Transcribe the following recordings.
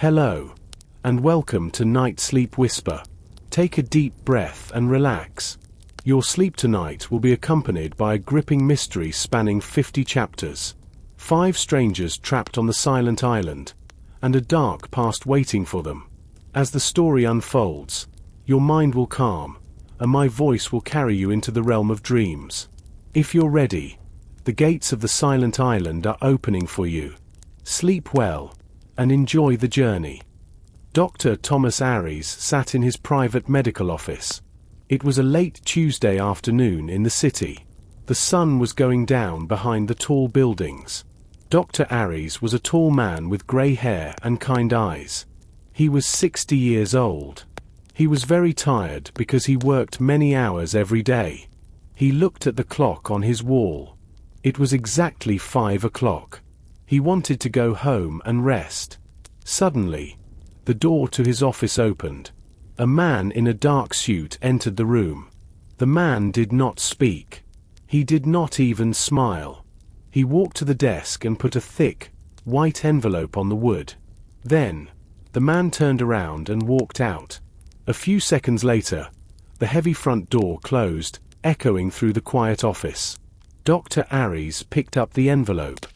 Hello, and welcome to NightSleepWhisper. Take a deep breath and relax. Your sleep tonight will be accompanied by a gripping mystery spanning 50 chapters. 5 strangers trapped on the silent island, and a dark past waiting for them. As the story unfolds, your mind will calm, and my voice will carry you into the realm of dreams. If you're ready, the gates of the silent island are opening for you. Sleep well, and enjoy the journey. Dr. Thomas Aries sat in his private medical office. It was a late Tuesday afternoon in the city. The sun was going down behind the tall buildings. Dr. Aries was a tall man with grey hair and kind eyes. He was 60 years old. He was very tired because he worked many hours every day. He looked at the clock on his wall. It was exactly 5 o'clock. He wanted to go home and rest. Suddenly, the door to his office opened. A man in a dark suit entered the room. The man did not speak. He did not even smile. He walked to the desk and put a thick, white envelope on the wood. Then, the man turned around and walked out. A few seconds later, the heavy front door closed, echoing through the quiet office. Dr. Aries picked up the envelope.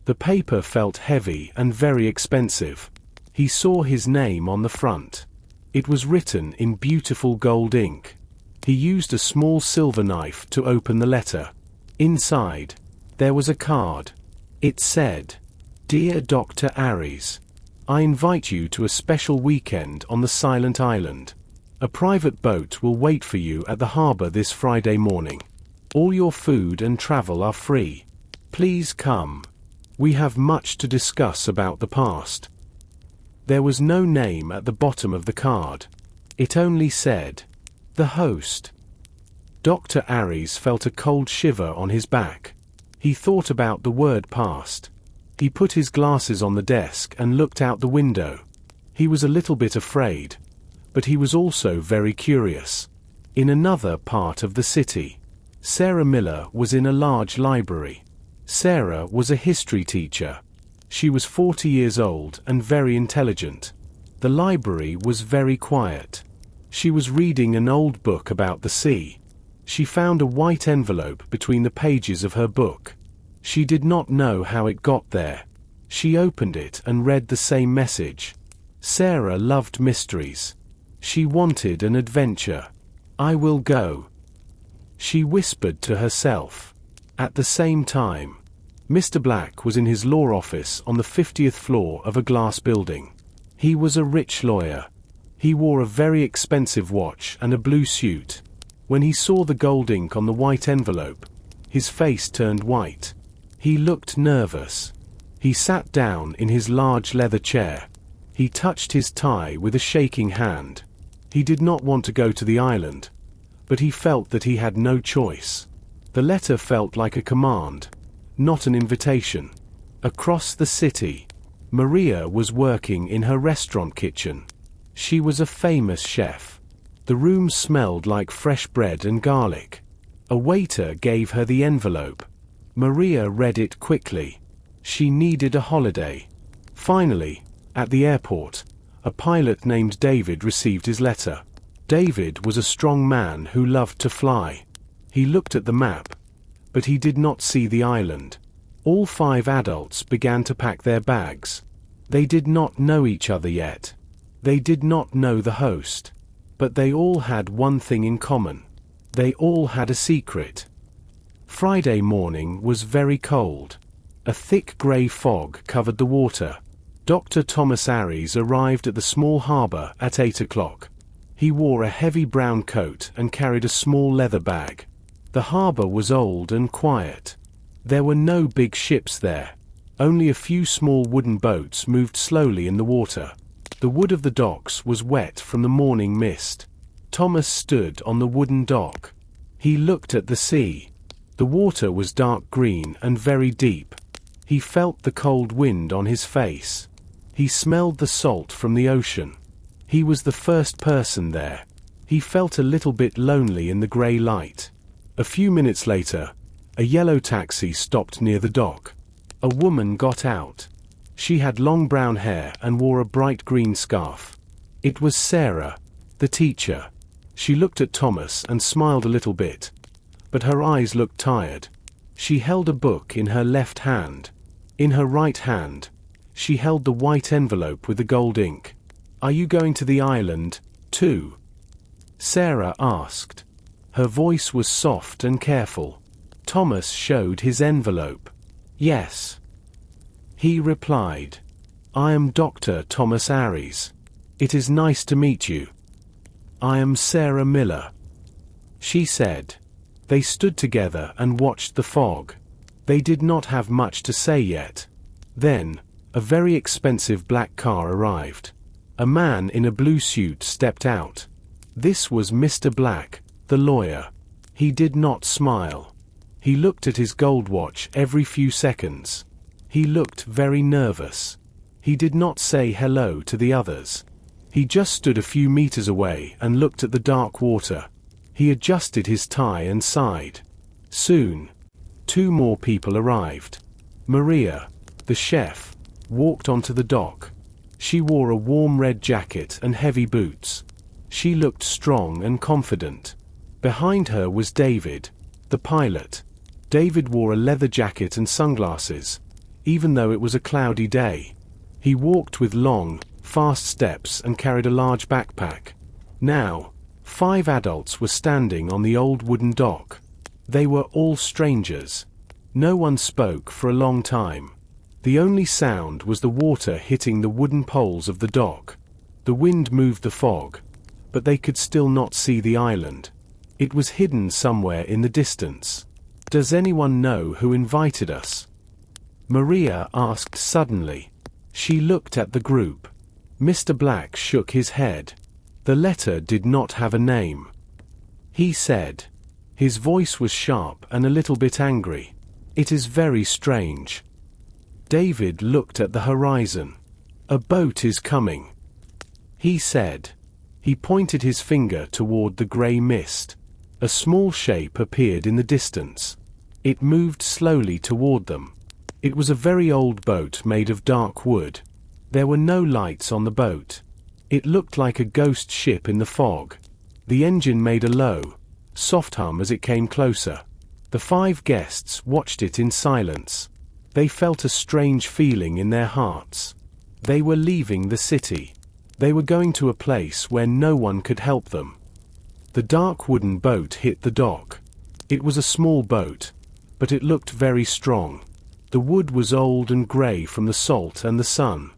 The paper felt heavy and very expensive. He saw his name on the front. It was written in beautiful gold ink. He used a small silver knife to open the letter. Inside, there was a card. It said, "Dear Dr. Aries, I invite you to a special weekend on the silent island. A private boat will wait for you at the harbor this Friday morning. All your food and travel are free. Please come. We have much to discuss about the past." There was no name at the bottom of the card. It only said, "The host." Dr. Aries felt a cold shiver on his back. He thought about the word past. He put his glasses on the desk and looked out the window. He was a little bit afraid, but he was also very curious. In another part of the city, Sarah Miller was in a large library. Sarah was a history teacher. She was 40 years old and very intelligent. The library was very quiet. She was reading an old book about the sea. She found a white envelope between the pages of her book. She did not know how it got there. She opened it and read the same message. Sarah loved mysteries. She wanted an adventure. "I will go," she whispered to herself. At the same time, Mr. Black was in his law office on the 50th floor of a glass building. He was a rich lawyer. He wore a very expensive watch and a blue suit. When he saw the gold ink on the white envelope, his face turned white. He looked nervous. He sat down in his large leather chair. He touched his tie with a shaking hand. He did not want to go to the island, but he felt that he had no choice. The letter felt like a command, not an invitation. Across the city, Maria was working in her restaurant kitchen. She was a famous chef. The room smelled like fresh bread and garlic. A waiter gave her the envelope. Maria read it quickly. She needed a holiday. Finally, at the airport, a pilot named David received his letter. David was a strong man who loved to fly. He looked at the map, but he did not see the island. All 5 adults began to pack their bags. They did not know each other yet. They did not know the host. But they all had one thing in common. They all had a secret. Friday morning was very cold. A thick grey fog covered the water. Dr. Thomas Aries arrived at the small harbor at 8 o'clock. He wore a heavy brown coat and carried a small leather bag. The harbor was old and quiet. There were no big ships there. Only a few small wooden boats moved slowly in the water. The wood of the docks was wet from the morning mist. Thomas stood on the wooden dock. He looked at the sea. The water was dark green and very deep. He felt the cold wind on his face. He smelled the salt from the ocean. He was the first person there. He felt a little bit lonely in the grey light. A few minutes later, a yellow taxi stopped near the dock. A woman got out. She had long brown hair and wore a bright green scarf. It was Sarah, the teacher. She looked at Thomas and smiled a little bit, but her eyes looked tired. She held a book in her left hand. In her right hand, she held the white envelope with the gold ink. "Are you going to the island, too?" Sarah asked. Her voice was soft and careful. Thomas showed his envelope. "Yes," he replied. "I am Dr. Thomas Aries. It is nice to meet you." "I am Sarah Miller," she said. They stood together and watched the fog. They did not have much to say yet. Then, a very expensive black car arrived. A man in a blue suit stepped out. This was Mr. Black, the lawyer. He did not smile. He looked at his gold watch every few seconds. He looked very nervous. He did not say hello to the others. He just stood a few meters away and looked at the dark water. He adjusted his tie and sighed. Soon, 2 more people arrived. Maria, the chef, walked onto the dock. She wore a warm red jacket and heavy boots. She looked strong and confident. Behind her was David, the pilot. David wore a leather jacket and sunglasses, even though it was a cloudy day. He walked with long, fast steps and carried a large backpack. Now, 5 adults were standing on the old wooden dock. They were all strangers. No one spoke for a long time. The only sound was the water hitting the wooden poles of the dock. The wind moved the fog, but they could still not see the island. It was hidden somewhere in the distance. "Does anyone know who invited us?" Maria asked suddenly. She looked at the group. Mr. Black shook his head. The letter did not have a name. He said. His voice was sharp and a little bit angry. "It is very strange." David looked at the horizon. "A boat is coming," he said. He pointed his finger toward the gray mist. A small shape appeared in the distance. It moved slowly toward them. It was a very old boat made of dark wood. There were no lights on the boat. It looked like a ghost ship in the fog. The engine made a low, soft hum as it came closer. The 5 guests watched it in silence. They felt a strange feeling in their hearts. They were leaving the city. They were going to a place where no one could help them. The dark wooden boat hit the dock. It was a small boat, but it looked very strong. The wood was old and gray from the salt and the sun.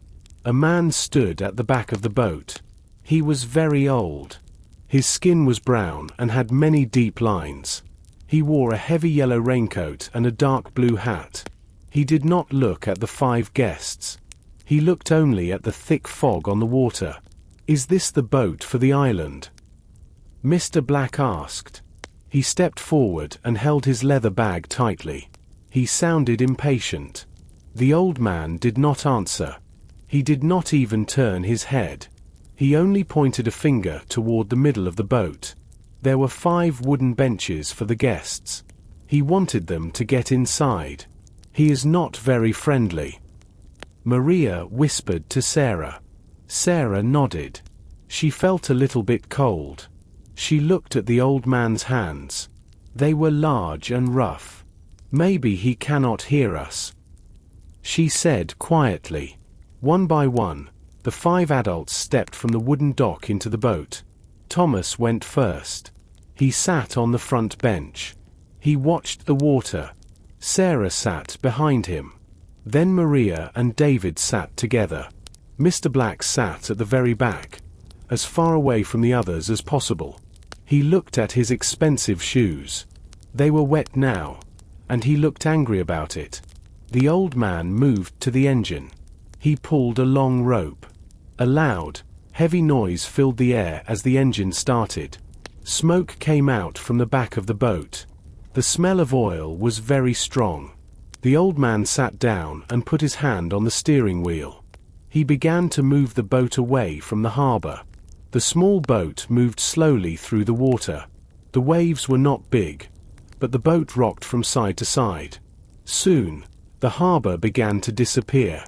A man stood at the back of the boat. He was very old. His skin was brown and had many deep lines. He wore a heavy yellow raincoat and a dark blue hat. He did not look at the 5 guests. He looked only at the thick fog on the water. "Is this the boat for the island?" Mr. Black asked. He stepped forward and held his leather bag tightly. He sounded impatient. The old man did not answer. He did not even turn his head. He only pointed a finger toward the middle of the boat. There were 5 wooden benches for the guests. He wanted them to get inside. "He is not very friendly," Maria whispered to Sarah. Sarah nodded. She felt a little bit cold. She looked at the old man's hands. They were large and rough. "Maybe he cannot hear us," she said quietly. One by one, the 5 adults stepped from the wooden dock into the boat. Thomas went first. He sat on the front bench. He watched the water. Sarah sat behind him. Then Maria and David sat together. Mr. Black sat at the very back, as far away from the others as possible. He looked at his expensive shoes. They were wet now, and he looked angry about it. The old man moved to the engine. He pulled a long rope. A loud, heavy noise filled the air as the engine started. Smoke came out from the back of the boat. The smell of oil was very strong. The old man sat down and put his hand on the steering wheel. He began to move the boat away from the harbor. The small boat moved slowly through the water. The waves were not big, but the boat rocked from side to side. Soon, the harbor began to disappear.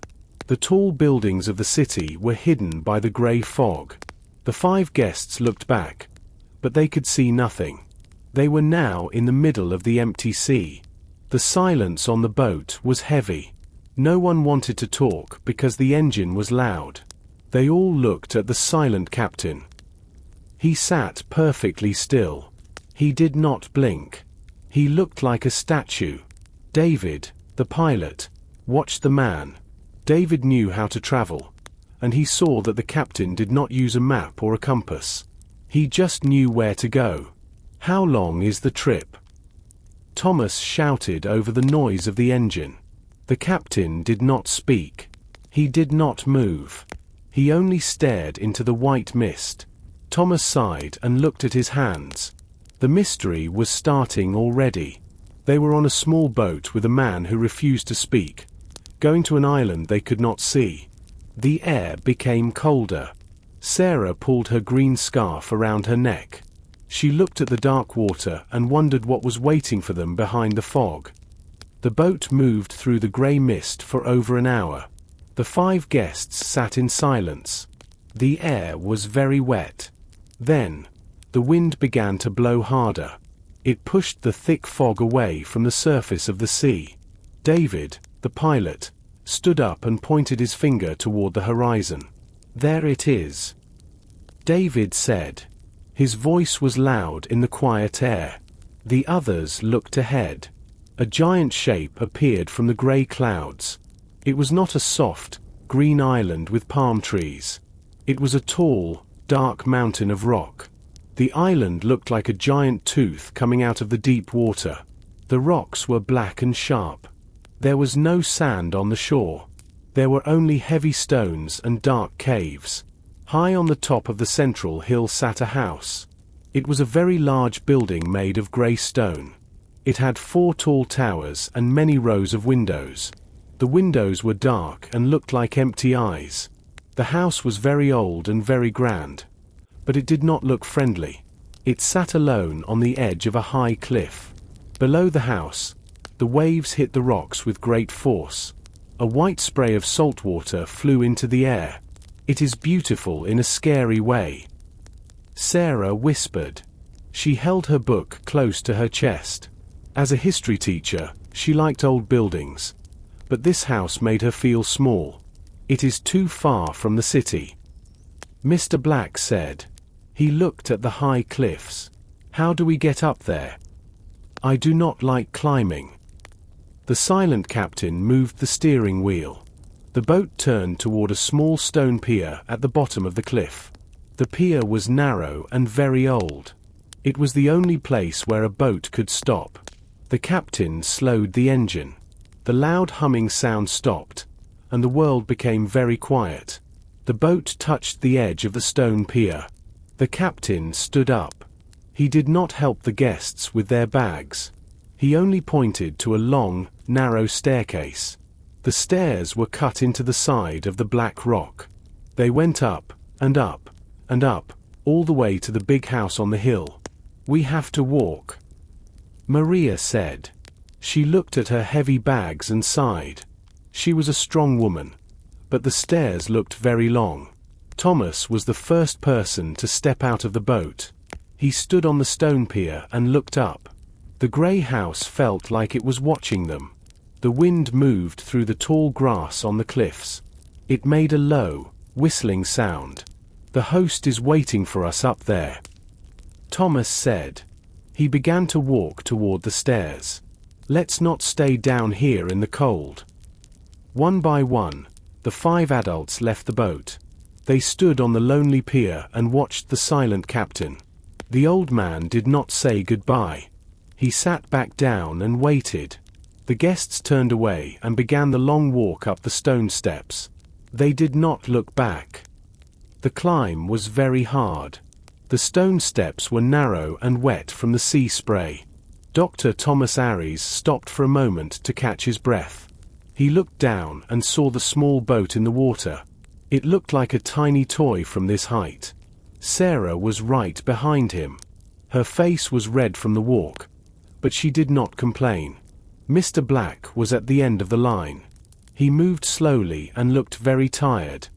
The tall buildings of the city were hidden by the grey fog. The 5 guests looked back, but they could see nothing. They were now in the middle of the empty sea. The silence on the boat was heavy. No one wanted to talk because the engine was loud. They all looked at the silent captain. He sat perfectly still. He did not blink. He looked like a statue. David, the pilot, watched the man. David knew how to travel, and he saw that the captain did not use a map or a compass. He just knew where to go. "How long is the trip?" Thomas shouted over the noise of the engine. The captain did not speak. He did not move. He only stared into the white mist. Thomas sighed and looked at his hands. The mystery was starting already. They were on a small boat with a man who refused to speak, going to an island they could not see. The air became colder. Sarah pulled her green scarf around her neck. She looked at the dark water and wondered what was waiting for them behind the fog. The boat moved through the grey mist for over an hour. The 5 guests sat in silence. The air was very wet. Then, the wind began to blow harder. It pushed the thick fog away from the surface of the sea. David, the pilot, stood up and pointed his finger toward the horizon. "There it is," David said. His voice was loud in the quiet air. The others looked ahead. A giant shape appeared from the grey clouds. It was not a soft, green island with palm trees. It was a tall, dark mountain of rock. The island looked like a giant tooth coming out of the deep water. The rocks were black and sharp. There was no sand on the shore. There were only heavy stones and dark caves. High on the top of the central hill sat a house. It was a very large building made of grey stone. It had 4 tall towers and many rows of windows. The windows were dark and looked like empty eyes. The house was very old and very grand, but it did not look friendly. It sat alone on the edge of a high cliff. Below the house, the waves hit the rocks with great force. A white spray of salt water flew into the air. "It is beautiful in a scary way," Sarah whispered. She held her book close to her chest. As a history teacher, she liked old buildings, but this house made her feel small. "It is too far from the city," Mr. Black said. He looked at the high cliffs. "How do we get up there?" "I do not like climbing." The silent captain moved the steering wheel. The boat turned toward a small stone pier at the bottom of the cliff. The pier was narrow and very old. It was the only place where a boat could stop. The captain slowed the engine. The loud humming sound stopped, and the world became very quiet. The boat touched the edge of the stone pier. The captain stood up. He did not help the guests with their bags. He only pointed to a long, narrow staircase. The stairs were cut into the side of the black rock. They went up, and up, and up, all the way to the big house on the hill. "We have to walk," Maria said. She looked at her heavy bags and sighed. She was a strong woman, but the stairs looked very long. Thomas was the first person to step out of the boat. He stood on the stone pier and looked up. The grey house felt like it was watching them. The wind moved through the tall grass on the cliffs. It made a low, whistling sound. "The host is waiting for us up there," Thomas said. He began to walk toward the stairs. "Let's not stay down here in the cold." One by one, the 5 adults left the boat. They stood on the lonely pier and watched the silent captain. The old man did not say goodbye. He sat back down and waited. The guests turned away and began the long walk up the stone steps. They did not look back. The climb was very hard. The stone steps were narrow and wet from the sea spray. Dr. Thomas Aries stopped for a moment to catch his breath. He looked down and saw the small boat in the water. It looked like a tiny toy from this height. Sarah was right behind him. Her face was red from the walk, but she did not complain. Mr. Black was at the end of the line. He moved slowly and looked very tired.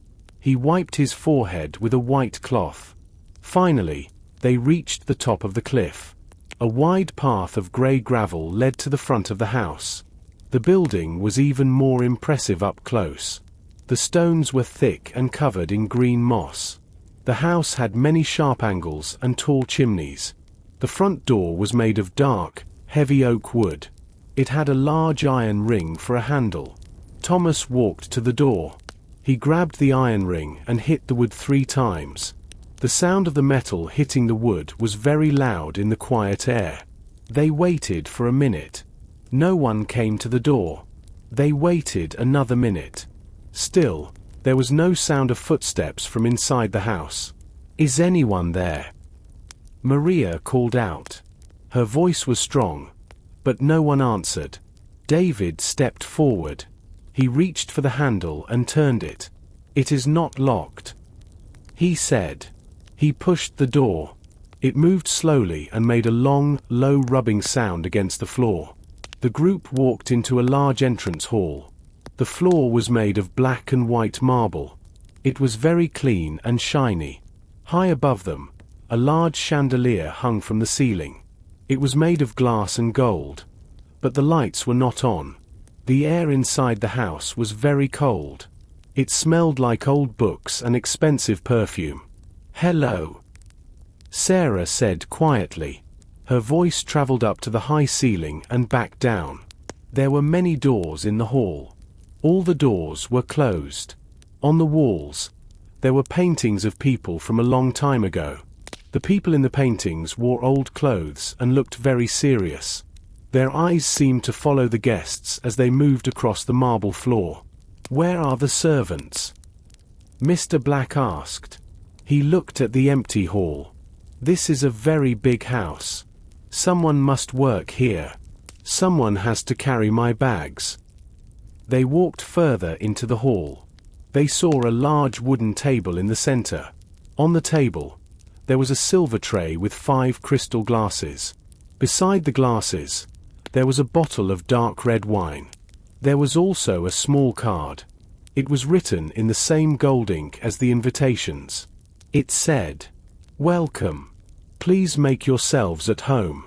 He wiped his forehead with a white cloth. Finally, they reached the top of the cliff. A wide path of grey gravel led to the front of the house. The building was even more impressive up close. The stones were thick and covered in green moss. The house had many sharp angles and tall chimneys. The front door was made of dark, heavy oak wood. It had a large iron ring for a handle. Thomas walked to the door. He grabbed the iron ring and hit the wood 3 times. The sound of the metal hitting the wood was very loud in the quiet air. They waited for a minute. No one came to the door. They waited another minute. Still, there was no sound of footsteps from inside the house. "Is anyone there?" Maria called out. Her voice was strong, but no one answered. David stepped forward. He reached for the handle and turned it. "It is not locked," he said. He pushed the door. It moved slowly and made a long, low rubbing sound against the floor. The group walked into a large entrance hall. The floor was made of black and white marble. It was very clean and shiny. High above them, a large chandelier hung from the ceiling. It was made of glass and gold. But the lights were not on. The air inside the house was very cold. It smelled like old books and expensive perfume. "Hello," Sarah said quietly. Her voice traveled up to the high ceiling and back down. There were many doors in the hall. All the doors were closed. On the walls, there were paintings of people from a long time ago. The people in the paintings wore old clothes and looked very serious. Their eyes seemed to follow the guests as they moved across the marble floor. "Where are the servants?" Mr. Black asked. He looked at the empty hall. "This is a very big house. Someone must work here. Someone has to carry my bags." They walked further into the hall. They saw a large wooden table in the center. On the table, there was a silver tray with 5 crystal glasses. Beside the glasses, there was a bottle of dark red wine. There was also a small card. It was written in the same gold ink as the invitations. It said, "Welcome. Please make yourselves at home."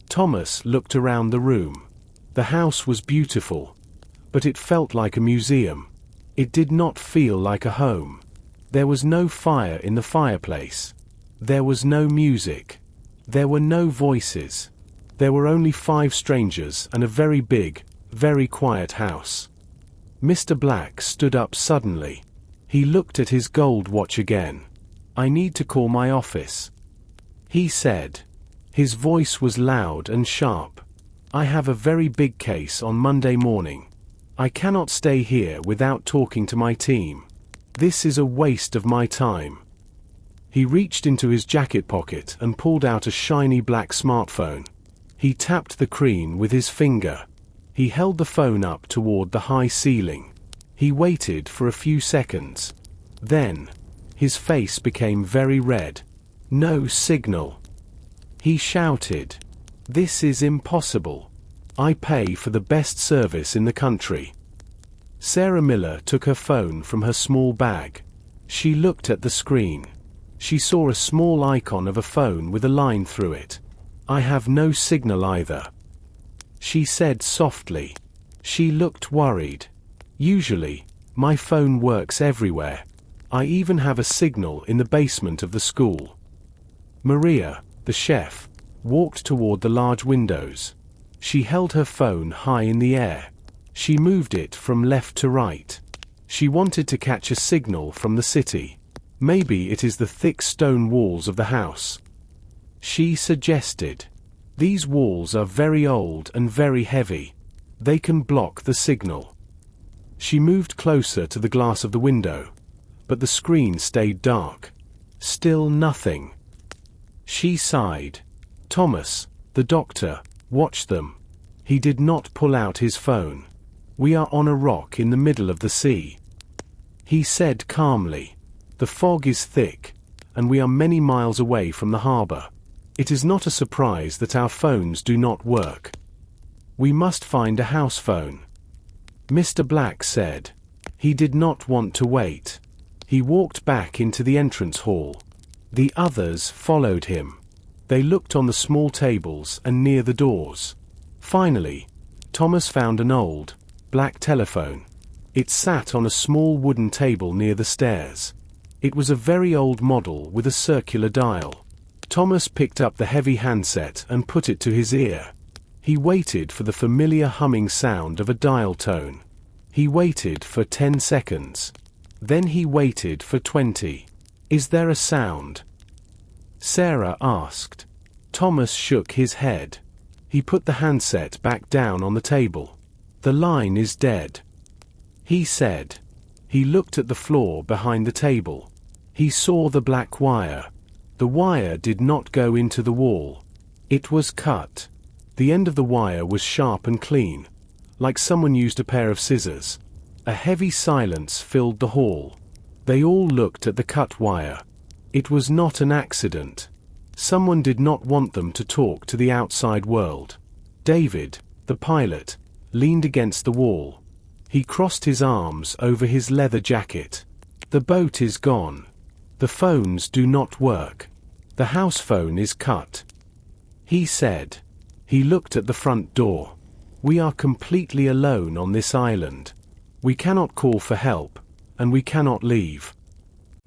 Thomas looked around the room. The house was beautiful, but it felt like a museum. It did not feel like a home. There was no fire in the fireplace. There was no music. There were no voices. There were only 5 strangers and a very big, very quiet house. Mr. Black stood up suddenly. He looked at his gold watch again. "I need to call my office," he said. His voice was loud and sharp. "I have a very big case on Monday morning. I cannot stay here without talking to my team. This is a waste of my time." He reached into his jacket pocket and pulled out a shiny black smartphone. He tapped the screen with his finger. He held the phone up toward the high ceiling. He waited for a few seconds. Then, his face became very red. "No signal," he shouted. "This is impossible. I pay for the best service in the country." Sarah Miller took her phone from her small bag. She looked at the screen. She saw a small icon of a phone with a line through it. "I have no signal either," she said softly. She looked worried. "Usually, my phone works everywhere. I even have a signal in the basement of the school." Maria, the chef, walked toward the large windows. She held her phone high in the air. She moved it from left to right. She wanted to catch a signal from the city. "Maybe it is the thick stone walls of the house," she suggested. "These walls are very old and very heavy. They can block the signal." She moved closer to the glass of the window, but the screen stayed dark. Still nothing. She sighed. Thomas, the doctor, watched them. He did not pull out his phone. "We are on a rock in the middle of the sea," he said calmly. "The fog is thick, and we are many miles away from the harbor. It is not a surprise that our phones do not work. We must find a house phone." Mr. Black said. He did not want to wait. He walked back into the entrance hall. The others followed him. They looked on the small tables and near the doors. Finally, Thomas found an old, black telephone. It sat on a small wooden table near the stairs. It was a very old model with a circular dial. Thomas picked up the heavy handset and put it to his ear. He waited for the familiar humming sound of a dial tone. He waited for 10 seconds. Then he waited for 20. "Is there a sound?" Sarah asked. Thomas shook his head. He put the handset back down on the table. "The line is dead," he said. He looked at the floor behind the table. He saw the black wire. The wire did not go into the wall. It was cut. The end of the wire was sharp and clean, like someone used a pair of scissors. A heavy silence filled the hall. They all looked at the cut wire. It was not an accident. Someone did not want them to talk to the outside world. David, the pilot, leaned against the wall. He crossed his arms over his leather jacket. "The boat is gone. The phones do not work. The house phone is cut," he said. He looked at the front door. "We are completely alone on this island. We cannot call for help, and we cannot leave."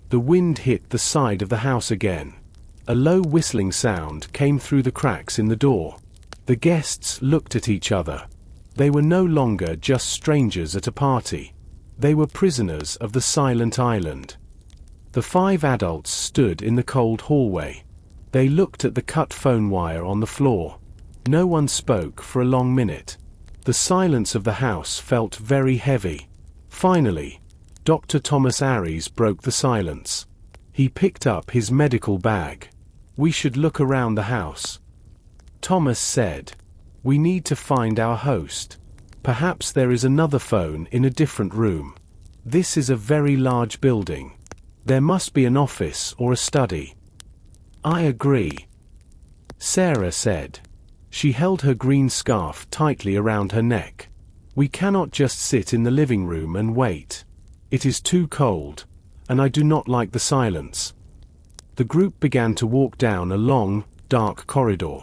The wind hit the side of the house again. A low whistling sound came through the cracks in the door. The guests looked at each other. They were no longer just strangers at a party. They were prisoners of the silent island. The 5 adults stood in the cold hallway. They looked at the cut phone wire on the floor. No one spoke for a long minute. The silence of the house felt very heavy. Finally, Dr. Thomas Aries broke the silence. He picked up his medical bag. "We should look around the house," Thomas said. "We need to find our host. Perhaps there is another phone in a different room. This is a very large building. There must be an office or a study." "I agree," Sarah said. She held her green scarf tightly around her neck. "We cannot just sit in the living room and wait. It is too cold, and I do not like the silence." The group began to walk down a long, dark corridor.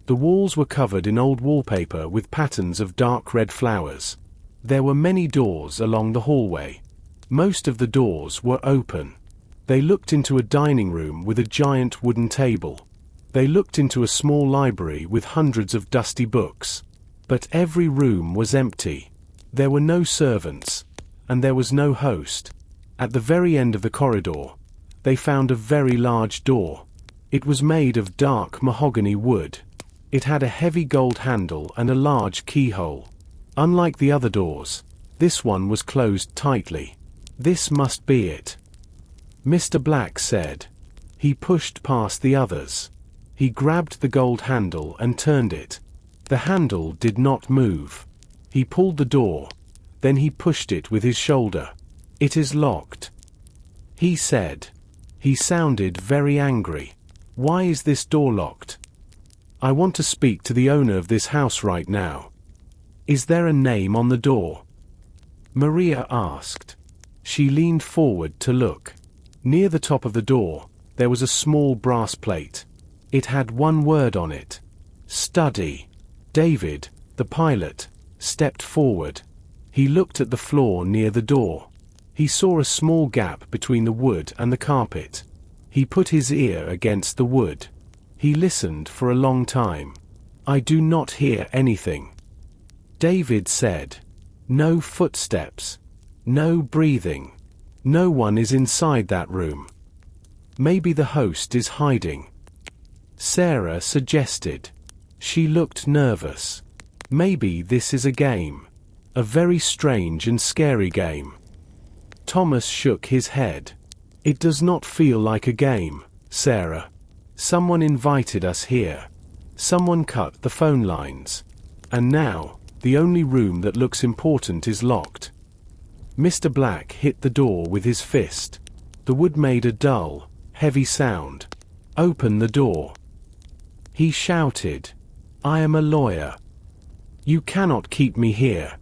The walls were covered in old wallpaper with patterns of dark red flowers. There were many doors along the hallway. Most of the doors were open. They looked into a dining room with a giant wooden table. They looked into a small library with hundreds of dusty books. But every room was empty. There were no servants, and there was no host. At the very end of the corridor, they found a very large door. It was made of dark mahogany wood. It had a heavy gold handle and a large keyhole. Unlike the other doors, this one was closed tightly. "This must be it," Mr. Black said. He pushed past the others. He grabbed the gold handle and turned it. The handle did not move. He pulled the door. Then he pushed it with his shoulder. "It is locked," he said. He sounded very angry. "Why is this door locked? I want to speak to the owner of this house right now." "Is there a name on the door?" Maria asked. She leaned forward to look. Near the top of the door, there was a small brass plate. It had one word on it: "Study." David, the pilot, stepped forward. He looked at the floor near the door. He saw a small gap between the wood and the carpet. He put his ear against the wood. He listened for a long time. "I do not hear anything," David said. "No footsteps. No breathing. No one is inside that room. Maybe the host is hiding," Sarah suggested. She looked nervous. "Maybe this is a game. A very strange and scary game." Thomas shook his head. "It does not feel like a game, Sarah. Someone invited us here. Someone cut the phone lines. And now, the only room that looks important is locked." Mr. Black hit the door with his fist. The wood made a dull, heavy sound. "Open the door," he shouted. "I am a lawyer. You cannot keep me here."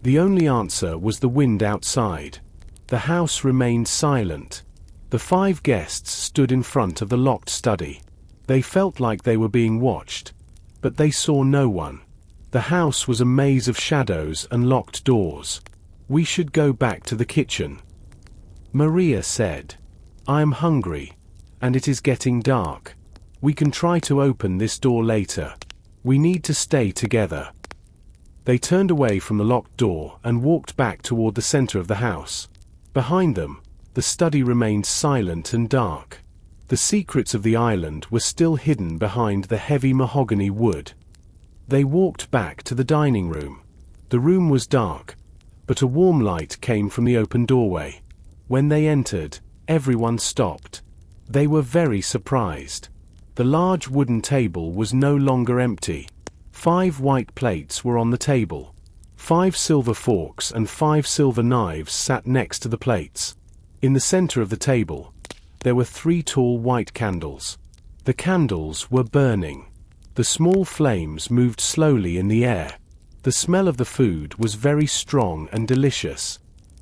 The only answer was the wind outside. The house remained silent. The 5 guests stood in front of the locked study. They felt like they were being watched, but they saw no one. The house was a maze of shadows and locked doors. "We should go back to the kitchen," Maria said. "I am hungry, and it is getting dark. We can try to open this door later. We need to stay together." They turned away from the locked door and walked back toward the center of the house. Behind them, the study remained silent and dark. The secrets of the island were still hidden behind the heavy mahogany wood. They walked back to the dining room. The room was dark, but a warm light came from the open doorway. When they entered, everyone stopped. They were very surprised. The large wooden table was no longer empty. 5 white plates were on the table. 5 silver forks and 5 silver knives sat next to the plates. In the center of the table, there were 3 tall white candles. The candles were burning. The small flames moved slowly in the air. The smell of the food was very strong and delicious.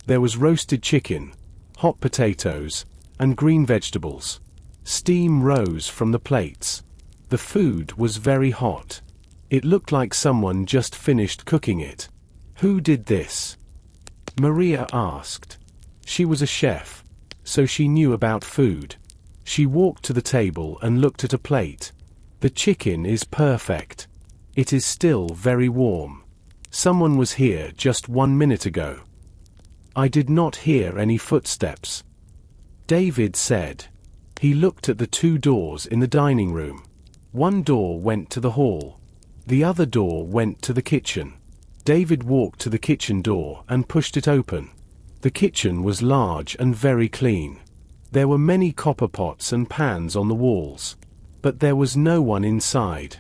There was roasted chicken, hot potatoes, and green vegetables. Steam rose from the plates. The food was very hot. It looked like someone just finished cooking it. "Who did this?" Maria asked. She was a chef, so she knew about food. She walked to the table and looked at a plate. "The chicken is perfect. It is still very warm. Someone was here just 1 minute ago." "I did not hear any footsteps," David said. He looked at the 2 doors in the dining room. One door went to the hall. The other door went to the kitchen. David walked to the kitchen door and pushed it open. The kitchen was large and very clean. There were many copper pots and pans on the walls. But there was no one inside.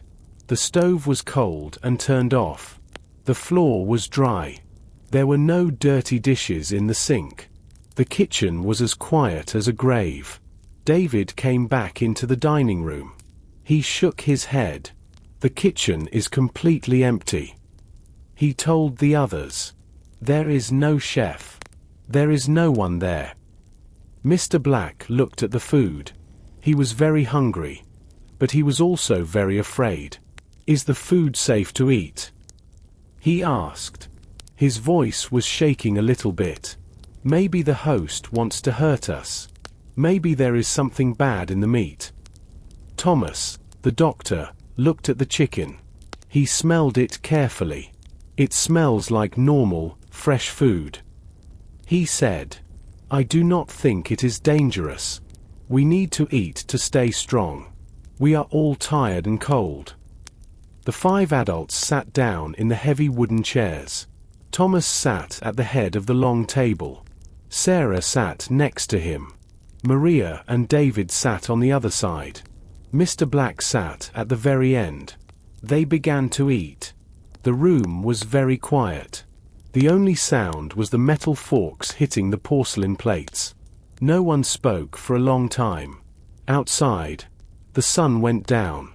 The stove was cold and turned off. The floor was dry. There were no dirty dishes in the sink. The kitchen was as quiet as a grave. David came back into the dining room. He shook his head. "The kitchen is completely empty." He told the others. "There is no chef. There is no one there." Mr. Black looked at the food. He was very hungry, but he was also very afraid. "Is the food safe to eat?" he asked. His voice was shaking a little bit. "Maybe the host wants to hurt us. Maybe there is something bad in the meat." Thomas, the doctor, looked at the chicken. He smelled it carefully. "It smells like normal, fresh food." He said, "I do not think it is dangerous. We need to eat to stay strong. We are all tired and cold." The 5 adults sat down in the heavy wooden chairs. Thomas sat at the head of the long table. Sarah sat next to him. Maria and David sat on the other side. Mr. Black sat at the very end. They began to eat. The room was very quiet. The only sound was the metal forks hitting the porcelain plates. No one spoke for a long time. Outside, the sun went down.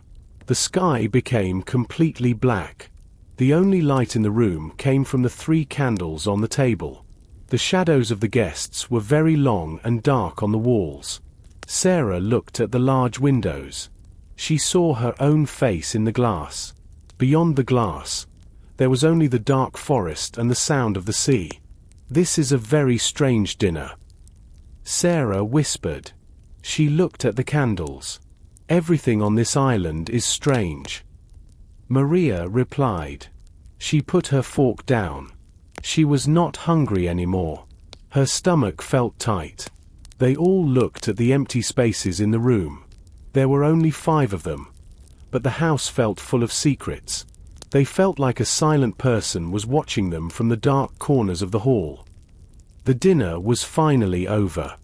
The sky became completely black. The only light in the room came from the 3 candles on the table. The shadows of the guests were very long and dark on the walls. Sarah looked at the large windows. She saw her own face in the glass. Beyond the glass, there was only the dark forest and the sound of the sea. "This is a very strange dinner," Sarah whispered. She looked at the candles. "Everything on this island is strange," Maria replied. She put her fork down. She was not hungry anymore. Her stomach felt tight. They all looked at the empty spaces in the room. There were only 5 of them. But the house felt full of secrets. They felt like a silent person was watching them from the dark corners of the hall. The dinner was finally over.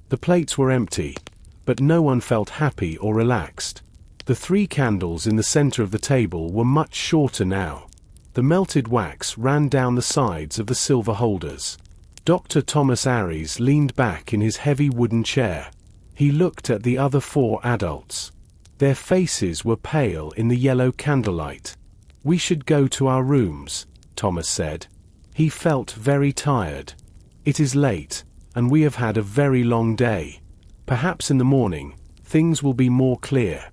The plates were empty, but no one felt happy or relaxed. The 3 candles in the center of the table were much shorter now. The melted wax ran down the sides of the silver holders. Dr. Thomas Aries leaned back in his heavy wooden chair. He looked at the other 4 adults. Their faces were pale in the yellow candlelight. "We should go to our rooms," Thomas said. He felt very tired. It is late, and we have had a very long day. Perhaps in the morning, things will be more clear.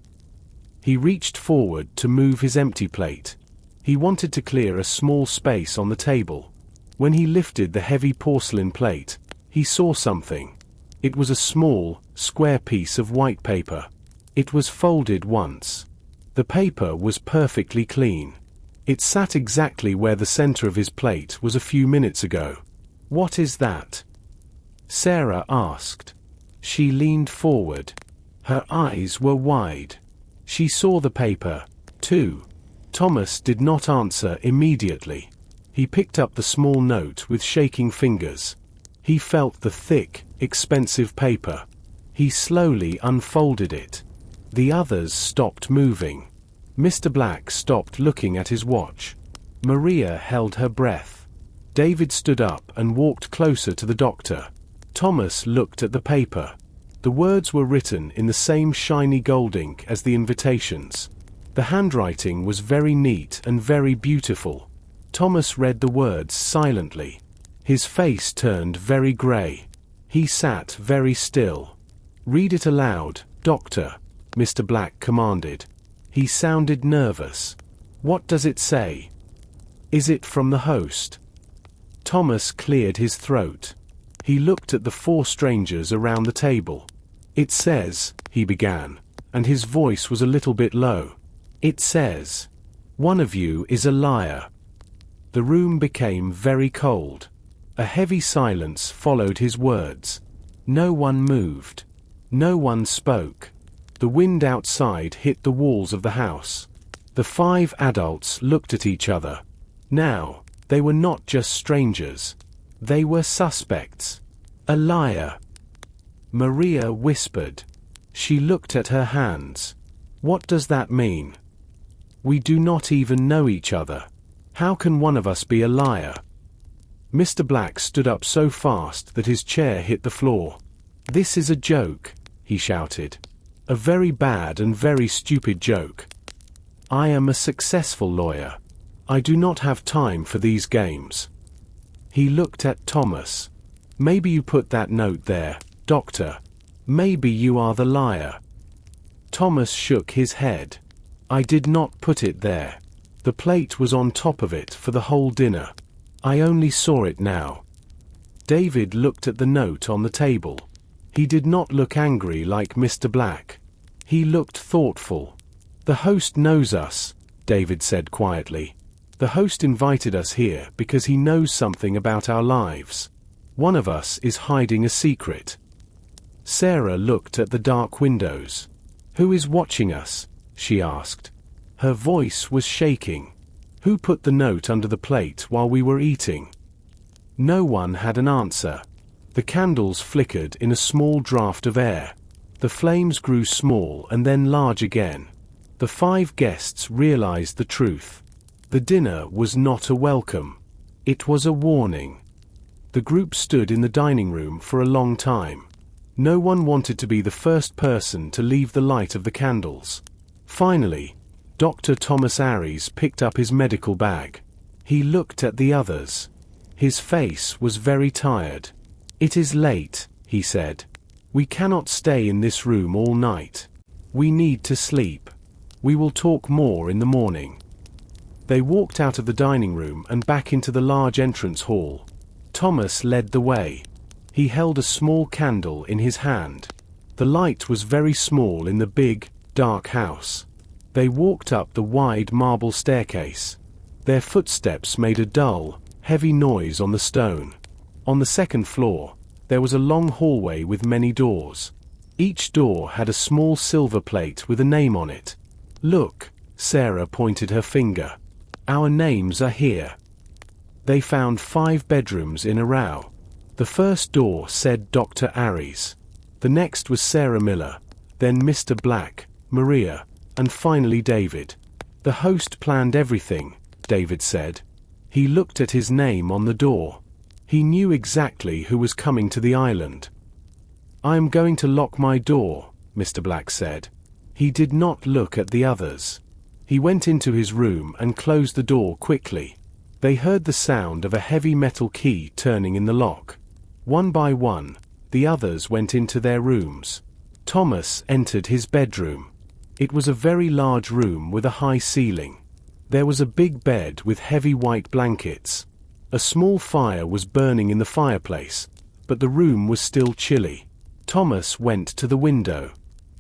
He reached forward to move his empty plate. He wanted to clear a small space on the table. When he lifted the heavy porcelain plate, he saw something. It was a small, square piece of white paper. It was folded once. The paper was perfectly clean. It sat exactly where the center of his plate was a few minutes ago. "What is that?" Sarah asked. She leaned forward. Her eyes were wide. She saw the paper, too. Thomas did not answer immediately. He picked up the small note with shaking fingers. He felt the thick, expensive paper. He slowly unfolded it. The others stopped moving. Mr. Black stopped looking at his watch. Maria held her breath. David stood up and walked closer to the doctor. Thomas looked at the paper. The words were written in the same shiny gold ink as the invitations. The handwriting was very neat and very beautiful. Thomas read the words silently. His face turned very grey. He sat very still. "Read it aloud, Doctor," Mr. Black commanded. He sounded nervous. "What does it say? Is it from the host?" Thomas cleared his throat. He looked at the 4 strangers around the table. "It says," he began, and his voice was a little bit low. "It says, one of you is a liar." The room became very cold. A heavy silence followed his words. No one moved. No one spoke. The wind outside hit the walls of the house. The 5 adults looked at each other. Now, they were not just strangers. They were suspects. "A liar," Maria whispered. She looked at her hands. "What does that mean? We do not even know each other. How can one of us be a liar?" Mr. Black stood up so fast that his chair hit the floor. "This is a joke," he shouted. "A very bad and very stupid joke. I am a successful lawyer. I do not have time for these games." He looked at Thomas. "Maybe you put that note there, Doctor. Maybe you are the liar." Thomas shook his head. "I did not put it there. The plate was on top of it for the whole dinner. I only saw it now." David looked at the note on the table. He did not look angry like Mr. Black. He looked thoughtful. "The host knows us," David said quietly. "The host invited us here because he knows something about our lives. One of us is hiding a secret." Sarah looked at the dark windows. "Who is watching us?" she asked. Her voice was shaking. "Who put the note under the plate while we were eating?" No one had an answer. The candles flickered in a small draft of air. The flames grew small and then large again. The 5 guests realized the truth. The dinner was not a welcome. It was a warning. The group stood in the dining room for a long time. No one wanted to be the first person to leave the light of the candles. Finally, Dr. Thomas Aries picked up his medical bag. He looked at the others. His face was very tired. "It is late," he said. "We cannot stay in this room all night. We need to sleep. We will talk more in the morning." They walked out of the dining room and back into the large entrance hall. Thomas led the way. He held a small candle in his hand. The light was very small in the big, dark house. They walked up the wide marble staircase. Their footsteps made a dull, heavy noise on the stone. On the second floor, there was a long hallway with many doors. Each door had a small silver plate with a name on it. "Look," Sarah pointed her finger. "Our names are here." They found 5 bedrooms in a row. The first door said Dr. Aries. The next was Sarah Miller, then Mr. Black, Maria, and finally David. "The host planned everything," David said. He looked at his name on the door. He knew exactly who was coming to the island. "I am going to lock my door," Mr. Black said. He did not look at the others. He went into his room and closed the door quickly. They heard the sound of a heavy metal key turning in the lock. One by one, the others went into their rooms. Thomas entered his bedroom. It was a very large room with a high ceiling. There was a big bed with heavy white blankets. A small fire was burning in the fireplace, but the room was still chilly. Thomas went to the window.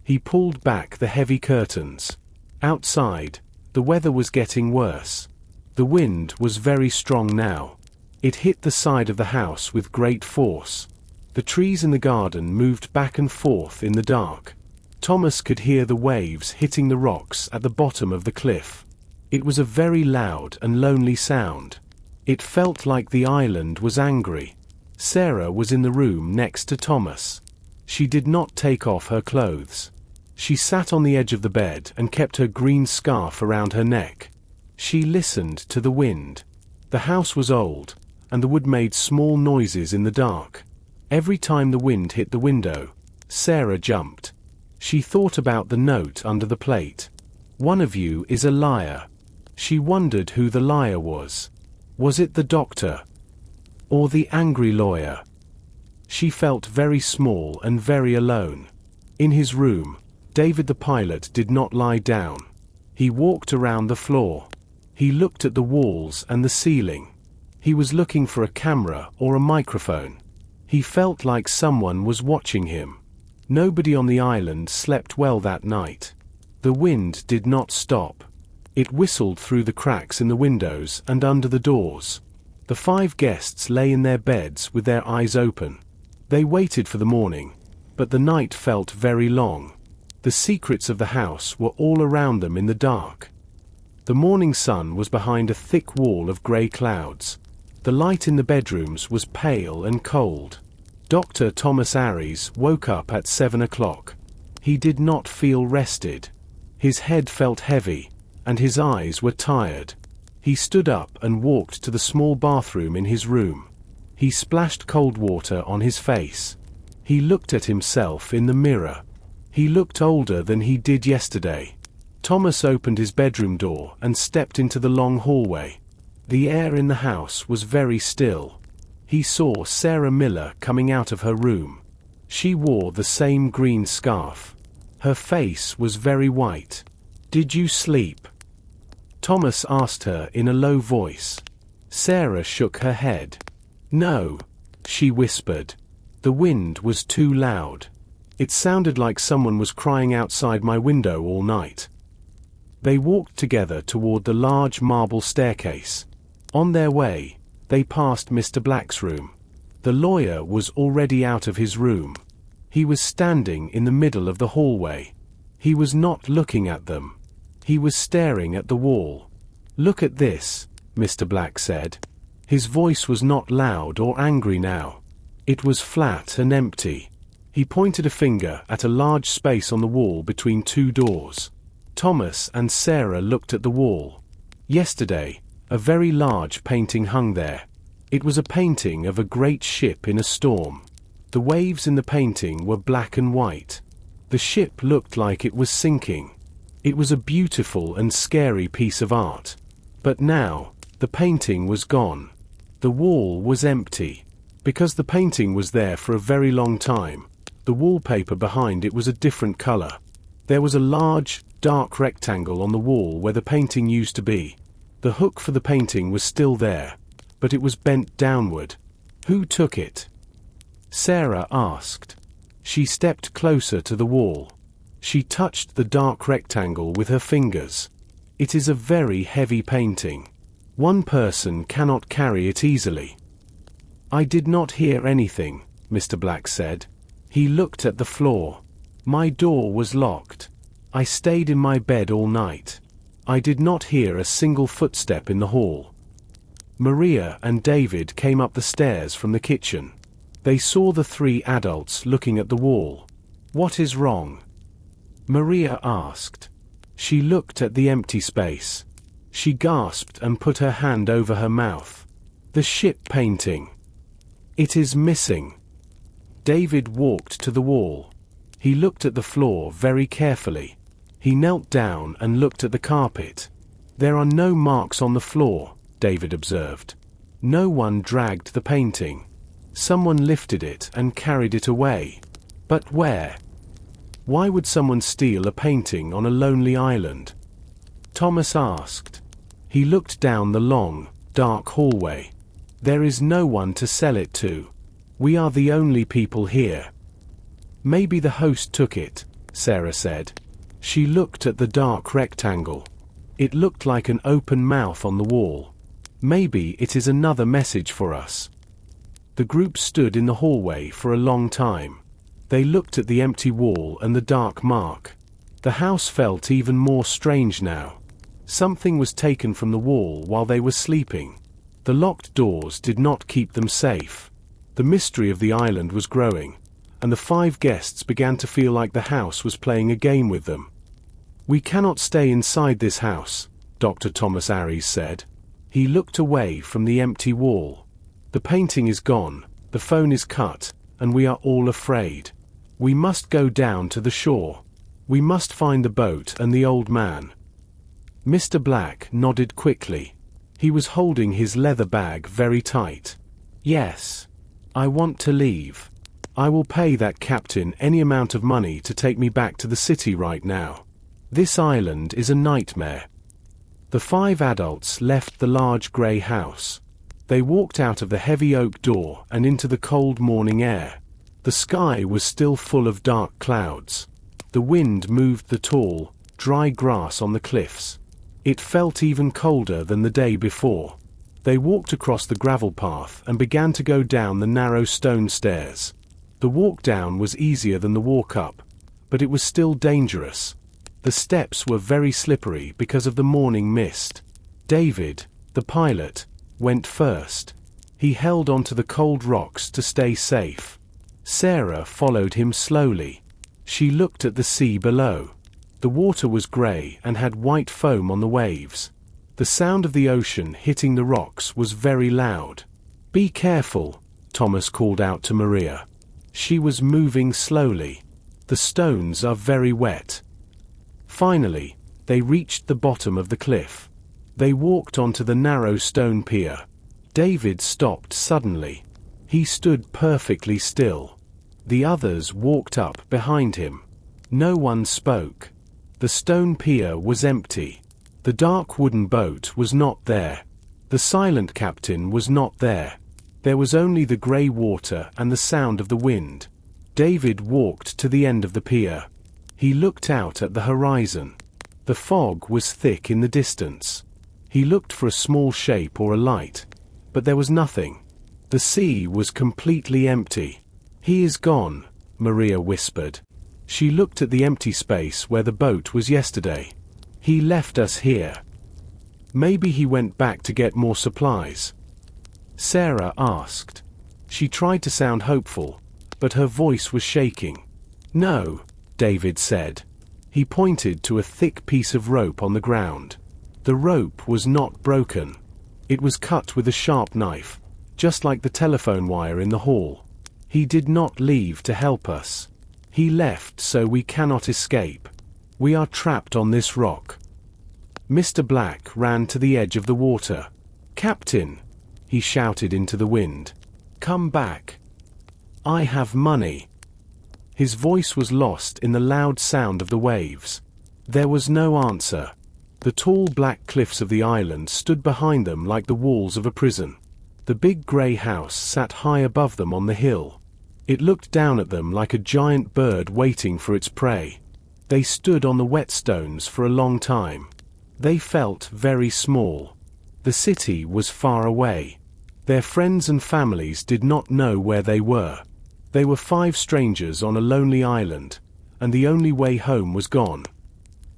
He pulled back the heavy curtains. Outside, the weather was getting worse. The wind was very strong now. It hit the side of the house with great force. The trees in the garden moved back and forth in the dark. Thomas could hear the waves hitting the rocks at the bottom of the cliff. It was a very loud and lonely sound. It felt like the island was angry. Sarah was in the room next to Thomas. She did not take off her clothes. She sat on the edge of the bed and kept her green scarf around her neck. She listened to the wind. The house was old, and the wood made small noises in the dark. Every time the wind hit the window, Sarah jumped. She thought about the note under the plate. "One of you is a liar." She wondered who the liar was. Was it the doctor? Or the angry lawyer? She felt very small and very alone. In his room, David the pilot did not lie down. He walked around the floor. He looked at the walls and the ceiling. He was looking for a camera or a microphone. He felt like someone was watching him. Nobody on the island slept well that night. The wind did not stop. It whistled through the cracks in the windows and under the doors. The 5 guests lay in their beds with their eyes open. They waited for the morning, but the night felt very long. The secrets of the house were all around them in the dark. The morning sun was behind a thick wall of grey clouds. The light in the bedrooms was pale and cold. Dr. Thomas Aries woke up at 7 o'clock. He did not feel rested. His head felt heavy, and his eyes were tired. He stood up and walked to the small bathroom in his room. He splashed cold water on his face. He looked at himself in the mirror. He looked older than he did yesterday. Thomas opened his bedroom door and stepped into the long hallway. The air in the house was very still. He saw Sarah Miller coming out of her room. She wore the same green scarf. Her face was very white. "Did you sleep?" Thomas asked her in a low voice. Sarah shook her head. "No," she whispered. "The wind was too loud. It sounded like someone was crying outside my window all night." They walked together toward the large marble staircase. On their way, they passed Mr. Black's room. The lawyer was already out of his room. He was standing in the middle of the hallway. He was not looking at them. He was staring at the wall. "Look at this," Mr. Black said. His voice was not loud or angry now. It was flat and empty. He pointed a finger at a large space on the wall between 2 doors. Thomas and Sarah looked at the wall. Yesterday, a very large painting hung there. It was a painting of a great ship in a storm. The waves in the painting were black and white. The ship looked like it was sinking. It was a beautiful and scary piece of art. But now, the painting was gone. The wall was empty. Because the painting was there for a very long time, the wallpaper behind it was a different color. There was a large, dark rectangle on the wall where the painting used to be. The hook for the painting was still there, but it was bent downward. "Who took it?" Sarah asked. She stepped closer to the wall. She touched the dark rectangle with her fingers. "It is a very heavy painting. One person cannot carry it easily." "I did not hear anything," Mr. Black said. He looked at the floor. "My door was locked. I stayed in my bed all night. I did not hear a single footstep in the hall." Maria and David came up the stairs from the kitchen. They saw the 3 adults looking at the wall. "What is wrong?" Maria asked. She looked at the empty space. She gasped and put her hand over her mouth. "The ship painting. It is missing." David walked to the wall. He looked at the floor very carefully. He knelt down and looked at the carpet. "There are no marks on the floor," David observed. No one dragged the painting. Someone lifted it and carried it away. But where? Why would someone steal a painting on a lonely island? Thomas asked. He looked down the long, dark hallway. There is no one to sell it to. We are the only people here. Maybe the host took it, Sarah said. She looked at the dark rectangle. It looked like an open mouth on the wall. Maybe it is another message for us. The group stood in the hallway for a long time. They looked at the empty wall and the dark mark. The house felt even more strange now. Something was taken from the wall while they were sleeping. The locked doors did not keep them safe. The mystery of the island was growing, and the 5 guests began to feel like the house was playing a game with them. We cannot stay inside this house, Dr. Thomas Aries said. He looked away from the empty wall. The painting is gone, the phone is cut, and we are all afraid. We must go down to the shore. We must find the boat and the old man. Mr. Black nodded quickly. He was holding his leather bag very tight. Yes. I want to leave. I will pay that captain any amount of money to take me back to the city right now. This island is a nightmare. The 5 adults left the large grey house. They walked out of the heavy oak door and into the cold morning air. The sky was still full of dark clouds. The wind moved the tall, dry grass on the cliffs. It felt even colder than the day before. They walked across the gravel path and began to go down the narrow stone stairs. The walk down was easier than the walk up, but it was still dangerous. The steps were very slippery because of the morning mist. David, the pilot, went first. He held onto the cold rocks to stay safe. Sarah followed him slowly. She looked at the sea below. The water was grey and had white foam on the waves. The sound of the ocean hitting the rocks was very loud. "Be careful," Thomas called out to Maria. She was moving slowly. "The stones are very wet." Finally, they reached the bottom of the cliff. They walked onto the narrow stone pier. David stopped suddenly. He stood perfectly still. The others walked up behind him. No one spoke. The stone pier was empty. The dark wooden boat was not there. The silent captain was not there. There was only the grey water and the sound of the wind. David walked to the end of the pier. He looked out at the horizon. The fog was thick in the distance. He looked for a small shape or a light, but there was nothing. The sea was completely empty. "He is gone," Maria whispered. She looked at the empty space where the boat was yesterday. "He left us here. Maybe he went back to get more supplies?" Sarah asked. She tried to sound hopeful, but her voice was shaking. "No," David said. He pointed to a thick piece of rope on the ground. The rope was not broken. It was cut with a sharp knife, just like the telephone wire in the hall. "He did not leave to help us. He left so we cannot escape. We are trapped on this rock." Mr. Black ran to the edge of the water. "Captain," he shouted into the wind. "Come back. I have money." His voice was lost in the loud sound of the waves. There was no answer. The tall black cliffs of the island stood behind them like the walls of a prison. The big grey house sat high above them on the hill. It looked down at them like a giant bird waiting for its prey. They stood on the wet stones for a long time. They felt very small. The city was far away. Their friends and families did not know where they were. They were 5 strangers on a lonely island, and the only way home was gone.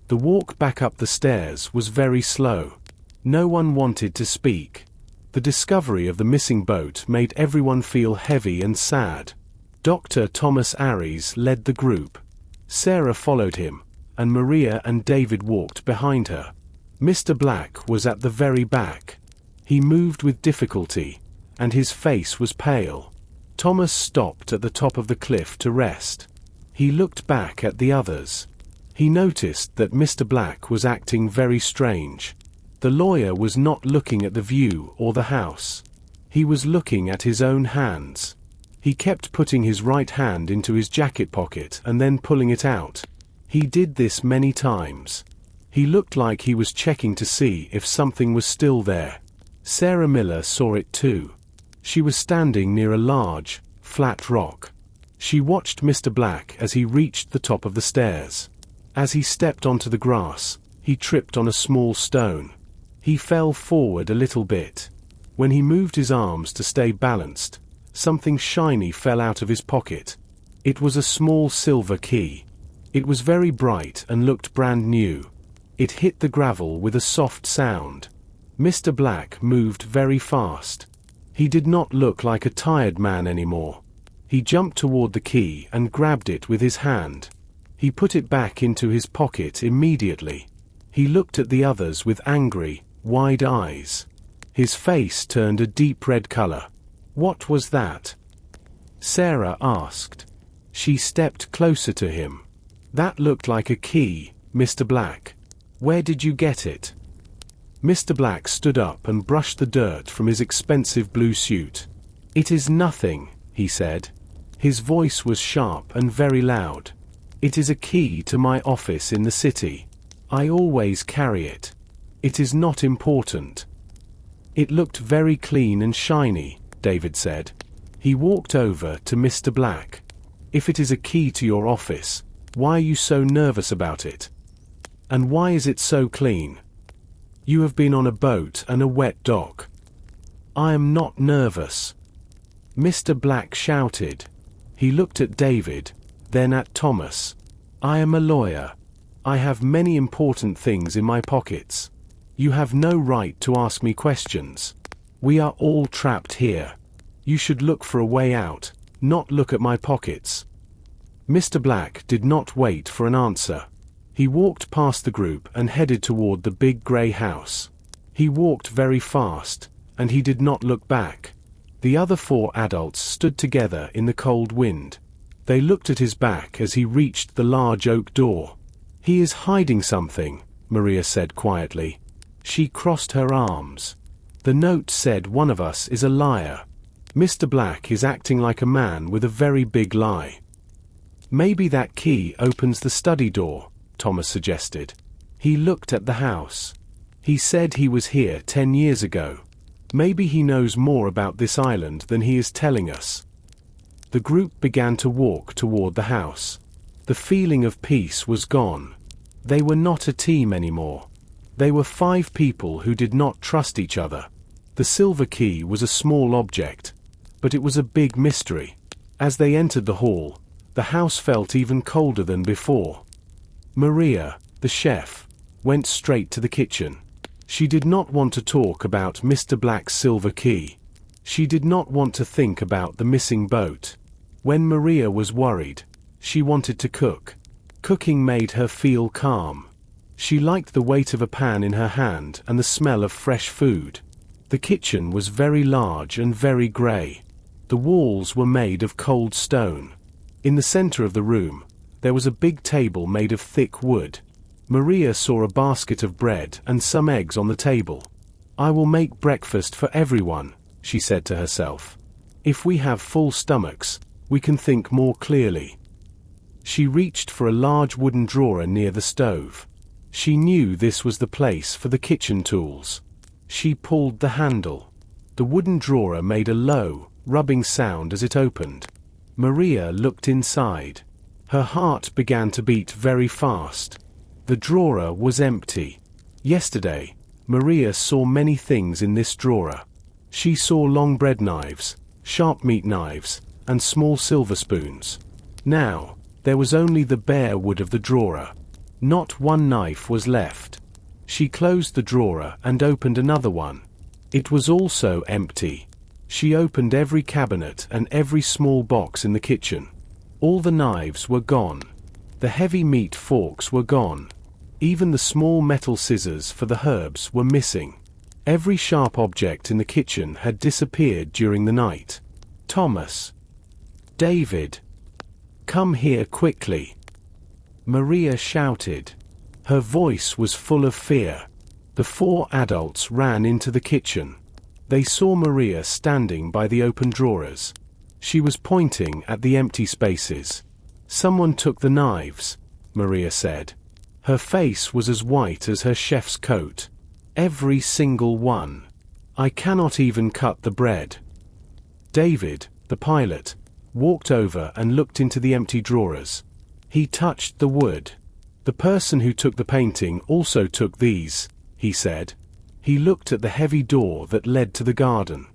The walk back up the stairs was very slow. No one wanted to speak. The discovery of the missing boat made everyone feel heavy and sad. Dr. Thomas Aries led the group. Sarah followed him, and Maria and David walked behind her. Mr. Black was at the very back. He moved with difficulty, and his face was pale. Thomas stopped at the top of the cliff to rest. He looked back at the others. He noticed that Mr. Black was acting very strange. The lawyer was not looking at the view or the house. He was looking at his own hands. He kept putting his right hand into his jacket pocket and then pulling it out. He did this many times. He looked like he was checking to see if something was still there. Sarah Miller saw it too. She was standing near a large, flat rock. She watched Mr. Black as he reached the top of the stairs. As he stepped onto the grass, he tripped on a small stone. He fell forward a little bit. When he moved his arms to stay balanced, something shiny fell out of his pocket. It was a small silver key. It was very bright and looked brand new. It hit the gravel with a soft sound. Mr. Black moved very fast. He did not look like a tired man anymore. He jumped toward the key and grabbed it with his hand. He put it back into his pocket immediately. He looked at the others with angry, wide eyes. His face turned a deep red color. "What was that?" Sarah asked. She stepped closer to him. "That looked like a key, Mr. Black. Where did you get it?" Mr. Black stood up and brushed the dirt from his expensive blue suit. "It is nothing," he said. His voice was sharp and very loud. "It is a key to my office in the city. I always carry it. It is not important." "It looked very clean and shiny," David said. He walked over to Mr. Black. "If it is a key to your office, why are you so nervous about it? And why is it so clean? You have been on a boat and a wet dock." "I am not nervous," Mr. Black shouted. He looked at David, then at Thomas. "I am a lawyer. I have many important things in my pockets. You have no right to ask me questions. We are all trapped here. You should look for a way out, not look at my pockets." Mr. Black did not wait for an answer. He walked past the group and headed toward the big gray house. He walked very fast, and he did not look back. The other 4 adults stood together in the cold wind. They looked at his back as he reached the large oak door. "He is hiding something," Maria said quietly. She crossed her arms. "The note said one of us is a liar. Mr. Black is acting like a man with a very big lie." "Maybe that key opens the study door," Thomas suggested. He looked at the house. "He said he was here 10 years ago. Maybe he knows more about this island than he is telling us." The group began to walk toward the house. The feeling of peace was gone. They were not a team anymore. They were 5 people who did not trust each other. The silver key was a small object, but it was a big mystery. As they entered the hall, the house felt even colder than before. Maria, the chef, went straight to the kitchen. She did not want to talk about Mr. Black's silver key. She did not want to think about the missing boat. When Maria was worried, she wanted to cook. Cooking made her feel calm. She liked the weight of a pan in her hand and the smell of fresh food. The kitchen was very large and very gray. The walls were made of cold stone. In the center of the room, there was a big table made of thick wood. Maria saw a basket of bread and some eggs on the table. "I will make breakfast for everyone," she said to herself. "If we have full stomachs, we can think more clearly." She reached for a large wooden drawer near the stove. She knew this was the place for the kitchen tools. She pulled the handle. The wooden drawer made a low, rubbing sound as it opened. Maria looked inside. Her heart began to beat very fast. The drawer was empty. Yesterday, Maria saw many things in this drawer. She saw long bread knives, sharp meat knives, and small silver spoons. Now, there was only the bare wood of the drawer. Not one knife was left. She closed the drawer and opened another one. It was also empty. She opened every cabinet and every small box in the kitchen. All the knives were gone. The heavy meat forks were gone. Even the small metal scissors for the herbs were missing. Every sharp object in the kitchen had disappeared during the night. "Thomas! David! Come here quickly!" Maria shouted. Her voice was full of fear. The four adults ran into the kitchen. They saw Maria standing by the open drawers. She was pointing at the empty spaces. "Someone took the knives," Maria said. Her face was as white as her chef's coat. "Every single one. I cannot even cut the bread." David, the pilot, walked over and looked into the empty drawers. He touched the wood. "The person who took the painting also took these," he said. He looked at the heavy door that led to the garden.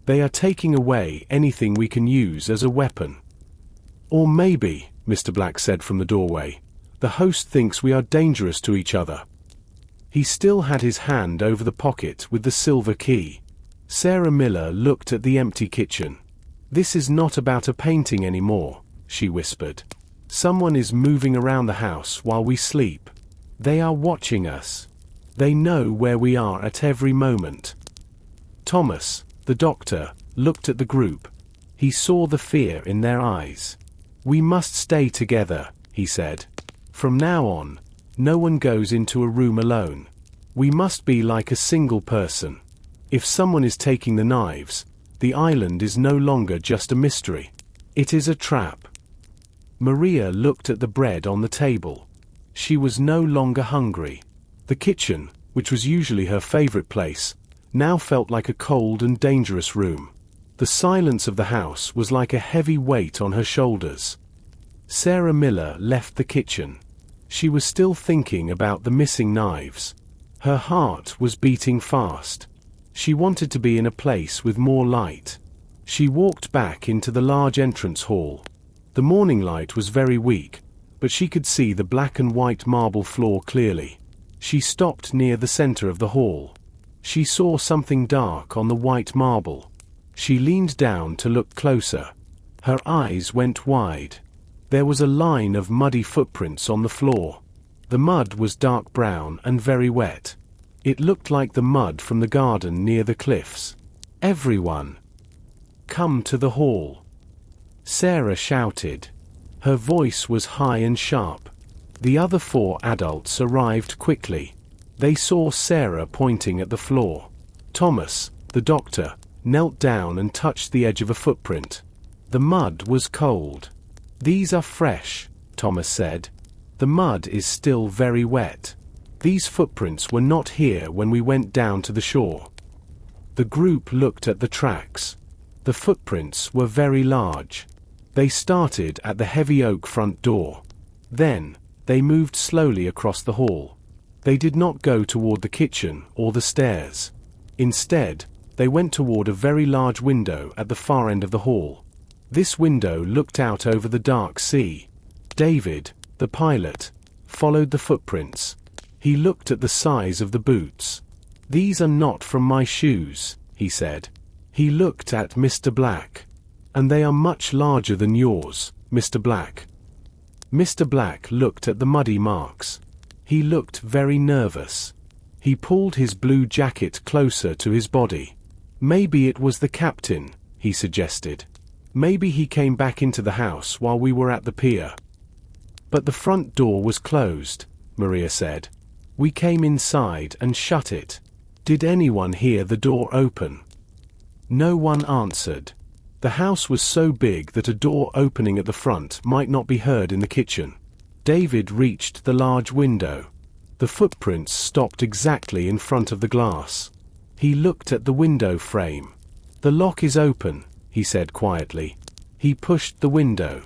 "They are taking away anything we can use as a weapon." "Or maybe," Mr. Black said from the doorway, "the host thinks we are dangerous to each other." He still had his hand over the pocket with the silver key. Sarah Miller looked at the empty kitchen. "This is not about a painting anymore," she whispered. "Someone is moving around the house while we sleep. They are watching us. They know where we are at every moment." Thomas, the doctor, looked at the group. He saw the fear in their eyes. "We must stay together," he said. "From now on, no one goes into a room alone. We must be like a single person. If someone is taking the knives, the island is no longer just a mystery. It is a trap." Maria looked at the bread on the table. She was no longer hungry. The kitchen, which was usually her favorite place, now felt like a cold and dangerous room. The silence of the house was like a heavy weight on her shoulders. Sarah Miller left the kitchen. She was still thinking about the missing knives. Her heart was beating fast. She wanted to be in a place with more light. She walked back into the large entrance hall. The morning light was very weak, but she could see the black and white marble floor clearly. She stopped near the center of the hall. She saw something dark on the white marble. She leaned down to look closer. Her eyes went wide. There was a line of muddy footprints on the floor. The mud was dark brown and very wet. It looked like the mud from the garden near the cliffs. "Everyone, come to the hall," Sarah shouted. Her voice was high and sharp. The other four adults arrived quickly. They saw Sarah pointing at the floor. Thomas, the doctor, knelt down and touched the edge of a footprint. The mud was cold. "These are fresh," Thomas said. "The mud is still very wet. These footprints were not here when we went down to the shore." The group looked at the tracks. The footprints were very large. They started at the heavy oak front door. Then, they moved slowly across the hall. They did not go toward the kitchen or the stairs. Instead, they went toward a very large window at the far end of the hall. This window looked out over the dark sea. David, the pilot, followed the footprints. He looked at the size of the boots. "These are not from my shoes," he said. He looked at Mr. Black. "And they are much larger than yours, Mr. Black." Mr. Black looked at the muddy marks. He looked very nervous. He pulled his blue jacket closer to his body. "Maybe it was the captain," he suggested. "Maybe he came back into the house while we were at the pier." "But the front door was closed," Maria said. "We came inside and shut it. Did anyone hear the door open?" No one answered. The house was so big that a door opening at the front might not be heard in the kitchen. David reached the large window. The footprints stopped exactly in front of the glass. He looked at the window frame. "The lock is open," he said quietly. He pushed the window.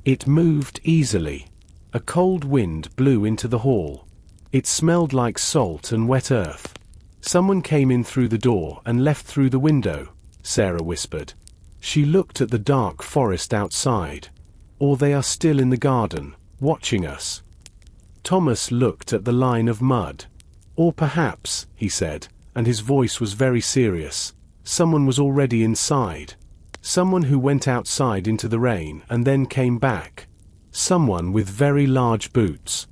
It moved easily. A cold wind blew into the hall. It smelled like salt and wet earth. "Someone came in through the door and left through the window," Sarah whispered. She looked at the dark forest outside. "Or they are still in the garden, watching us." Thomas looked at the line of mud. "Or perhaps," he said, and his voice was very serious, "someone was already inside. Someone who went outside into the rain and then came back. Someone with very large boots."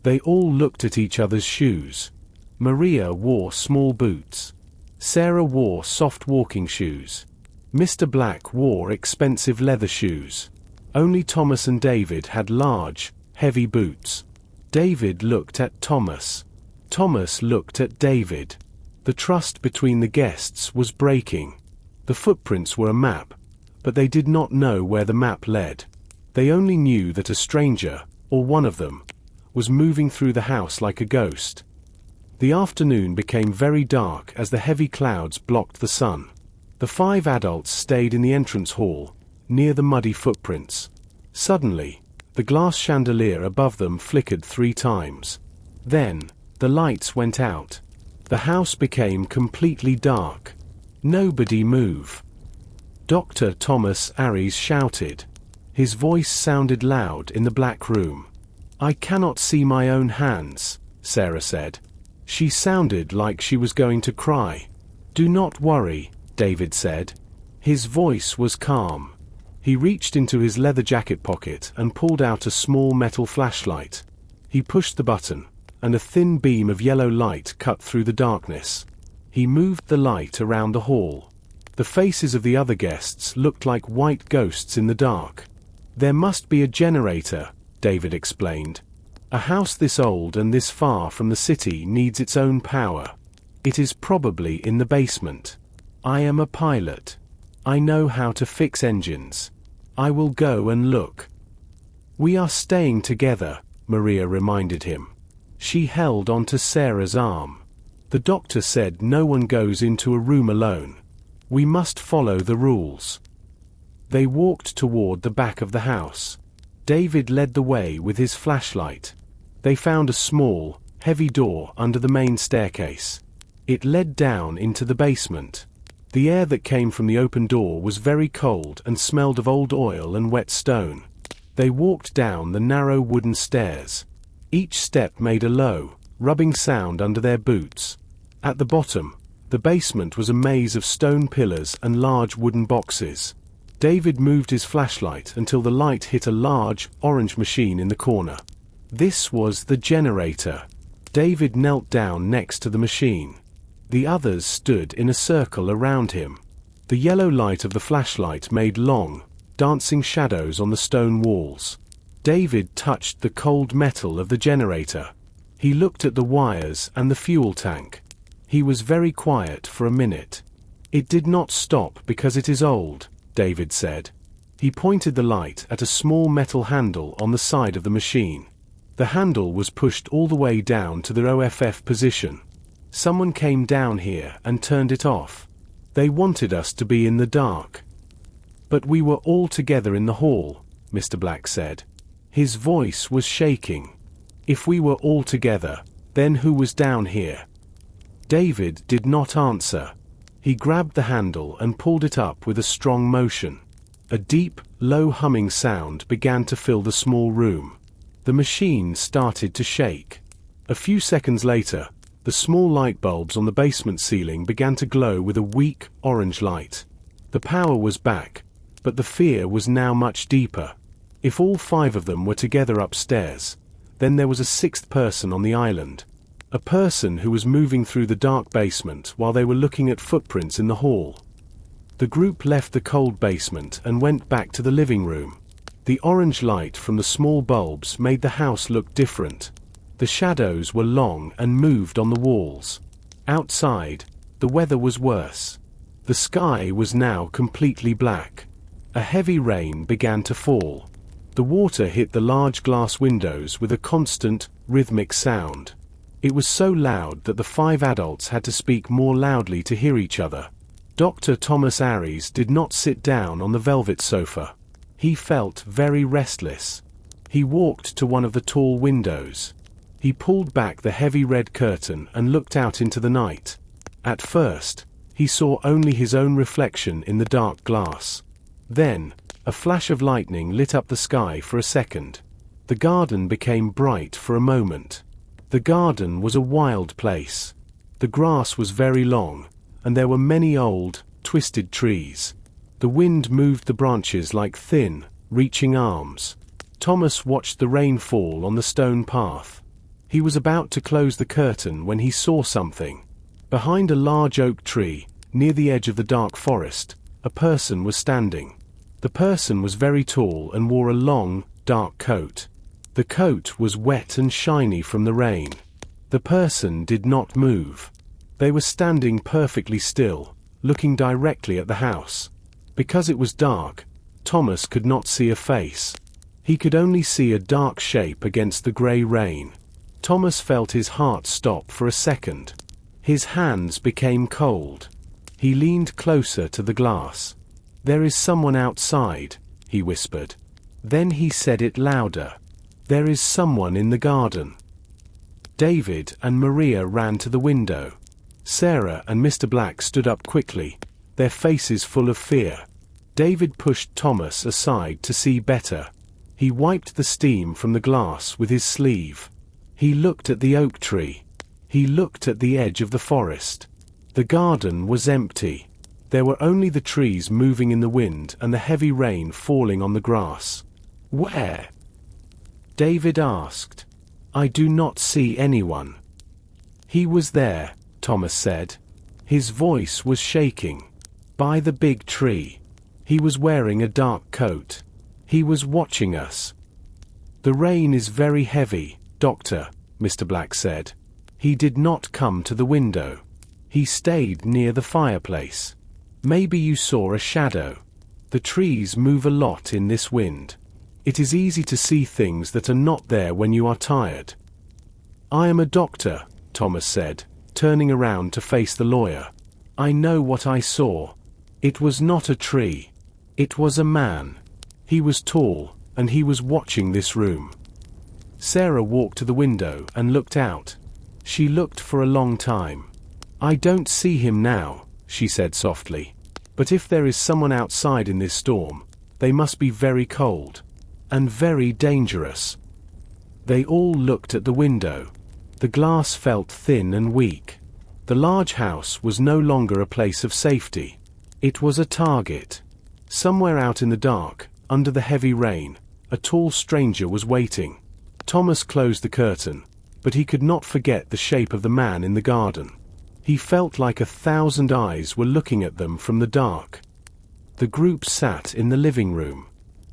They all looked at each other's shoes. Maria wore small boots. Sarah wore soft walking shoes. Mr. Black wore expensive leather shoes. Only Thomas and David had large, heavy boots. David looked at Thomas. Thomas looked at David. The trust between the guests was breaking. The footprints were a map, but they did not know where the map led. They only knew that a stranger, or one of them, was moving through the house like a ghost. The afternoon became very dark as the heavy clouds blocked the sun. The 5 adults stayed in the entrance hall, near the muddy footprints. Suddenly, the glass chandelier above them flickered 3 times. Then, the lights went out. The house became completely dark. Nobody move. Dr. Thomas Aries shouted. His voice sounded loud in the black room. "I cannot see my own hands," Sarah said. She sounded like she was going to cry. "Do not worry," David said. His voice was calm. He reached into his leather jacket pocket and pulled out a small metal flashlight. He pushed the button, and a thin beam of yellow light cut through the darkness. He moved the light around the hall. The faces of the other guests looked like white ghosts in the dark. "There must be a generator," David explained. "A house this old and this far from the city needs its own power. It is probably in the basement. I am a pilot. I know how to fix engines. I will go and look." "We are staying together," Maria reminded him. She held onto Sarah's arm. "The doctor said no one goes into a room alone. We must follow the rules." They walked toward the back of the house. David led the way with his flashlight. They found a small, heavy door under the main staircase. It led down into the basement. The air that came from the open door was very cold and smelled of old oil and wet stone. They walked down the narrow wooden stairs. Each step made a low, rubbing sound under their boots. At the bottom, the basement was a maze of stone pillars and large wooden boxes. David moved his flashlight until the light hit a large, orange machine in the corner. This was the generator. David knelt down next to the machine. The others stood in a circle around him. The yellow light of the flashlight made long, dancing shadows on the stone walls. David touched the cold metal of the generator. He looked at the wires and the fuel tank. He was very quiet for a minute. "It did not stop because it is old," David said. He pointed the light at a small metal handle on the side of the machine. The handle was pushed all the way down to the OFF position. "Someone came down here and turned it off. They wanted us to be in the dark." "But we were all together in the hall," Mr. Black said. His voice was shaking. "If we were all together, then who was down here?" David did not answer. He grabbed the handle and pulled it up with a strong motion. A deep, low humming sound began to fill the small room. The machine started to shake. A few seconds later, the small light bulbs on the basement ceiling began to glow with a weak, orange light. The power was back, but the fear was now much deeper. If all 5 of them were together upstairs, then there was a 6th person on the island. A person who was moving through the dark basement while they were looking at footprints in the hall. The group left the cold basement and went back to the living room. The orange light from the small bulbs made the house look different. The shadows were long and moved on the walls. Outside, the weather was worse. The sky was now completely black. A heavy rain began to fall. The water hit the large glass windows with a constant, rhythmic sound. It was so loud that the 5 adults had to speak more loudly to hear each other. Dr. Thomas Aries did not sit down on the velvet sofa. He felt very restless. He walked to one of the tall windows. He pulled back the heavy red curtain and looked out into the night. At first, he saw only his own reflection in the dark glass. Then, a flash of lightning lit up the sky for a second. The garden became bright for a moment. The garden was a wild place. The grass was very long, and there were many old, twisted trees. The wind moved the branches like thin, reaching arms. Thomas watched the rain fall on the stone path. He was about to close the curtain when he saw something. Behind a large oak tree, near the edge of the dark forest, a person was standing. The person was very tall and wore a long, dark coat. The coat was wet and shiny from the rain. The person did not move. They were standing perfectly still, looking directly at the house. Because it was dark, Thomas could not see a face. He could only see a dark shape against the grey rain. Thomas felt his heart stop for a second. His hands became cold. He leaned closer to the glass. "There is someone outside," he whispered. Then he said it louder. "There is someone in the garden." David and Maria ran to the window. Sarah and Mr. Black stood up quickly, their faces full of fear. David pushed Thomas aside to see better. He wiped the steam from the glass with his sleeve. He looked at the oak tree. He looked at the edge of the forest. The garden was empty. There were only the trees moving in the wind and the heavy rain falling on the grass. "Where?" David asked. "I do not see anyone." "He was there," Thomas said. His voice was shaking. "By the big tree. He was wearing a dark coat. He was watching us." "The rain is very heavy, Doctor," Mr. Black said. "He did not come to the window. He stayed near the fireplace. Maybe you saw a shadow. The trees move a lot in this wind. It is easy to see things that are not there when you are tired." "I am a doctor," Thomas said, turning around to face the lawyer. "I know what I saw. It was not a tree. It was a man. He was tall, and he was watching this room." Sarah walked to the window and looked out. She looked for a long time. "I don't see him now," she said softly. "But if there is someone outside in this storm, they must be very cold. And very dangerous." They all looked at the window. The glass felt thin and weak. The large house was no longer a place of safety. It was a target. Somewhere out in the dark, under the heavy rain, a tall stranger was waiting. Thomas closed the curtain, but he could not forget the shape of the man in the garden. He felt like 1,000 eyes were looking at them from the dark. The group sat in the living room.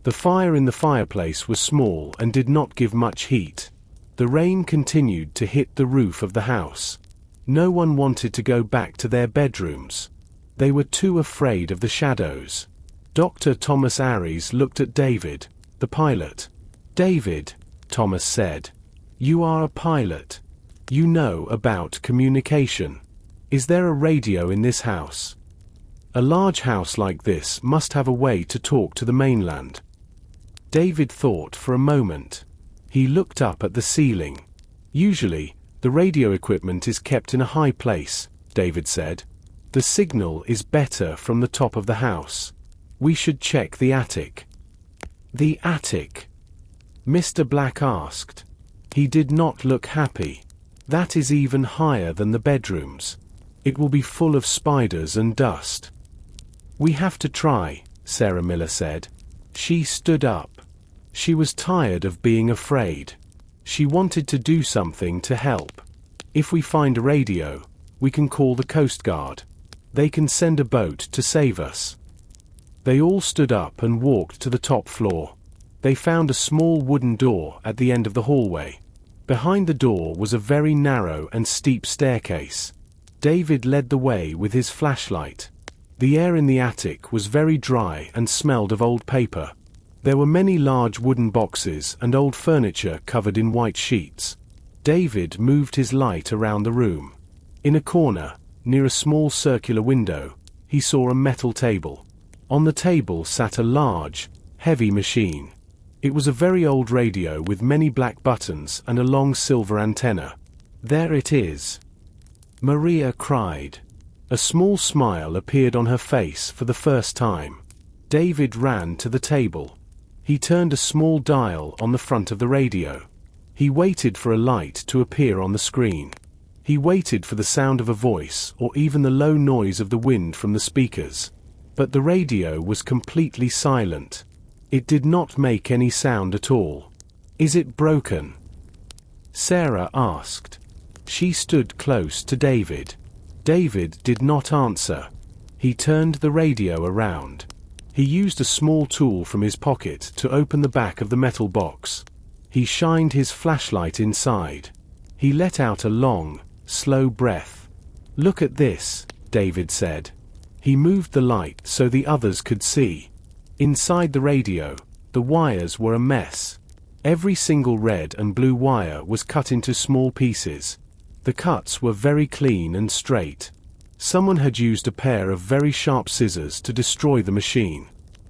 The fire in the fireplace was small and did not give much heat. The rain continued to hit the roof of the house. No one wanted to go back to their bedrooms. They were too afraid of the shadows. Dr. Thomas Aries looked at David, the pilot. "David," Thomas said, "you are a pilot. You know about communication. Is there a radio in this house?" A large house like this must have a way to talk to the mainland. David thought for a moment. He looked up at the ceiling. "Usually, the radio equipment is kept in a high place," David said. "The signal is better from the top of the house. We should check the attic." "The attic?" Mr. Black asked. He did not look happy. "That is even higher than the bedrooms. It will be full of spiders and dust." "We have to try," Sarah Miller said. She stood up. She was tired of being afraid. She wanted to do something to help. "If we find a radio, we can call the Coast Guard. They can send a boat to save us." They all stood up and walked to the top floor. They found a small wooden door at the end of the hallway. Behind the door was a very narrow and steep staircase. David led the way with his flashlight. The air in the attic was very dry and smelled of old paper. There were many large wooden boxes and old furniture covered in white sheets. David moved his light around the room. In a corner, near a small circular window, he saw a metal table. On the table sat a large, heavy machine. It was a very old radio with many black buttons and a long silver antenna. "There it is," Maria cried. A small smile appeared on her face for the first time. David ran to the table. He turned a small dial on the front of the radio. He waited for a light to appear on the screen. He waited for the sound of a voice or even the low noise of the wind from the speakers. But the radio was completely silent. It did not make any sound at all. "Is it broken?" Sarah asked. She stood close to David. David did not answer. He turned the radio around. He used a small tool from his pocket to open the back of the metal box. He shined his flashlight inside. He let out a long, slow breath. "Look at this," David said. He moved the light so the others could see. Inside the radio, the wires were a mess. Every single red and blue wire was cut into small pieces. The cuts were very clean and straight. Someone had used a pair of very sharp scissors to destroy the machine.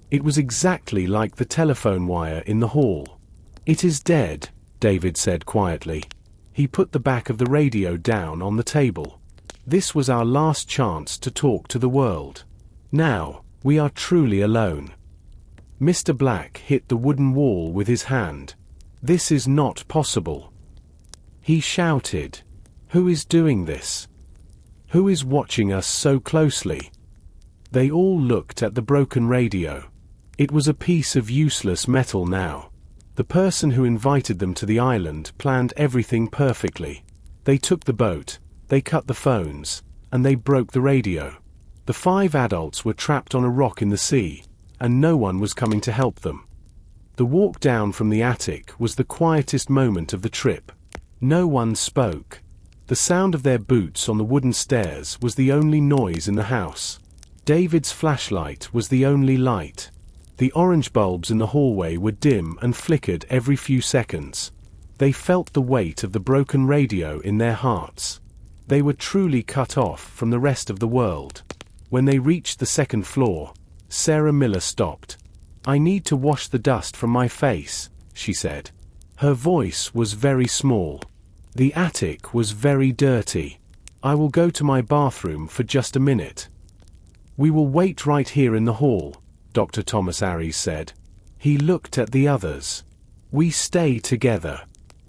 It was exactly like the telephone wire in the hall. "It is dead," David said quietly. He put the back of the radio down on the table. "This was our last chance to talk to the world. Now, we are truly alone." Mr. Black hit the wooden wall with his hand. "This is not possible," he shouted. "Who is doing this? Who is watching us so closely?" They all looked at the broken radio. It was a piece of useless metal now. The person who invited them to the island planned everything perfectly. They took the boat, they cut the phones, and they broke the radio. The 5 adults were trapped on a rock in the sea, and no one was coming to help them. The walk down from the attic was the quietest moment of the trip. No one spoke. The sound of their boots on the wooden stairs was the only noise in the house. David's flashlight was the only light. The orange bulbs in the hallway were dim and flickered every few seconds. They felt the weight of the broken radio in their hearts. They were truly cut off from the rest of the world. When they reached the second floor, Sarah Miller stopped. "I need to wash the dust from my face," she said. Her voice was very small. "The attic was very dirty. I will go to my bathroom for just a minute." "We will wait right here in the hall," Dr. Thomas Aries said. He looked at the others. "We stay together.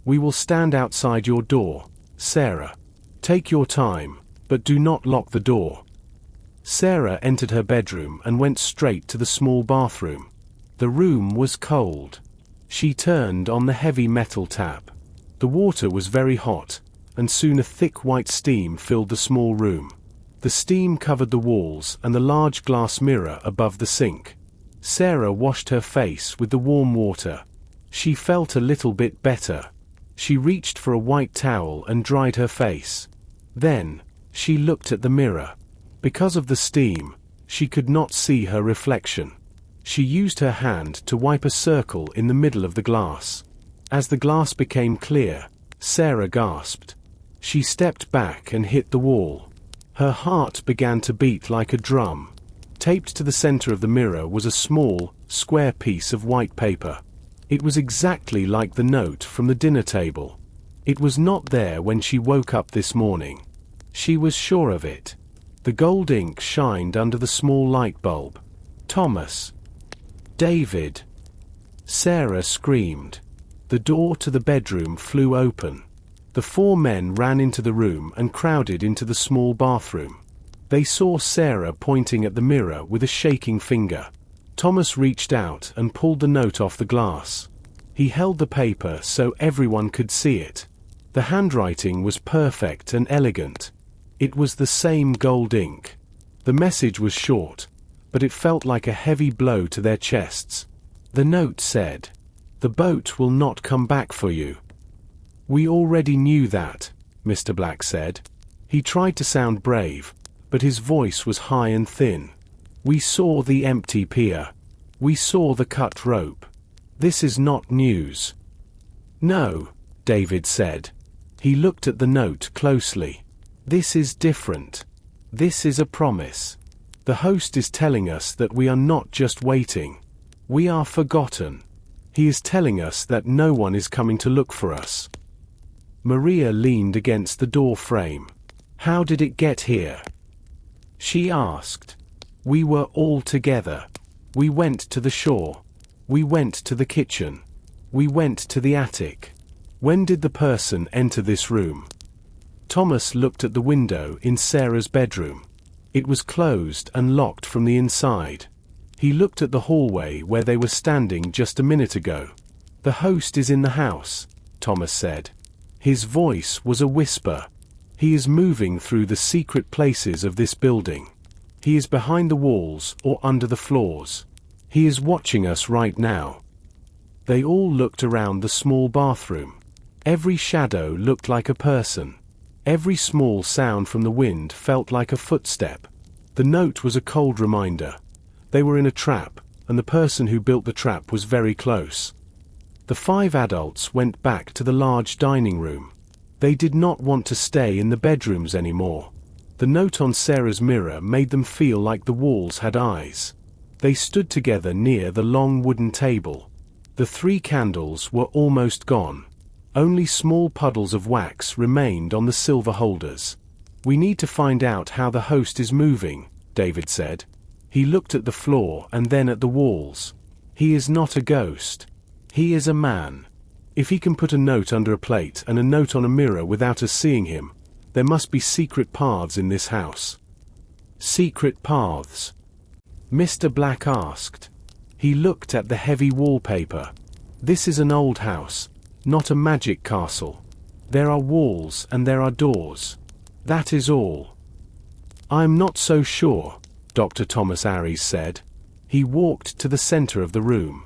We will stand outside your door, Sarah. Take your time, but do not lock the door." Sarah entered her bedroom and went straight to the small bathroom. The room was cold. She turned on the heavy metal tap. The water was very hot, and soon a thick white steam filled the small room. The steam covered the walls and the large glass mirror above the sink. Sarah washed her face with the warm water. She felt a little bit better. She reached for a white towel and dried her face. Then, she looked at the mirror. Because of the steam, she could not see her reflection. She used her hand to wipe a circle in the middle of the glass. As the glass became clear, Sarah gasped. She stepped back and hit the wall. Her heart began to beat like a drum. Taped to the center of the mirror was a small, square piece of white paper. It was exactly like the note from the dinner table. It was not there when she woke up this morning. She was sure of it. The gold ink shined under the small light bulb. "Thomas! David!" Sarah screamed. The door to the bedroom flew open. The 4 men ran into the room and crowded into the small bathroom. They saw Sarah pointing at the mirror with a shaking finger. Thomas reached out and pulled the note off the glass. He held the paper so everyone could see it. The handwriting was perfect and elegant. It was the same gold ink. The message was short, but it felt like a heavy blow to their chests. The note said, "The boat will not come back for you." "We already knew that," Mr. Black said. He tried to sound brave, but his voice was high and thin. "We saw the empty pier. We saw the cut rope. This is not news." "No," David said. He looked at the note closely. "This is different. This is a promise. The host is telling us that we are not just waiting. We are forgotten. He is telling us that no one is coming to look for us." Maria leaned against the door frame. "How did it get here?" she asked. "We were all together. We went to the shore. We went to the kitchen. We went to the attic. When did the person enter this room?" Thomas looked at the window in Sarah's bedroom. It was closed and locked from the inside. He looked at the hallway where they were standing just a minute ago. "The host is in the house," Thomas said. His voice was a whisper. "He is moving through the secret places of this building. He is behind the walls or under the floors. He is watching us right now." They all looked around the small bathroom. Every shadow looked like a person. Every small sound from the wind felt like a footstep. The note was a cold reminder. They were in a trap, and the person who built the trap was very close. The 5 adults went back to the large dining room. They did not want to stay in the bedrooms anymore. The note on Sarah's mirror made them feel like the walls had eyes. They stood together near the long wooden table. The 3 candles were almost gone. Only small puddles of wax remained on the silver holders. "We need to find out how the host is moving," David said. He looked at the floor and then at the walls. "He is not a ghost. He is a man. If he can put a note under a plate and a note on a mirror without us seeing him, there must be secret paths in this house." "Secret paths?" Mr. Black asked. He looked at the heavy wallpaper. "This is an old house, not a magic castle. There are walls and there are doors. That is all." "I'm not so sure," Dr. Thomas Aries said. He walked to the center of the room.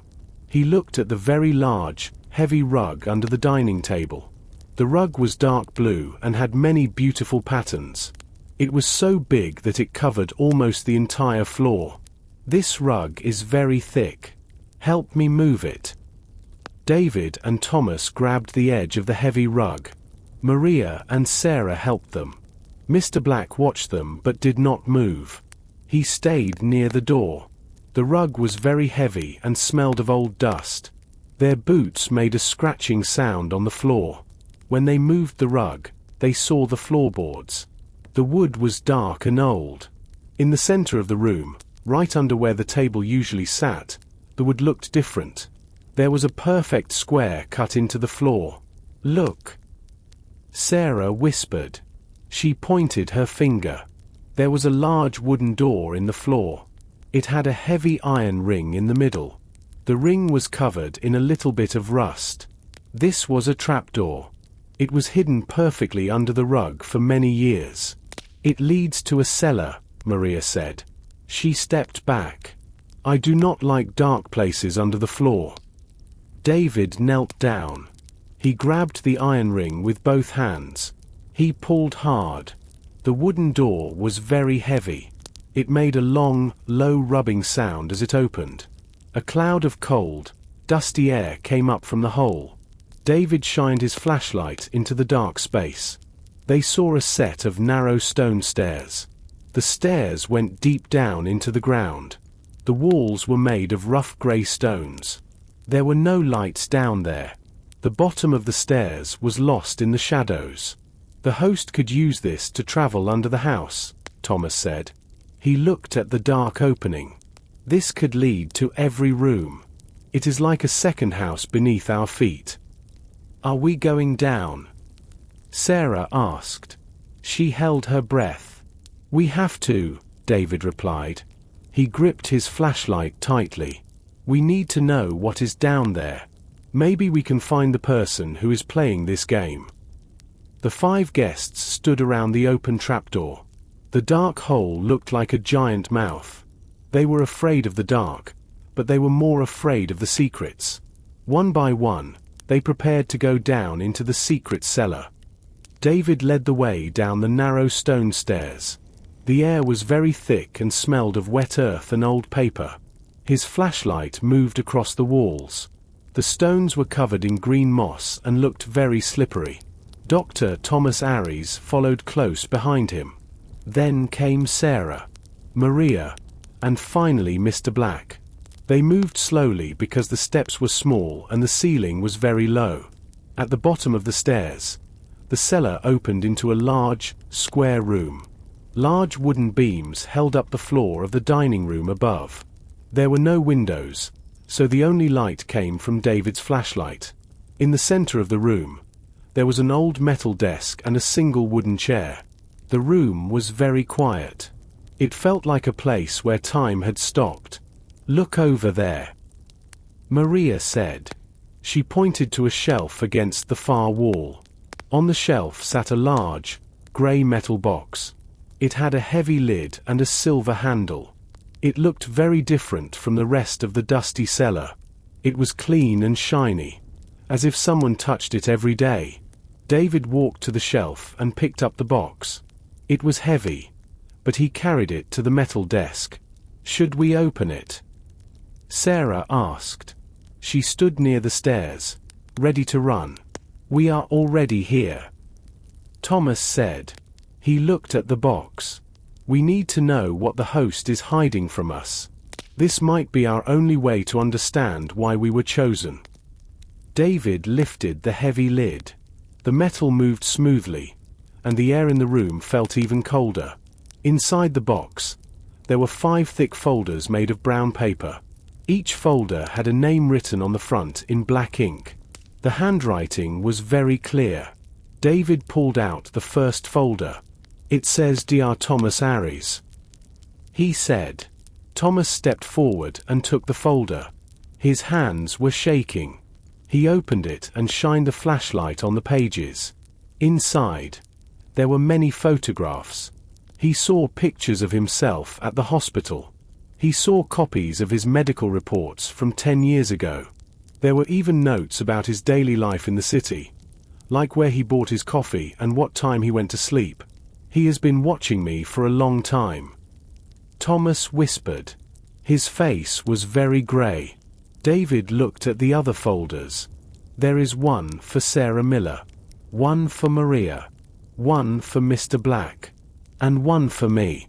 He looked at the very large, heavy rug under the dining table. The rug was dark blue and had many beautiful patterns. It was so big that it covered almost the entire floor. "This rug is very thick. Help me move it." David and Thomas grabbed the edge of the heavy rug. Maria and Sarah helped them. Mr. Black watched them but did not move. He stayed near the door. The rug was very heavy and smelled of old dust. Their boots made a scratching sound on the floor. When they moved the rug, they saw the floorboards. The wood was dark and old. In the center of the room, right under where the table usually sat, the wood looked different. There was a perfect square cut into the floor. "Look," Sarah whispered. She pointed her finger. There was a large wooden door in the floor. It had a heavy iron ring in the middle. The ring was covered in a little bit of rust. This was a trapdoor. It was hidden perfectly under the rug for many years. "It leads to a cellar," Maria said. She stepped back. "I do not like dark places under the floor." David knelt down. He grabbed the iron ring with both hands. He pulled hard. The wooden door was very heavy. It made a long, low rubbing sound as it opened. A cloud of cold, dusty air came up from the hole. David shined his flashlight into the dark space. They saw a set of narrow stone stairs. The stairs went deep down into the ground. The walls were made of rough grey stones. There were no lights down there. The bottom of the stairs was lost in the shadows. "The host could use this to travel under the house," Thomas said. He looked at the dark opening. "This could lead to every room. It is like a second house beneath our feet." "Are we going down?" Sarah asked. She held her breath. "We have to," David replied. He gripped his flashlight tightly. "We need to know what is down there. Maybe we can find the person who is playing this game." The 5 guests stood around the open trapdoor. The dark hole looked like a giant mouth. They were afraid of the dark, but they were more afraid of the secrets. One by one, they prepared to go down into the secret cellar. David led the way down the narrow stone stairs. The air was very thick and smelled of wet earth and old paper. His flashlight moved across the walls. The stones were covered in green moss and looked very slippery. Dr. Thomas Aries followed close behind him. Then came Sarah, Maria, and finally Mr. Black. They moved slowly because the steps were small and the ceiling was very low. At the bottom of the stairs, the cellar opened into a large, square room. Large wooden beams held up the floor of the dining room above. There were no windows, so the only light came from David's flashlight. In the center of the room, there was an old metal desk and a single wooden chair. The room was very quiet. It felt like a place where time had stopped. "Look over there," Maria said. She pointed to a shelf against the far wall. On the shelf sat a large, grey metal box. It had a heavy lid and a silver handle. It looked very different from the rest of the dusty cellar. It was clean and shiny. as if someone touched it every day. David walked to the shelf and picked up the box. It was heavy, but he carried it to the metal desk. "Should we open it?" Sarah asked. She stood near the stairs, ready to run. "We are already here," Thomas said. He looked at the box. "We need to know what the host is hiding from us. This might be our only way to understand why we were chosen." David lifted the heavy lid. The metal moved smoothly, and the air in the room felt even colder. Inside the box, there were 5 thick folders made of brown paper. Each folder had a name written on the front in black ink. The handwriting was very clear. David pulled out the first folder. "It says Dr. Thomas Aries," he said. Thomas stepped forward and took the folder. His hands were shaking. He opened it and shined the flashlight on the pages. Inside, there were many photographs. He saw pictures of himself at the hospital. He saw copies of his medical reports from 10 years ago. There were even notes about his daily life in the city, like where he bought his coffee and what time he went to sleep. "He has been watching me for a long time," Thomas whispered. His face was very gray. David looked at the other folders. "There is one for Sarah Miller, one for Maria, one for Mr. Black, and one for me."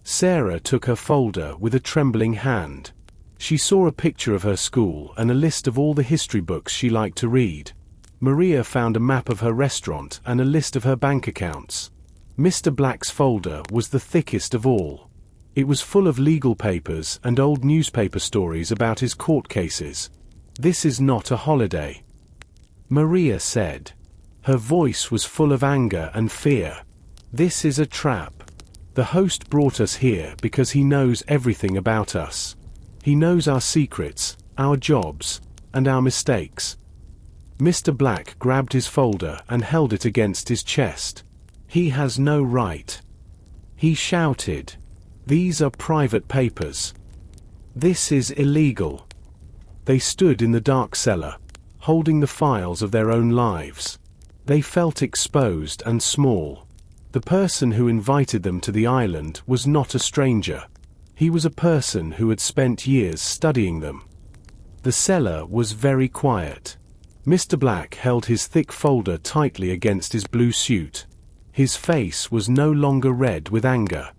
Sarah took her folder with a trembling hand. She saw a picture of her school and a list of all the history books she liked to read. Maria found a map of her restaurant and a list of her bank accounts. Mr. Black's folder was the thickest of all. It was full of legal papers and old newspaper stories about his court cases. "This is not a holiday," Maria said. Her voice was full of anger and fear. "This is a trap. The host brought us here because he knows everything about us. He knows our secrets, our jobs, and our mistakes." Mr. Black grabbed his folder and held it against his chest. "He has no right," he shouted. "These are private papers. This is illegal." They stood in the dark cellar, holding the files of their own lives. They felt exposed and small. The person who invited them to the island was not a stranger. He was a person who had spent years studying them. The cellar was very quiet. Mr. Black held his thick folder tightly against his blue suit. His face was no longer red with anger.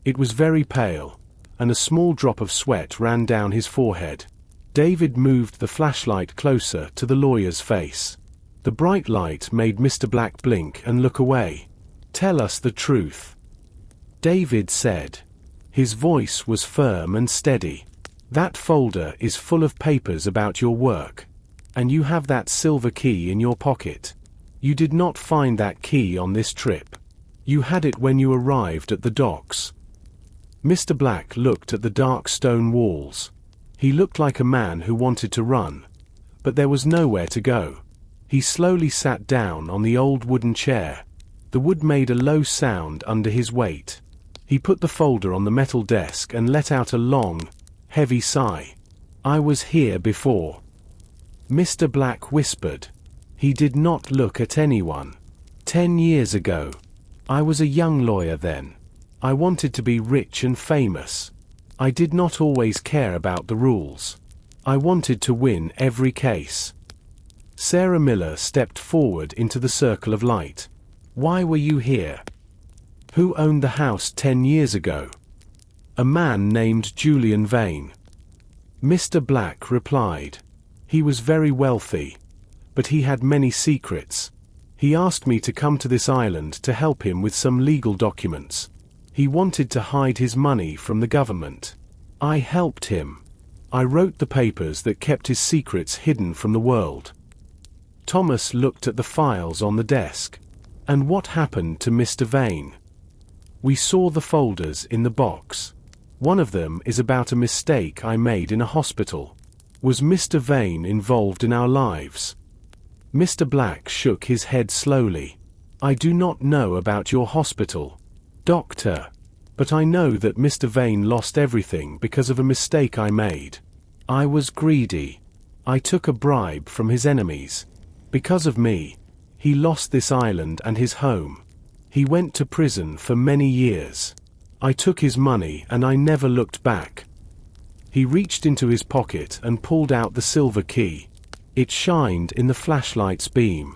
It was very pale, and a small drop of sweat ran down his forehead. David moved the flashlight closer to the lawyer's face. The bright light made Mr. Black blink and look away. "Tell us the truth," David said. His voice was firm and steady. "That folder is full of papers about your work, and you have that silver key in your pocket. You did not find that key on this trip. You had it when you arrived at the docks." Mr. Black looked at the dark stone walls. He looked like a man who wanted to run, but there was nowhere to go. He slowly sat down on the old wooden chair. The wood made a low sound under his weight. He put the folder on the metal desk and let out a long, heavy sigh. "I was here before," Mr. Black whispered. He did not look at anyone. 10 years ago. I was a young lawyer then. I wanted to be rich and famous. I did not always care about the rules. I wanted to win every case." Sarah Miller stepped forward into the circle of light. "Why were you here? Who owned the house 10 years ago?" "A man named Julian Vane," Mr. Black replied. "He was very wealthy, but he had many secrets. He asked me to come to this island to help him with some legal documents. He wanted to hide his money from the government. I helped him. I wrote the papers that kept his secrets hidden from the world." Thomas looked at the files on the desk. "And what happened to Mr. Vane?" "We saw the folders in the box. One of them is about a mistake I made in a hospital. Was Mr. Vane involved in our lives?" Mr. Black shook his head slowly. "I do not know about your hospital, doctor, but I know that Mr. Vane lost everything because of a mistake I made. I was greedy. I took a bribe from his enemies. Because of me, he lost this island and his home. He went to prison for many years. I took his money and I never looked back." He reached into his pocket and pulled out the silver key. It shined in the flashlight's beam.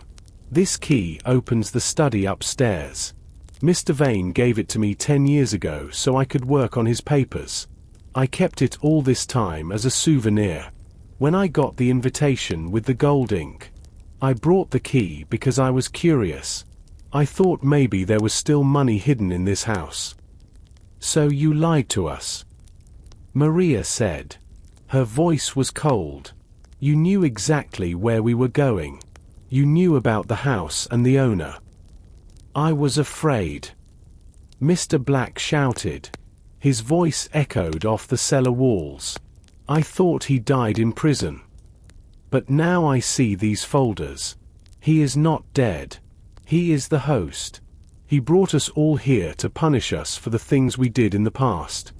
"This key opens the study upstairs. Mr. Vane gave it to me 10 years ago so I could work on his papers. I kept it all this time as a souvenir. When I got the invitation with the gold ink, I brought the key because I was curious. I thought maybe there was still money hidden in this house." "So you lied to us?" Maria said. Her voice was cold. "You knew exactly where we were going. You knew about the house and the owner." "I was afraid," Mr. Black shouted. His voice echoed off the cellar walls. "I thought he died in prison. But now I see these folders. He is not dead. He is the host. He brought us all here to punish us for the things we did in the past."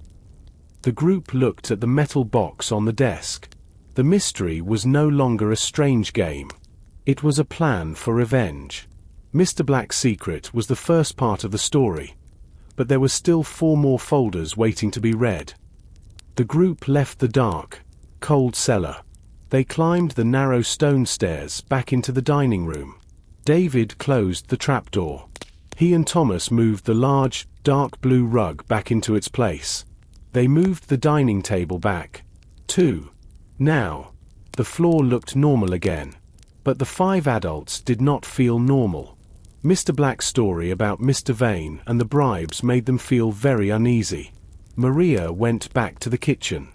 The group looked at the metal box on the desk. The mystery was no longer a strange game. It was a plan for revenge. Mr. Black's secret was the first part of the story, but there were still 4 more folders waiting to be read. The group left the dark, cold cellar. They climbed the narrow stone stairs back into the dining room. David closed the trapdoor. He and Thomas moved the large, dark blue rug back into its place. They moved the dining table back, too. Now, the floor looked normal again. But the 5 adults did not feel normal. Mr. Black's story about Mr. Vane and the bribes made them feel very uneasy. Maria went back to the kitchen.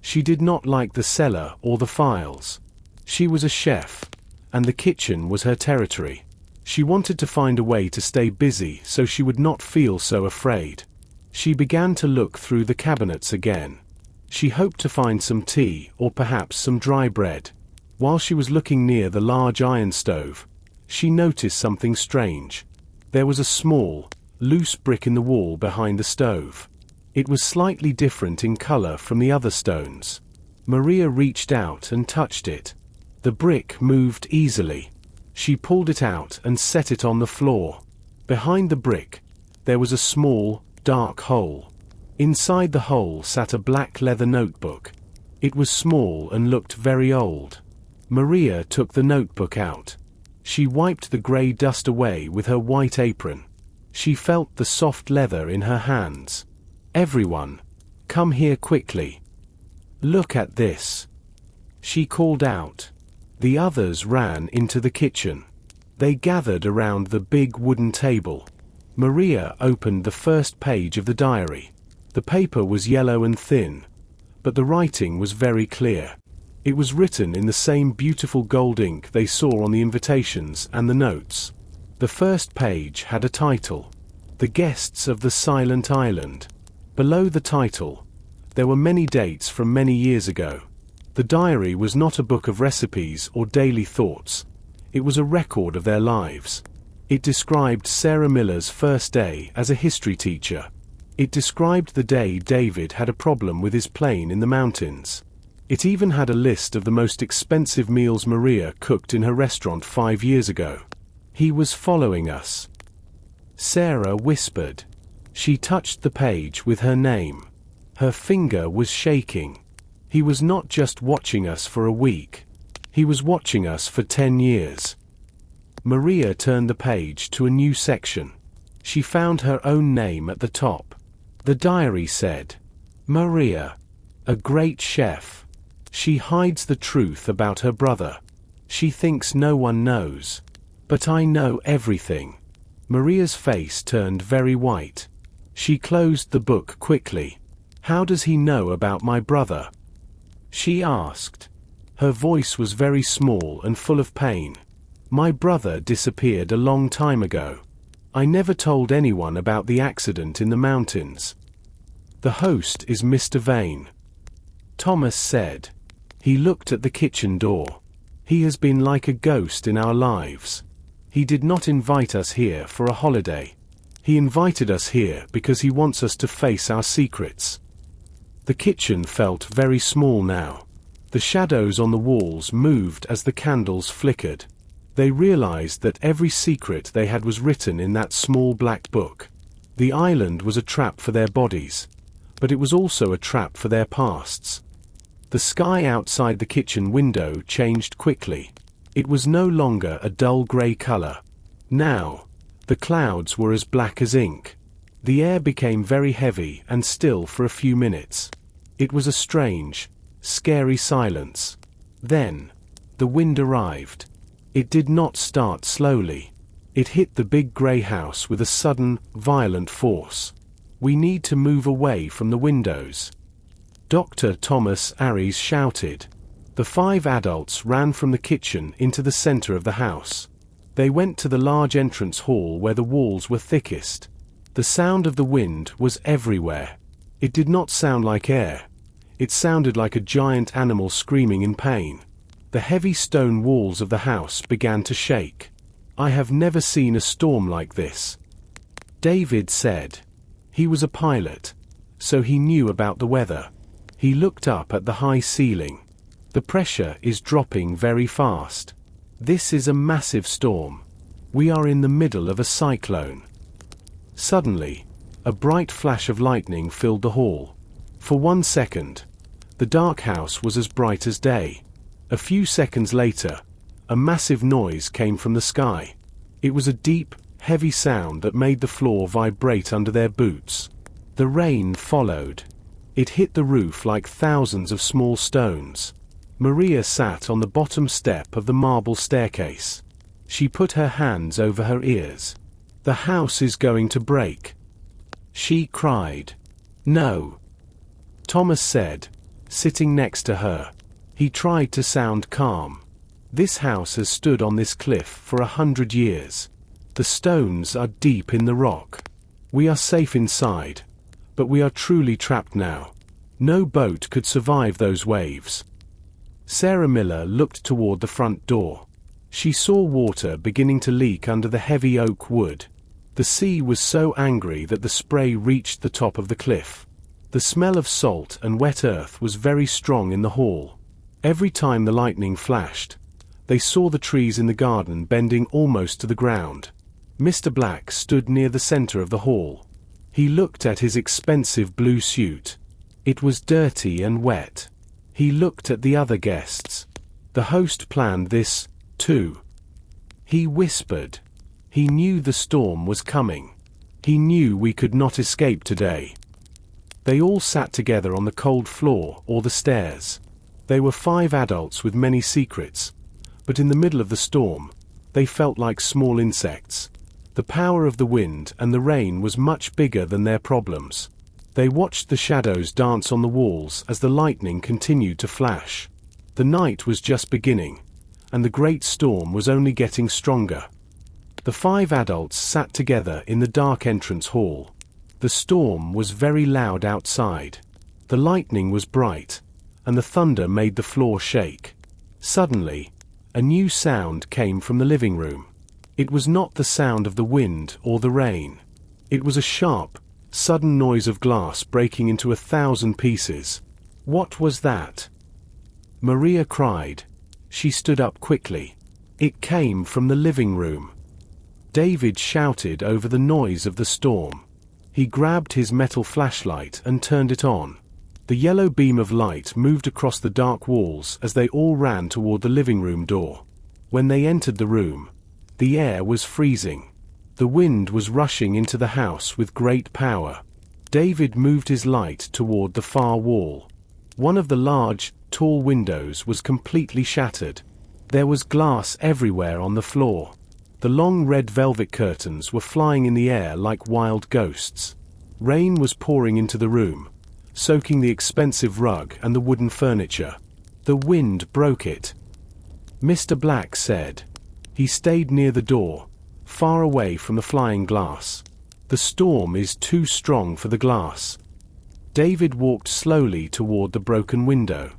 She did not like the cellar or the files. She was a chef, and the kitchen was her territory. She wanted to find a way to stay busy so she would not feel so afraid. She began to look through the cabinets again. She hoped to find some tea or perhaps some dry bread. While she was looking near the large iron stove, she noticed something strange. There was a small, loose brick in the wall behind the stove. It was slightly different in color from the other stones. Maria reached out and touched it. The brick moved easily. She pulled it out and set it on the floor. Behind the brick, there was a small, dark hole. Inside the hole sat a black leather notebook. It was small and looked very old. Maria took the notebook out. She wiped the gray dust away with her white apron. She felt the soft leather in her hands. "Everyone, come here quickly. Look at this," she called out. The others ran into the kitchen. They gathered around the big wooden table. Maria opened the first page of the diary. The paper was yellow and thin, but the writing was very clear. It was written in the same beautiful gold ink they saw on the invitations and the notes. The first page had a title, "The Guests of the Silent Island." Below the title, there were many dates from many years ago. The diary was not a book of recipes or daily thoughts. It was a record of their lives. It described Sarah Miller's first day as a history teacher. It described the day David had a problem with his plane in the mountains. It even had a list of the most expensive meals Maria cooked in her restaurant 5 years ago. "He was following us," Sarah whispered. She touched the page with her name. Her finger was shaking. "He was not just watching us for a week. He was watching us for 10 years. Maria turned the page to a new section. She found her own name at the top. The diary said, "Maria, a great chef. She hides the truth about her brother. She thinks no one knows. But I know everything." Maria's face turned very white. She closed the book quickly. "How does he know about my brother?" she asked. Her voice was very small and full of pain. "My brother disappeared a long time ago. I never told anyone about the accident in the mountains." "The host is Mr. Vane," Thomas said. He looked at the kitchen door. "He has been like a ghost in our lives. He did not invite us here for a holiday. He invited us here because he wants us to face our secrets." The kitchen felt very small now. The shadows on the walls moved as the candles flickered. They realized that every secret they had was written in that small black book. The island was a trap for their bodies, but it was also a trap for their pasts. The sky outside the kitchen window changed quickly. It was no longer a dull grey color. Now, the clouds were as black as ink. The air became very heavy and still for a few minutes. It was a strange, scary silence. Then, the wind arrived. It did not start slowly. It hit the big grey house with a sudden, violent force. "We need to move away from the windows," Dr. Thomas Aries shouted. The 5 adults ran from the kitchen into the center of the house. They went to the large entrance hall where the walls were thickest. The sound of the wind was everywhere. It did not sound like air. It sounded like a giant animal screaming in pain. The heavy stone walls of the house began to shake. "I have never seen a storm like this," David said. He was a pilot, so he knew about the weather. He looked up at the high ceiling. "The pressure is dropping very fast. This is a massive storm. We are in the middle of a cyclone." Suddenly, a bright flash of lightning filled the hall. For 1 second, the dark house was as bright as day. A few seconds later, a massive noise came from the sky. It was a deep, heavy sound that made the floor vibrate under their boots. The rain followed. It hit the roof like thousands of small stones. Maria sat on the bottom step of the marble staircase. She put her hands over her ears. "The house is going to break," she cried. "No," Thomas said, sitting next to her. He tried to sound calm. "This house has stood on this cliff for 100 years. The stones are deep in the rock. We are safe inside, but we are truly trapped now. No boat could survive those waves." Sarah Miller looked toward the front door. She saw water beginning to leak under the heavy oak wood. The sea was so angry that the spray reached the top of the cliff. The smell of salt and wet earth was very strong in the hall. Every time the lightning flashed, they saw the trees in the garden bending almost to the ground. Mr. Black stood near the center of the hall. He looked at his expensive blue suit. It was dirty and wet. He looked at the other guests. The host planned this, too. He whispered. He knew the storm was coming. He knew we could not escape today. They all sat together on the cold floor or the stairs. They were 5 adults with many secrets, but in the middle of the storm, they felt like small insects. The power of the wind and the rain was much bigger than their problems. They watched the shadows dance on the walls as the lightning continued to flash. The night was just beginning, and the great storm was only getting stronger. The 5 adults sat together in the dark entrance hall. The storm was very loud outside. The lightning was bright, and the thunder made the floor shake. Suddenly, a new sound came from the living room. It was not the sound of the wind or the rain. It was a sharp, sudden noise of glass breaking into 1,000 pieces. What was that? Maria cried. She stood up quickly. It came from the living room. David shouted over the noise of the storm. He grabbed his metal flashlight and turned it on. The yellow beam of light moved across the dark walls as they all ran toward the living room door. When they entered the room, the air was freezing. The wind was rushing into the house with great power. David moved his light toward the far wall. One of the large, tall windows was completely shattered. There was glass everywhere on the floor. The long red velvet curtains were flying in the air like wild ghosts. Rain was pouring into the room, soaking the expensive rug and the wooden furniture. The wind broke it. Mr. Black said. He stayed near the door, far away from the flying glass. The storm is too strong for the glass. David walked slowly toward the broken window.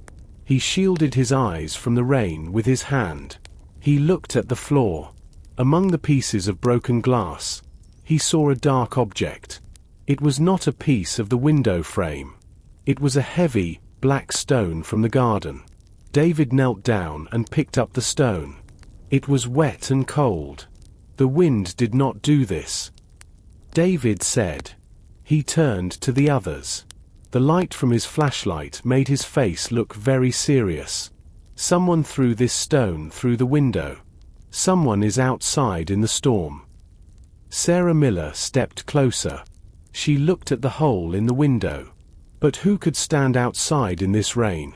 He shielded his eyes from the rain with his hand. He looked at the floor. Among the pieces of broken glass, he saw a dark object. It was not a piece of the window frame. It was a heavy, black stone from the garden. David knelt down and picked up the stone. It was wet and cold. The wind did not do this, David said. He turned to the others. The light from his flashlight made his face look very serious. Someone threw this stone through the window. Someone is outside in the storm. Sarah Miller stepped closer. She looked at the hole in the window. But who could stand outside in this rain?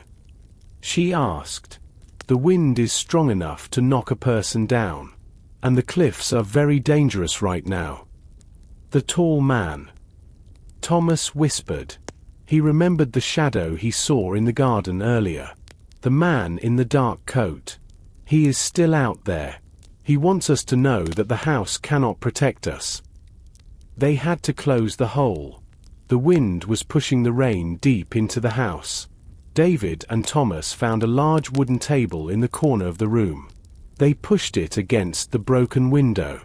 She asked. The wind is strong enough to knock a person down. And the cliffs are very dangerous right now. The tall man. Thomas whispered. He remembered the shadow he saw in the garden earlier. The man in the dark coat. He is still out there. He wants us to know that the house cannot protect us. They had to close the hole. The wind was pushing the rain deep into the house. David and Thomas found a large wooden table in the corner of the room. They pushed it against the broken window.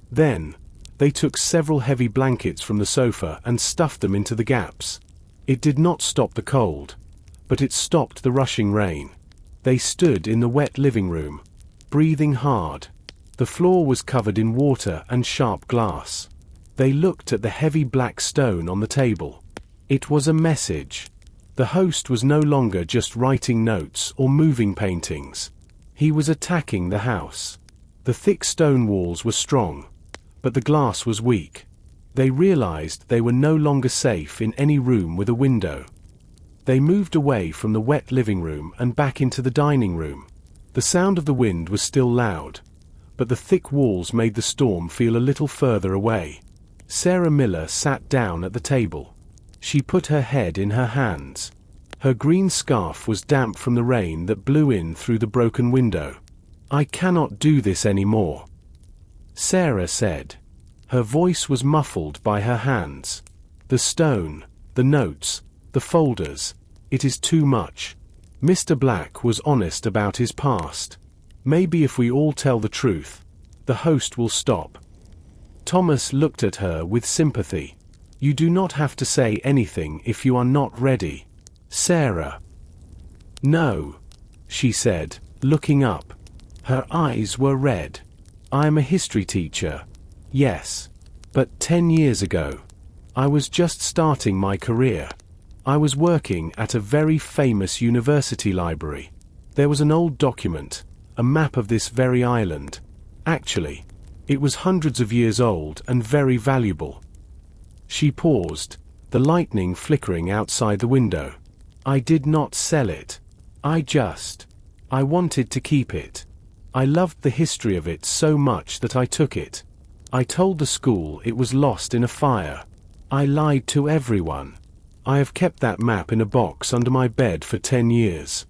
Then, they took several heavy blankets from the sofa and stuffed them into the gaps. It did not stop the cold, but it stopped the rushing rain. They stood in the wet living room, breathing hard. The floor was covered in water and sharp glass. They looked at the heavy black stone on the table. It was a message. The host was no longer just writing notes or moving paintings. He was attacking the house. The thick stone walls were strong, but the glass was weak. They realized they were no longer safe in any room with a window. They moved away from the wet living room and back into the dining room. The sound of the wind was still loud, but the thick walls made the storm feel a little further away. Sarah Miller sat down at the table. She put her head in her hands. Her green scarf was damp from the rain that blew in through the broken window. I cannot do this anymore, Sarah said. Her voice was muffled by her hands. The stone, the notes, the folders. It is too much. Mr. Black was honest about his past. Maybe if we all tell the truth, the host will stop. Thomas looked at her with sympathy. You do not have to say anything if you are not ready, Sarah. No, she said, looking up. Her eyes were red. I am a history teacher. Yes. But 10 years ago, I was just starting my career. I was working at a very famous university library. There was an old document, a map of this very island. Actually, it was hundreds of years old and very valuable. She paused, the lightning flickering outside the window. I did not sell it. I wanted to keep it. I loved the history of it so much that I took it. I told the school it was lost in a fire. I lied to everyone. I have kept that map in a box under my bed for 10 years.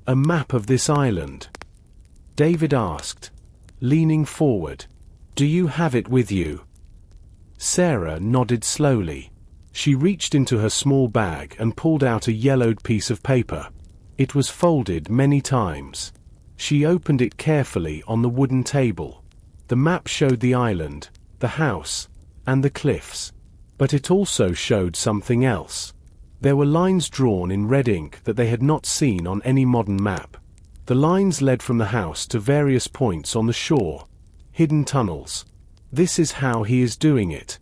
A map of this island? David asked, leaning forward. Do you have it with you? Sarah nodded slowly. She reached into her small bag and pulled out a yellowed piece of paper. It was folded many times. She opened it carefully on the wooden table. The map showed the island, the house, and the cliffs. But it also showed something else. There were lines drawn in red ink that they had not seen on any modern map. The lines led from the house to various points on the shore. Hidden tunnels. This is how he is doing it,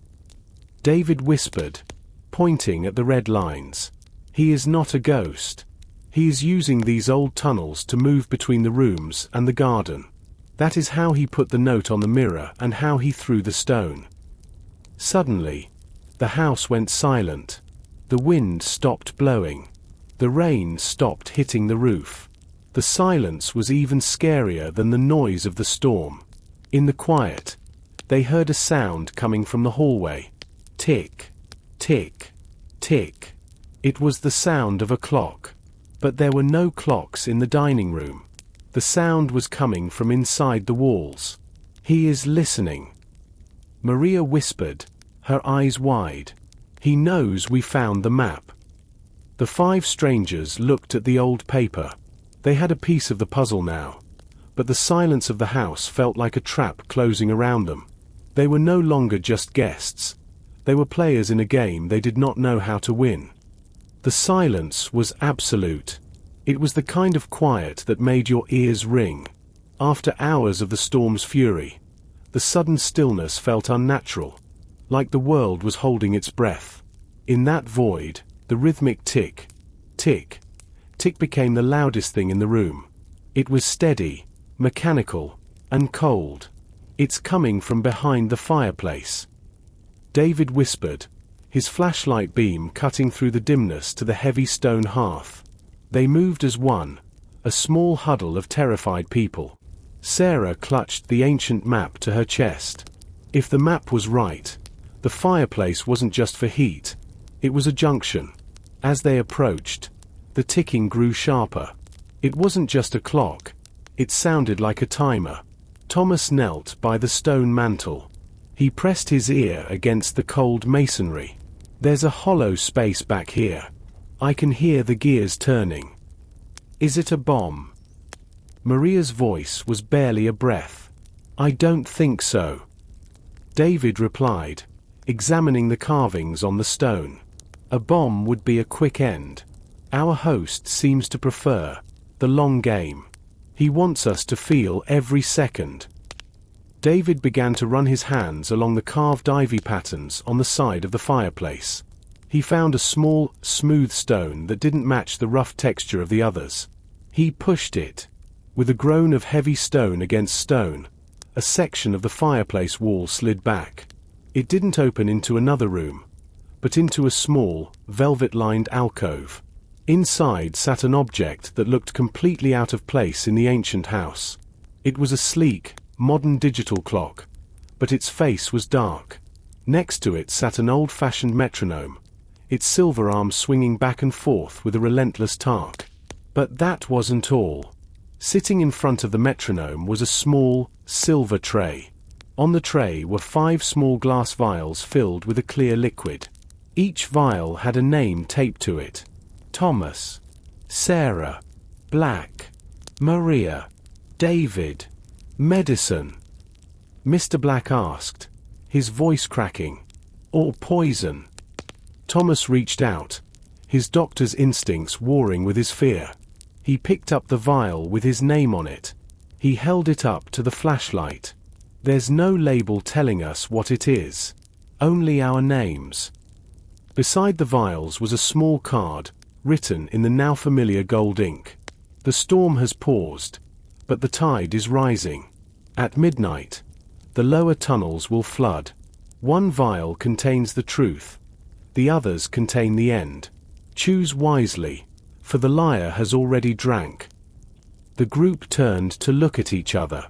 David whispered, pointing at the red lines. He is not a ghost. He is using these old tunnels to move between the rooms and the garden. That is how he put the note on the mirror and how he threw the stone. Suddenly, the house went silent. The wind stopped blowing. The rain stopped hitting the roof. The silence was even scarier than the noise of the storm. In the quiet, they heard a sound coming from the hallway. Tick, tick, tick. It was the sound of a clock. But there were no clocks in the dining room. The sound was coming from inside the walls. He is listening, Maria whispered, her eyes wide. He knows we found the map. The 5 strangers looked at the old paper. They had a piece of the puzzle now. But the silence of the house felt like a trap closing around them. They were no longer just guests. They were players in a game they did not know how to win. The silence was absolute. It was the kind of quiet that made your ears ring. After hours of the storm's fury, the sudden stillness felt unnatural, like the world was holding its breath. In that void, the rhythmic tick, tick, tick became the loudest thing in the room. It was steady, mechanical, and cold. "It's coming from behind the fireplace," David whispered, his flashlight beam cutting through the dimness to the heavy stone hearth. They moved as one, a small huddle of terrified people. Sarah clutched the ancient map to her chest. If the map was right, the fireplace wasn't just for heat, it was a junction. As they approached, the ticking grew sharper. It wasn't just a clock, it sounded like a timer. Thomas knelt by the stone mantel. He pressed his ear against the cold masonry. "There's a hollow space back here. I can hear the gears turning." "Is it a bomb?" Maria's voice was barely a breath. "I don't think so," David replied, examining the carvings on the stone. "A bomb would be a quick end. Our host seems to prefer the long game. He wants us to feel every second." David began to run his hands along the carved ivy patterns on the side of the fireplace. He found a small, smooth stone that didn't match the rough texture of the others. He pushed it. With a groan of heavy stone against stone, a section of the fireplace wall slid back. It didn't open into another room, but into a small, velvet-lined alcove. Inside sat an object that looked completely out of place in the ancient house. It was a sleek, modern digital clock, but its face was dark. Next to it sat an old-fashioned metronome, its silver arm swinging back and forth with a relentless tug. But that wasn't all. Sitting in front of the metronome was a small, silver tray. On the tray were 5 small glass vials filled with a clear liquid. Each vial had a name taped to it. Thomas, Sarah, Black, Maria, David, medicine. Mr. Black asked, his voice cracking. "Or poison?" Thomas reached out, his doctor's instincts warring with his fear. He picked up the vial with his name on it. He held it up to the flashlight. "There's no label telling us what it is. Only our names." Beside the vials was a small card, written in the now familiar gold ink. "The storm has paused, but the tide is rising. At midnight, the lower tunnels will flood. One vial contains the truth. The others contain the end. Choose wisely, for the liar has already drank." The group turned to look at each other.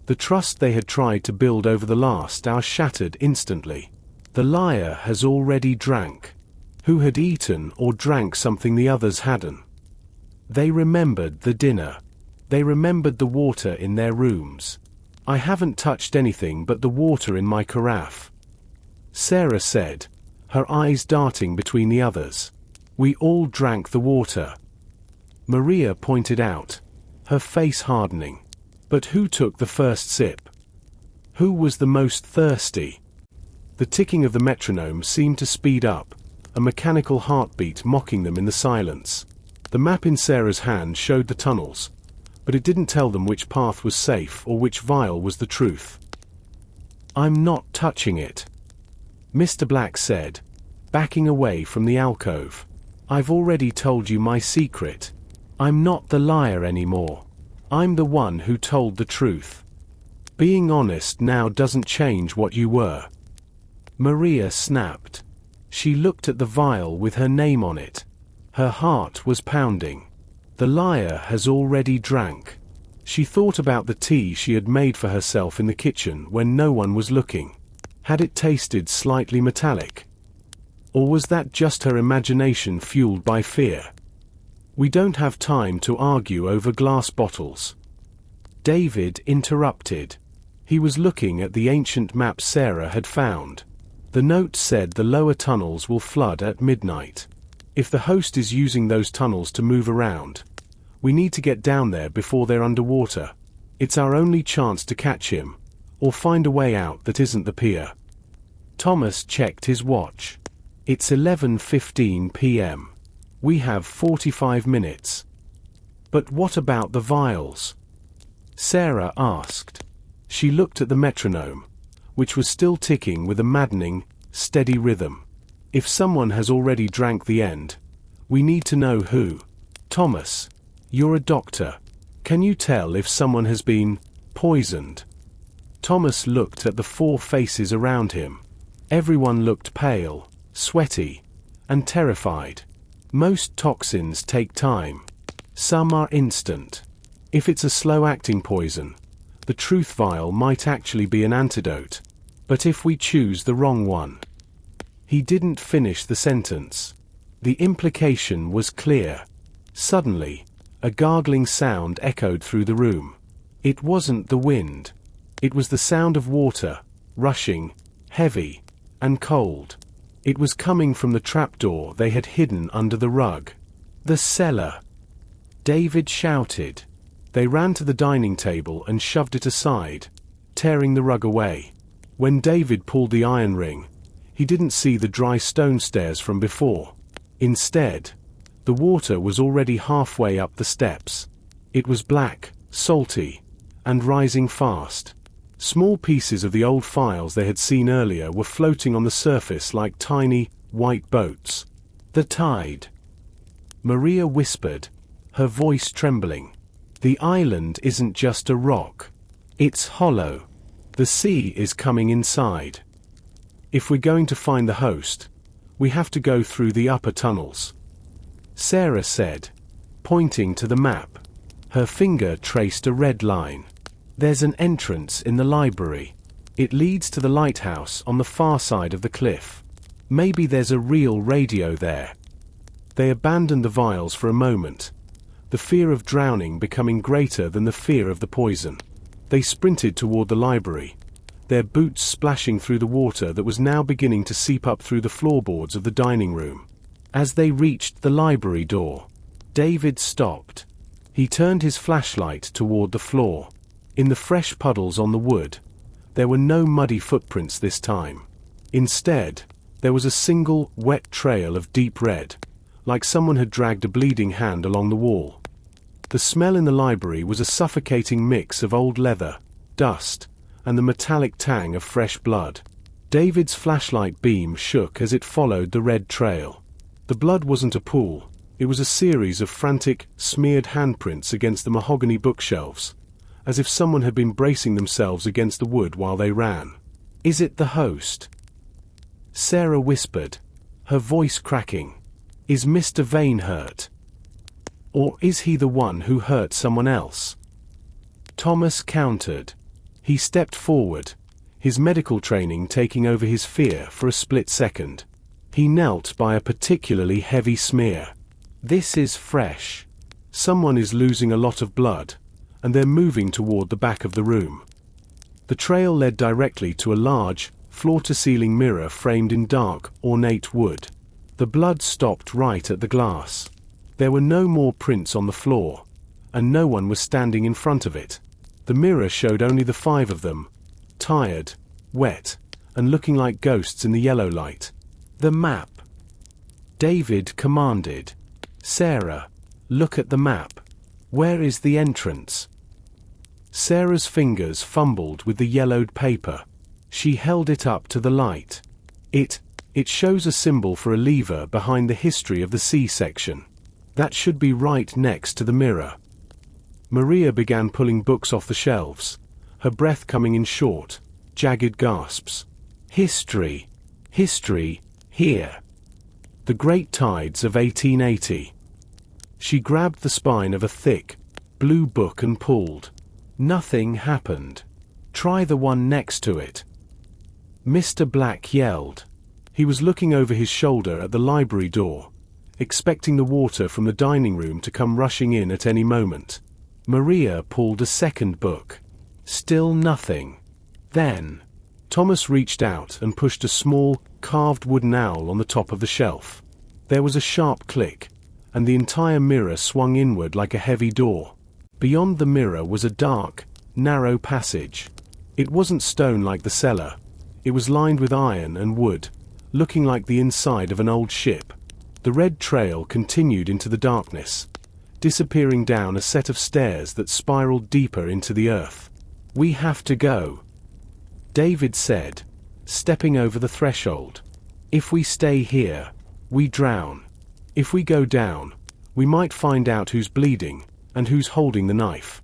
The trust they had tried to build over the last hour shattered instantly. The liar has already drank. Who had eaten or drank something the others hadn't? They remembered the dinner. They remembered the water in their rooms. "I haven't touched anything but the water in my carafe," Sarah said, her eyes darting between the others. "We all drank the water," Maria pointed out, her face hardening. "But who took the first sip? Who was the most thirsty?" The ticking of the metronome seemed to speed up, a mechanical heartbeat mocking them in the silence. The map in Sarah's hand showed the tunnels, but it didn't tell them which path was safe or which vial was the truth. "I'm not touching it," Mr. Black said, backing away from the alcove. "I've already told you my secret. I'm not the liar anymore. I'm the one who told the truth. Being honest now doesn't change what you were." Maria snapped. She looked at the vial with her name on it. Her heart was pounding. The liar has already drank. She thought about the tea she had made for herself in the kitchen when no one was looking. Had it tasted slightly metallic? Or was that just her imagination fueled by fear? "We don't have time to argue over glass bottles," David interrupted. He was looking at the ancient map Sarah had found. The note said the lower tunnels will flood at midnight. If the host is using those tunnels to move around, we need to get down there before they're underwater. It's our only chance to catch him, or find a way out that isn't the pier. Thomas checked his watch. "It's 11:15 p.m. We have 45 minutes. But what about the vials? Sarah asked. She looked at the metronome, which was still ticking with a maddening, steady rhythm. If someone has already drank the end, we need to know who. Thomas, you're a doctor. Can you tell if someone has been poisoned? Thomas looked at the 4 faces around him. Everyone looked pale, sweaty, and terrified. Most toxins take time. Some are instant. If it's a slow-acting poison, the truth vial might actually be an antidote. But if we choose the wrong one... He didn't finish the sentence. The implication was clear. Suddenly, a gargling sound echoed through the room. It wasn't the wind. It was the sound of water, rushing, heavy, and cold. It was coming from the trapdoor they had hidden under the rug. The cellar! David shouted. They ran to the dining table and shoved it aside, tearing the rug away. When David pulled the iron ring, he didn't see the dry stone stairs from before. Instead, the water was already halfway up the steps. It was black, salty, and rising fast. Small pieces of the old files they had seen earlier were floating on the surface like tiny, white boats. The tide. Maria whispered, her voice trembling. The island isn't just a rock. It's hollow. The sea is coming inside. If we're going to find the host, we have to go through the upper tunnels. Sarah said, pointing to the map. Her finger traced a red line. There's an entrance in the library. It leads to the lighthouse on the far side of the cliff. Maybe there's a real radio there. They abandoned the vials for a moment, the fear of drowning becoming greater than the fear of the poison. They sprinted toward the library, their boots splashing through the water that was now beginning to seep up through the floorboards of the dining room. As they reached the library door, David stopped. He turned his flashlight toward the floor. In the fresh puddles on the wood, there were no muddy footprints this time. Instead, there was a single, wet trail of deep red, like someone had dragged a bleeding hand along the wall. The smell in the library was a suffocating mix of old leather, dust, and the metallic tang of fresh blood. David's flashlight beam shook as it followed the red trail. The blood wasn't a pool, it was a series of frantic, smeared handprints against the mahogany bookshelves, as if someone had been bracing themselves against the wood while they ran. Is it the host? Sarah whispered, her voice cracking. Is Mr. Vane hurt? Or is he the one who hurt someone else? Thomas countered. He stepped forward, his medical training taking over his fear for a split second. He knelt by a particularly heavy smear. This is fresh. Someone is losing a lot of blood, and they're moving toward the back of the room. The trail led directly to a large, floor-to-ceiling mirror framed in dark, ornate wood. The blood stopped right at the glass. There were no more prints on the floor, and no one was standing in front of it. The mirror showed only the 5 of them, tired, wet, and looking like ghosts in the yellow light. The map. David commanded. Sarah, look at the map. Where is the entrance? Sarah's fingers fumbled with the yellowed paper. She held it up to the light. It shows a symbol for a lever behind the history of the C section. That should be right next to the mirror. Maria began pulling books off the shelves, her breath coming in short, jagged gasps. History. History. Here. The Great Tides of 1880. She grabbed the spine of a thick, blue book and pulled. Nothing happened. Try the one next to it. Mr. Black yelled. He was looking over his shoulder at the library door, expecting the water from the dining room to come rushing in at any moment. Maria pulled a second book. Still nothing. Then, Thomas reached out and pushed a small, carved wooden owl on the top of the shelf. There was a sharp click, and the entire mirror swung inward like a heavy door. Beyond the mirror was a dark, narrow passage. It wasn't stone like the cellar. It was lined with iron and wood, looking like the inside of an old ship. The red trail continued into the darkness, disappearing down a set of stairs that spiraled deeper into the earth. "We have to go," David said, stepping over the threshold. "If we stay here, we drown. If we go down, we might find out who's bleeding, and who's holding the knife."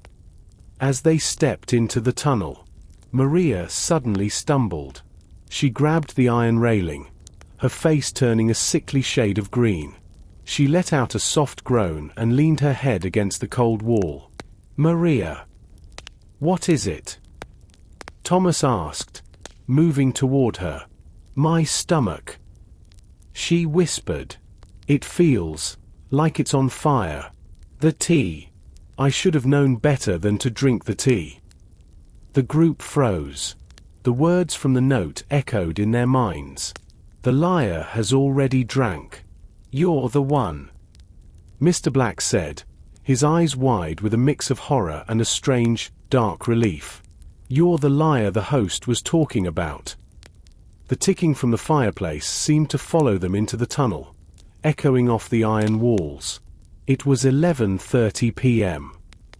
As they stepped into the tunnel, Maria suddenly stumbled. She grabbed the iron railing, her face turning a sickly shade of green. She let out a soft groan and leaned her head against the cold wall. "Maria, what is it?" Thomas asked, moving toward her. "My stomach," she whispered. "It feels like it's on fire. The tea. I should have known better than to drink the tea." The group froze. The words from the note echoed in their minds. "The liar has already drank. You're the one," Mr. Black said, his eyes wide with a mix of horror and a strange, dark relief. "You're the liar the host was talking about." The ticking from the fireplace seemed to follow them into the tunnel, echoing off the iron walls. It was 11:30 p.m.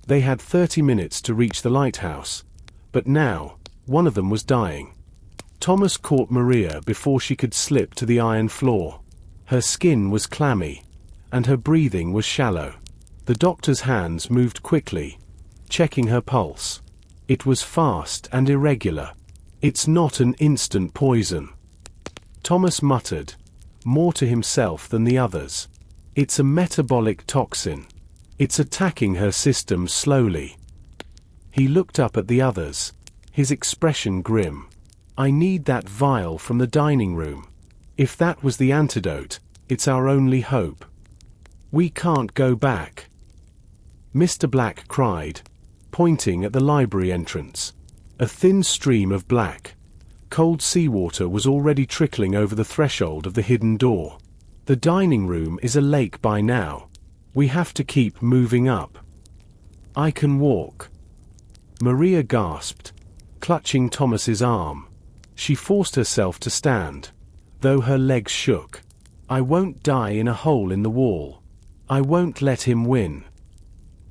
They had 30 minutes to reach the lighthouse, but now, one of them was dying. Thomas caught Maria before she could slip to the iron floor. Her skin was clammy, and her breathing was shallow. The doctor's hands moved quickly, checking her pulse. It was fast and irregular. "It's not an instant poison," Thomas muttered, more to himself than the others. "It's a metabolic toxin. It's attacking her system slowly." He looked up at the others, his expression grim. "I need that vial from the dining room. If that was the antidote, it's our only hope. We can't go back," Mr. Black cried, pointing at the library entrance. A thin stream of black, cold seawater was already trickling over the threshold of the hidden door. "The dining room is a lake by now. We have to keep moving up." "I can walk," Maria gasped, clutching Thomas's arm. She forced herself to stand, though her legs shook. "I won't die in a hole in the wall. I won't let him win."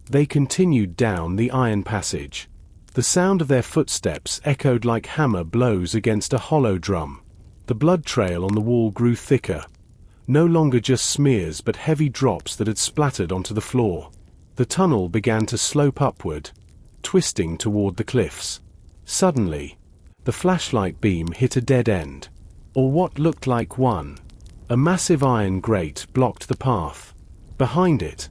They continued down the iron passage. The sound of their footsteps echoed like hammer blows against a hollow drum. The blood trail on the wall grew thicker, no longer just smears but heavy drops that had splattered onto the floor. The tunnel began to slope upward, twisting toward the cliffs. Suddenly, the flashlight beam hit a dead end, or what looked like one. A massive iron grate blocked the path. Behind it,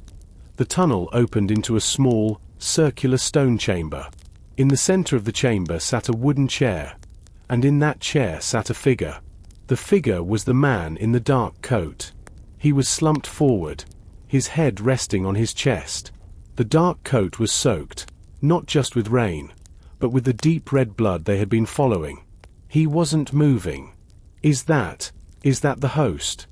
the tunnel opened into a small, circular stone chamber. In the center of the chamber sat a wooden chair, and in that chair sat a figure. The figure was the man in the dark coat. He was slumped forward, his head resting on his chest. The dark coat was soaked, not just with rain, but with the deep red blood they had been following. He wasn't moving. Is that the host?"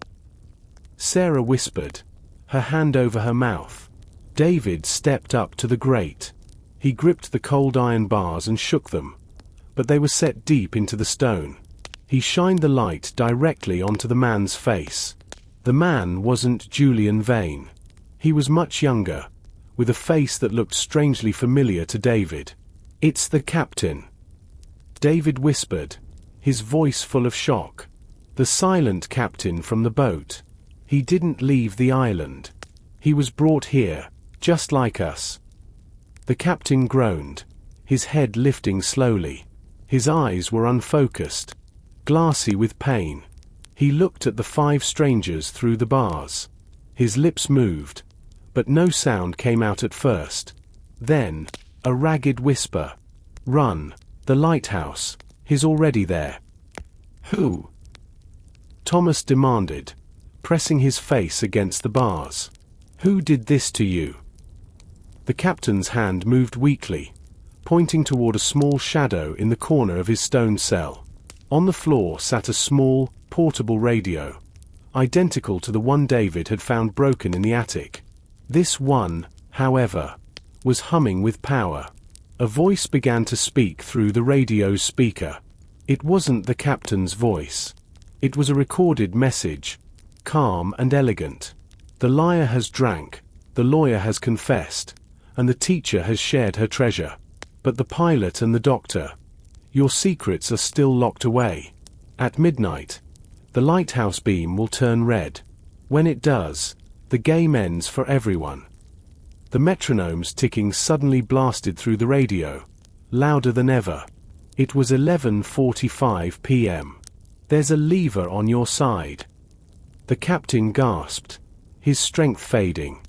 Sarah whispered, her hand over her mouth. David stepped up to the grate. He gripped the cold iron bars and shook them, but they were set deep into the stone. He shined the light directly onto the man's face. The man wasn't Julian Vane. He was much younger, with a face that looked strangely familiar to David. "It's the captain," David whispered, his voice full of shock. "The silent captain from the boat. He didn't leave the island. He was brought here, just like us." The captain groaned, his head lifting slowly. His eyes were unfocused, glassy with pain. He looked at the 5 strangers through the bars. His lips moved, but no sound came out at first. Then, a ragged whisper. "Run, the lighthouse, he's already there." "Who?" Thomas demanded, pressing his face against the bars. "Who did this to you?" The captain's hand moved weakly, pointing toward a small shadow in the corner of his stone cell. On the floor sat a small, portable radio, identical to the one David had found broken in the attic. This one, however, was humming with power. A voice began to speak through the radio's speaker. It wasn't the captain's voice. It was a recorded message, calm and elegant. "The liar has drank. the lawyer has confessed, and the teacher has shared her treasure. But the pilot and the doctor, your secrets are still locked away. At midnight, the lighthouse beam will turn red. When it does, the game ends for everyone. The metronome's ticking suddenly blasted through the radio, louder than ever. It was 11:45 p.m. There's a lever on your side. The captain gasped, his strength fading.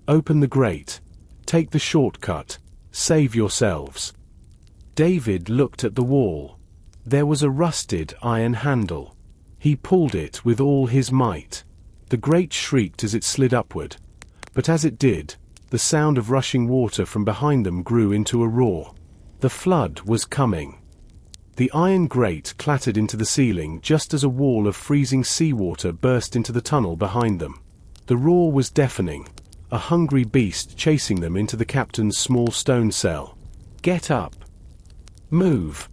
Open the grate. Take the shortcut. Save yourselves. David looked at the wall. There was a rusted iron handle. He pulled it with all his might. The grate shrieked as it slid upward. But as it did, the sound of rushing water from behind them grew into a roar. The flood was coming. The iron grate clattered into the ceiling just as a wall of freezing seawater burst into the tunnel behind them. The roar was deafening, a hungry beast chasing them into the captain's small stone cell. Get up! Move!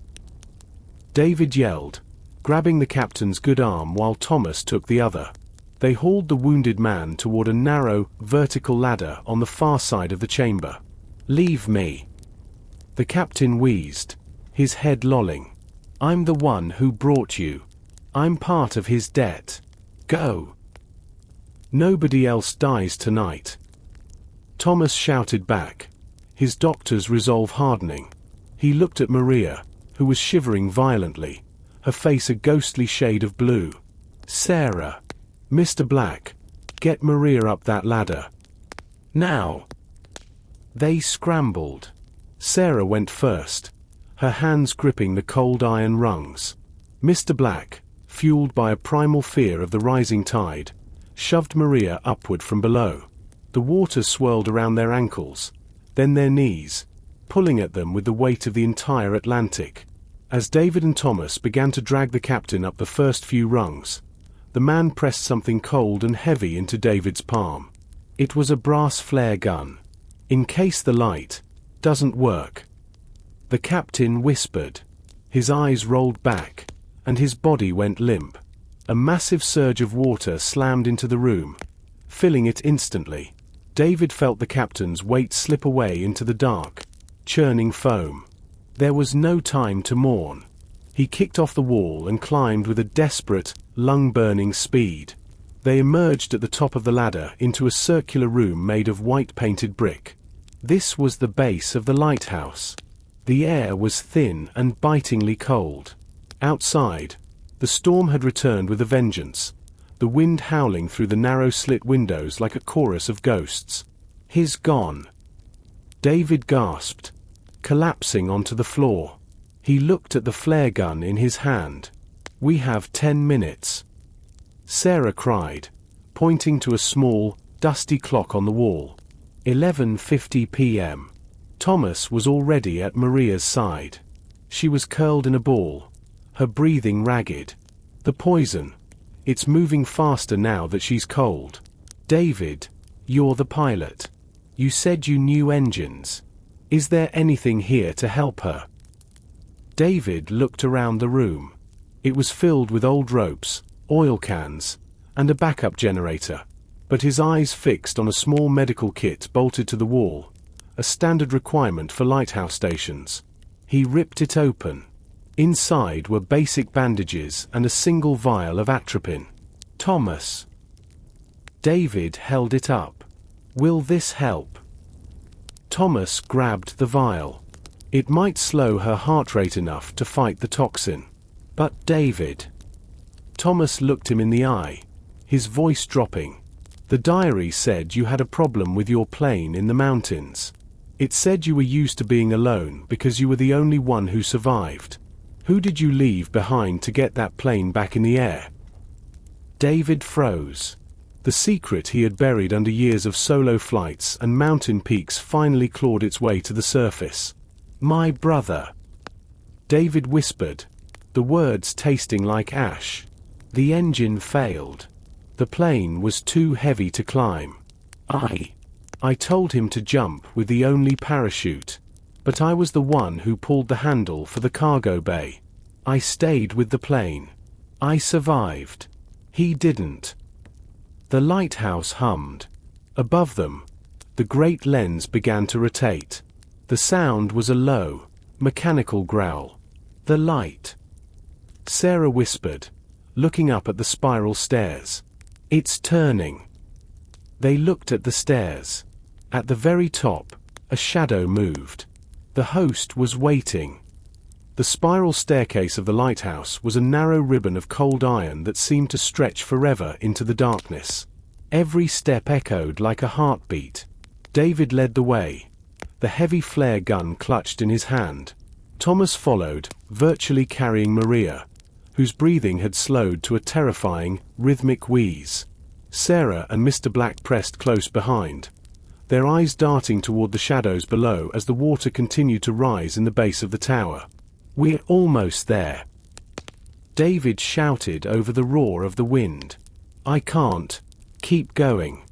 David yelled, grabbing the captain's good arm while Thomas took the other. They hauled the wounded man toward a narrow, vertical ladder on the far side of the chamber. Leave me! The captain wheezed, his head lolling. I'm the one who brought you. I'm part of his debt. Go! Nobody else dies tonight. Thomas shouted back, his doctor's resolve hardening. He looked at Maria, who was shivering violently, her face a ghostly shade of blue. Sarah! Mr. Black, get Maria up that ladder. Now! They scrambled. Sarah went first, her hands gripping the cold iron rungs. Mr. Black, fueled by a primal fear of the rising tide, shoved Maria upward from below. The water swirled around their ankles, then their knees, pulling at them with the weight of the entire Atlantic. As David and Thomas began to drag the captain up the first few rungs, the man pressed something cold and heavy into David's palm. It was a brass flare gun. In case the light doesn't work. The captain whispered. His eyes rolled back, and his body went limp. A massive surge of water slammed into the room, filling it instantly. David felt the captain's weight slip away into the dark, churning foam. There was no time to mourn. He kicked off the wall and climbed with a desperate, lung-burning speed. They emerged at the top of the ladder into a circular room made of white-painted brick. This was the base of the lighthouse. The air was thin and bitingly cold. Outside, the storm had returned with a vengeance, the wind howling through the narrow slit windows like a chorus of ghosts. He's gone. David gasped, collapsing onto the floor. He looked at the flare gun in his hand. We have 10 minutes. Sarah cried, pointing to a small, dusty clock on the wall. 11:50 p.m. Thomas was already at Maria's side. She was curled in a ball, her breathing ragged. The poison. It's moving faster now that she's cold. David, you're the pilot. You said you knew engines. Is there anything here to help her? David looked around the room. It was filled with old ropes, oil cans, and a backup generator. But his eyes fixed on a small medical kit bolted to the wall, a standard requirement for lighthouse stations. He ripped it open. Inside were basic bandages and a single vial of atropine. Thomas. David held it up. Will this help? Thomas grabbed the vial. It might slow her heart rate enough to fight the toxin. But David. Thomas looked him in the eye, his voice dropping. The diary said you had a problem with your plane in the mountains. It said you were used to being alone because you were the only one who survived. Who did you leave behind to get that plane back in the air? David froze. The secret he had buried under years of solo flights and mountain peaks finally clawed its way to the surface. My brother. David whispered, the words tasting like ash. The engine failed. The plane was too heavy to climb. I told him to jump with the only parachute. But I was the one who pulled the handle for the cargo bay. I stayed with the plane. I survived. He didn't. The lighthouse hummed. Above them, The great lens began to rotate. The sound was a low, mechanical growl. "The light," Sarah whispered, looking up at the spiral stairs. "It's turning." They looked at the stairs. At the very top, a shadow moved. The host was waiting. The spiral staircase of the lighthouse was a narrow ribbon of cold iron that seemed to stretch forever into the darkness. Every step echoed like a heartbeat. David led the way, the heavy flare gun clutched in his hand. Thomas followed, virtually carrying Maria, whose breathing had slowed to a terrifying, rhythmic wheeze. Sarah and Mr. Black pressed close behind, their eyes darting toward the shadows below as the water continued to rise in the base of the tower. "We're almost there," David shouted over the roar of the wind. "I can't. Keep going."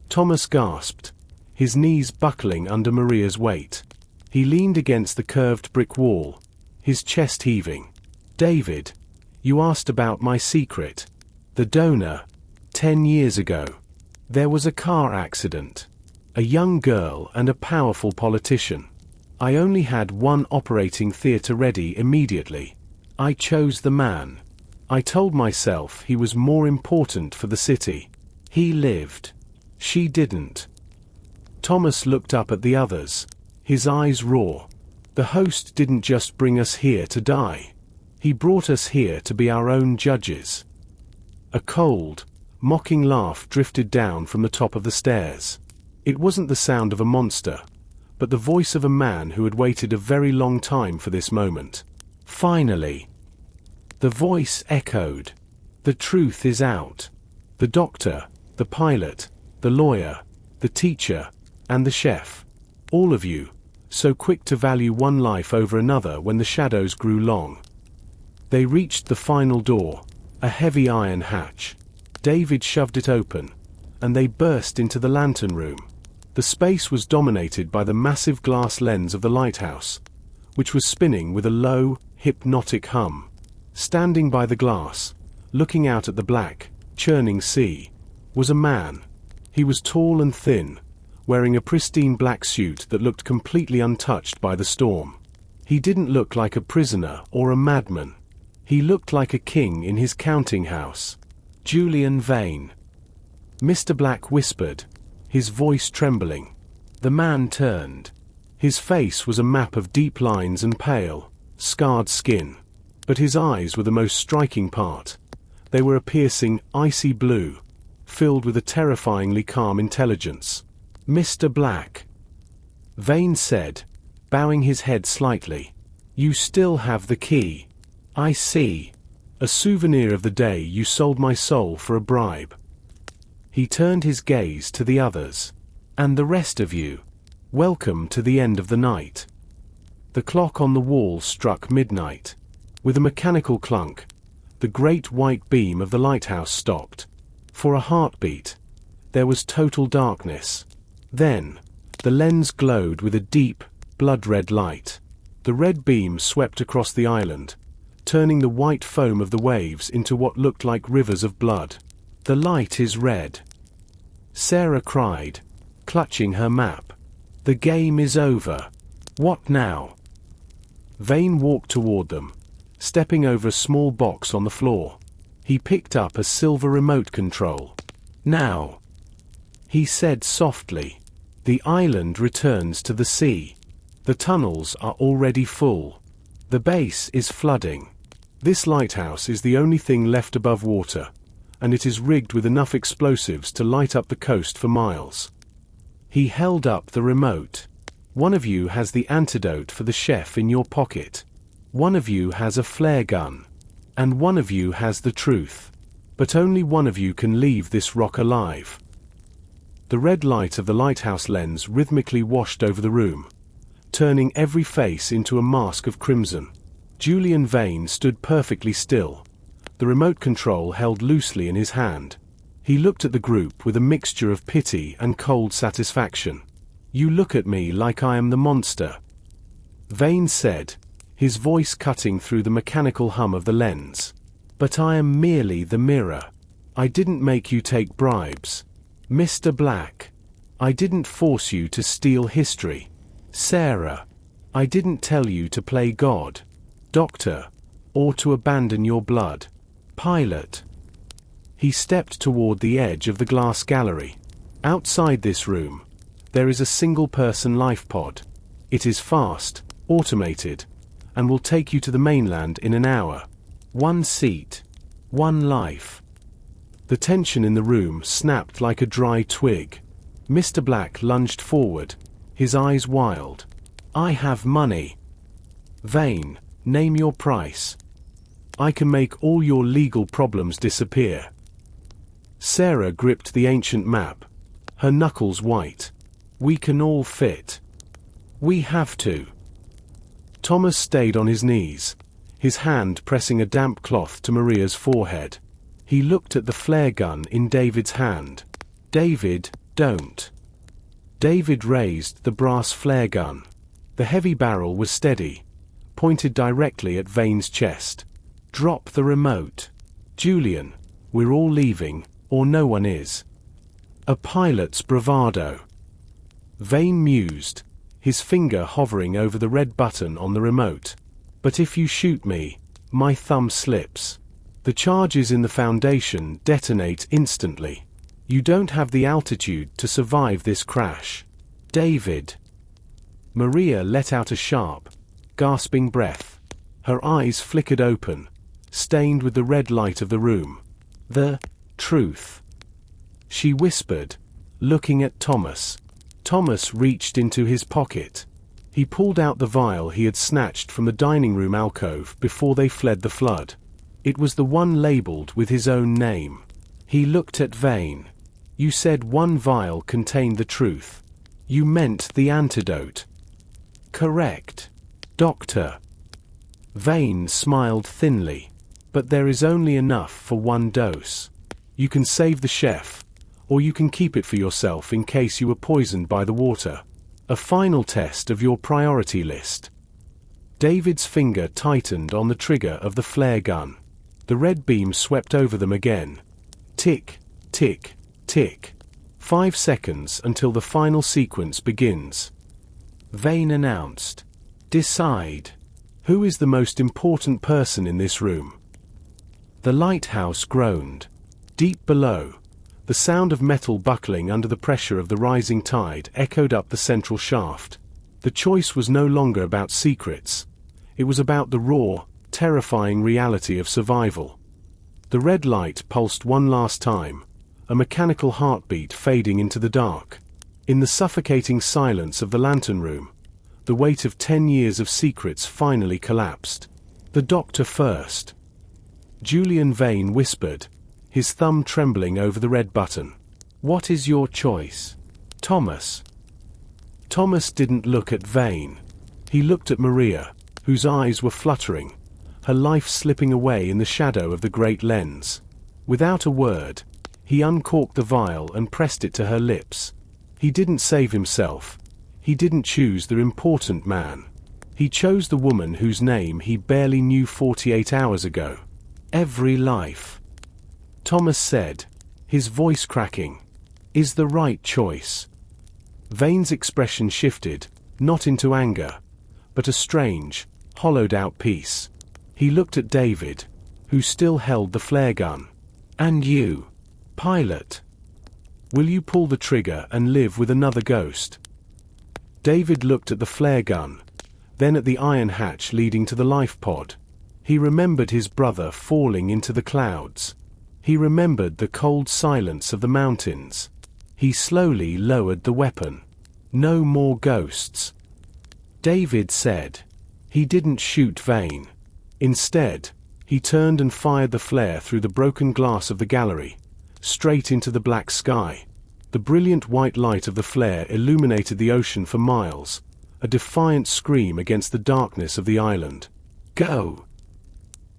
Thomas gasped, his knees buckling under Maria's weight. He leaned against the curved brick wall, his chest heaving. "David, you asked about my secret. The donor. 10 years ago. There was a car accident. A young girl and a powerful politician. I only had one operating theater ready immediately. I chose the man. I told myself he was more important for the city. He lived. She didn't." Thomas looked up at the others, his eyes raw. "The host didn't just bring us here to die. He brought us here to be our own judges." A cold, mocking laugh drifted down from the top of the stairs. It wasn't the sound of a monster, but the voice of a man who had waited a very long time for this moment. "Finally." The voice echoed. "The truth is out. The doctor, the pilot, the lawyer, the teacher, and the chef. All of you, so quick to value one life over another when the shadows grew long." They reached the final door, a heavy iron hatch. David shoved it open, and they burst into the lantern room. The space was dominated by the massive glass lens of the lighthouse, which was spinning with a low, hypnotic hum. Standing by the glass, looking out at the black, churning sea, was a man. He was tall and thin, wearing a pristine black suit that looked completely untouched by the storm. He didn't look like a prisoner or a madman. He looked like a king in his counting house. "Julian Vane," Mr. Black whispered, his voice trembling. The man turned. His face was a map of deep lines and pale, scarred skin. But his eyes were the most striking part. They were a piercing, icy blue, filled with a terrifyingly calm intelligence. "Mr. Black," Vane said, bowing his head slightly. "You still have the key. I see. A souvenir of the day you sold my soul for a bribe." He turned his gaze to the others. "And the rest of you. Welcome to the end of the night." The clock on the wall struck midnight. With a mechanical clunk, the great white beam of the lighthouse stopped. For a heartbeat, there was total darkness. Then, the lens glowed with a deep, blood-red light. The red beam swept across the island, turning the white foam of the waves into what looked like rivers of blood. "The light is red," Sarah cried, clutching her map. "The game is over. What now?" Vane walked toward them, stepping over a small box on the floor. He picked up a silver remote control. "Now," he said softly, "the island returns to the sea. The tunnels are already full. The base is flooding. This lighthouse is the only thing left above water, and it is rigged with enough explosives to light up the coast for miles." He held up the remote. "One of you has the antidote for the chef in your pocket. One of you has a flare gun. And one of you has the truth. But only one of you can leave this rock alive." The red light of the lighthouse lens rhythmically washed over the room, turning every face into a mask of crimson. Julian Vane stood perfectly still, the remote control held loosely in his hand. He looked at the group with a mixture of pity and cold satisfaction. "You look at me like I am the monster," Vane said, his voice cutting through the mechanical hum of the lens. "But I am merely the mirror. I didn't make you take bribes. Mr. Black." I didn't force you to steal history. Sarah. I didn't tell you to play God. Doctor. Or to abandon your blood. Pilot. He stepped toward the edge of the glass gallery. Outside this room, there is a single-person life pod. It is fast, automated, and will take you to the mainland in an hour. 1 seat. 1 life. The tension in the room snapped like a dry twig. Mr. Black lunged forward, his eyes wild. I have money. Vane, name your price. I can make all your legal problems disappear. Sarah gripped the ancient map, her knuckles white. We can all fit. We have to. Thomas stayed on his knees, his hand pressing a damp cloth to Maria's forehead. He looked at the flare gun in David's hand. David, don't. David raised the brass flare gun. The heavy barrel was steady, pointed directly at Vane's chest. Drop the remote. Julian, we're all leaving, or no one is. A pilot's bravado. Vane mused, his finger hovering over the red button on the remote. But if you shoot me, my thumb slips. The charges in the Foundation detonate instantly. You don't have the altitude to survive this crash. David. Maria let out a sharp, gasping breath. Her eyes flickered open, stained with the red light of the room. The truth. She whispered, looking at Thomas. Thomas reached into his pocket. He pulled out the vial he had snatched from the dining room alcove before they fled the flood. It was the one labeled with his own name. He looked at Vane. You said 1 vial contained the truth. You meant the antidote. Correct. Doctor. Vane smiled thinly. But there is only enough for 1 dose. You can save the chef, or you can keep it for yourself in case you were poisoned by the water. A final test of your priority list. David's finger tightened on the trigger of the flare gun. The red beam swept over them again. Tick, tick, tick. 5 seconds until the final sequence begins. Vane announced. Decide. Who is the most important person in this room? The lighthouse groaned. Deep below, the sound of metal buckling under the pressure of the rising tide echoed up the central shaft. The choice was no longer about secrets. It was about the raw, terrifying reality of survival. The red light pulsed one last time, a mechanical heartbeat fading into the dark. In the suffocating silence of the lantern room, the weight of 10 years of secrets finally collapsed. The doctor first. Julian Vane whispered, his thumb trembling over the red button. What is your choice? Thomas. Thomas didn't look at Vane. He looked at Maria, whose eyes were fluttering, her life slipping away in the shadow of the great lens. Without a word, he uncorked the vial and pressed it to her lips. He didn't save himself. He didn't choose the important man. He chose the woman whose name he barely knew 48 hours ago. Every life, Thomas said, his voice cracking, is the right choice. Vane's expression shifted, not into anger, but a strange, hollowed-out peace. He looked at David, who still held the flare gun. And you, pilot. Will you pull the trigger and live with another ghost? David looked at the flare gun, then at the iron hatch leading to the life pod. He remembered his brother falling into the clouds. He remembered the cold silence of the mountains. He slowly lowered the weapon. No more ghosts. David said. He didn't shoot Vane. Instead, he turned and fired the flare through the broken glass of the gallery, straight into the black sky. The brilliant white light of the flare illuminated the ocean for miles, a defiant scream against the darkness of the island. Go!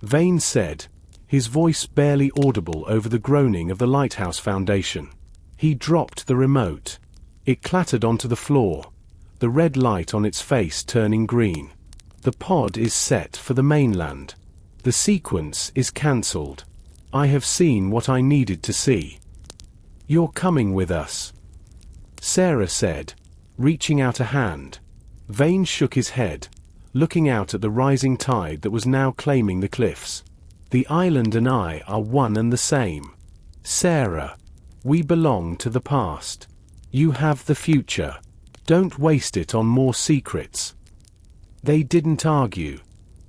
Vane said, his voice barely audible over the groaning of the lighthouse foundation. He dropped the remote. It clattered onto the floor, the red light on its face turning green. The pod is set for the mainland. The sequence is cancelled. I have seen what I needed to see. You're coming with us. Sarah said, reaching out a hand. Vane shook his head, looking out at the rising tide that was now claiming the cliffs. The island and I are one and the same. Sarah, we belong to the past. You have the future. Don't waste it on more secrets. They didn't argue.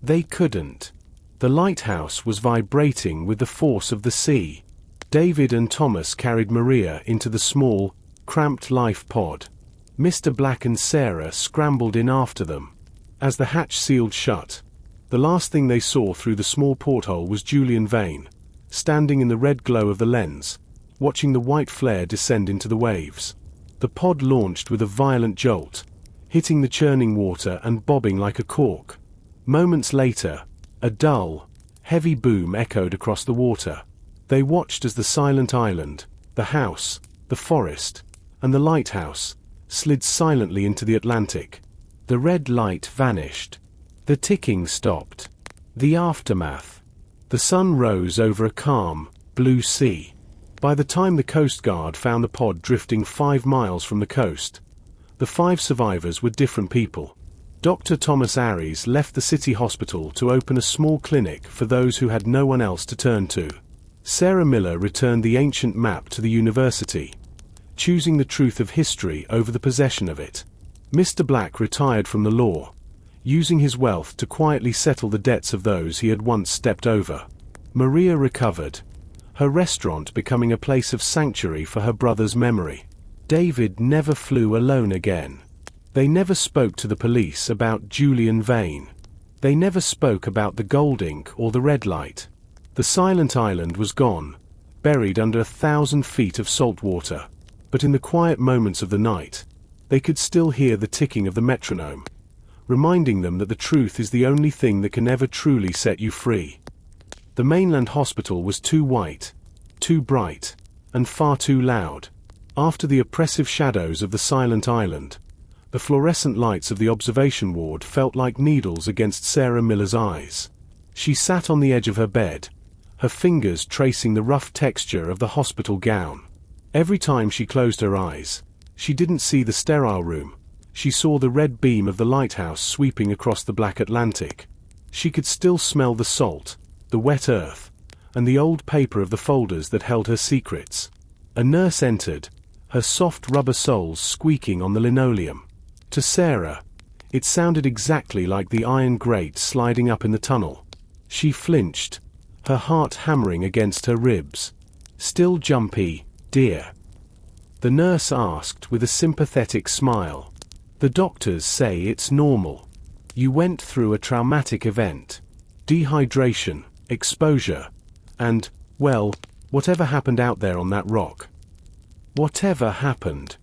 They couldn't. The lighthouse was vibrating with the force of the sea. David and Thomas carried Maria into the small, cramped life pod. Mr. Black and Sarah scrambled in after them. As the hatch sealed shut, the last thing they saw through the small porthole was Julian Vane, standing in the red glow of the lens, watching the white flare descend into the waves. The pod launched with a violent jolt, hitting the churning water and bobbing like a cork. Moments later, a dull, heavy boom echoed across the water. They watched as the silent island, the house, the forest, and the lighthouse slid silently into the Atlantic. The red light vanished. The ticking stopped. The aftermath. The sun rose over a calm, blue sea. By the time the Coast Guard found the pod drifting 5 miles from the coast, the 5 survivors were different people. Dr. Thomas Aries left the city hospital to open a small clinic for those who had no one else to turn to. Sarah Miller returned the ancient map to the university, choosing the truth of history over the possession of it. Mr. Black retired from the law, using his wealth to quietly settle the debts of those he had once stepped over. Maria recovered, her restaurant becoming a place of sanctuary for her brother's memory. David never flew alone again. They never spoke to the police about Julian Vane. They never spoke about the gold ink or the red light. The silent island was gone, buried under 1,000 feet of salt water. But in the quiet moments of the night, they could still hear the ticking of the metronome, reminding them that the truth is the only thing that can ever truly set you free. The mainland hospital was too white, too bright, and far too loud. After the oppressive shadows of the silent island, the fluorescent lights of the observation ward felt like needles against Sarah Miller's eyes. She sat on the edge of her bed, her fingers tracing the rough texture of the hospital gown. Every time she closed her eyes, she didn't see the sterile room. She saw the red beam of the lighthouse sweeping across the black Atlantic. She could still smell the salt, the wet earth, and the old paper of the folders that held her secrets. A nurse entered, her soft rubber soles squeaking on the linoleum. To Sarah, it sounded exactly like the iron grate sliding up in the tunnel. She flinched, her heart hammering against her ribs. "Still jumpy, dear?" The nurse asked with a sympathetic smile. "The doctors say it's normal. You went through a traumatic event. Dehydration, exposure, and, well, whatever happened out there on that rock." "Whatever happened?"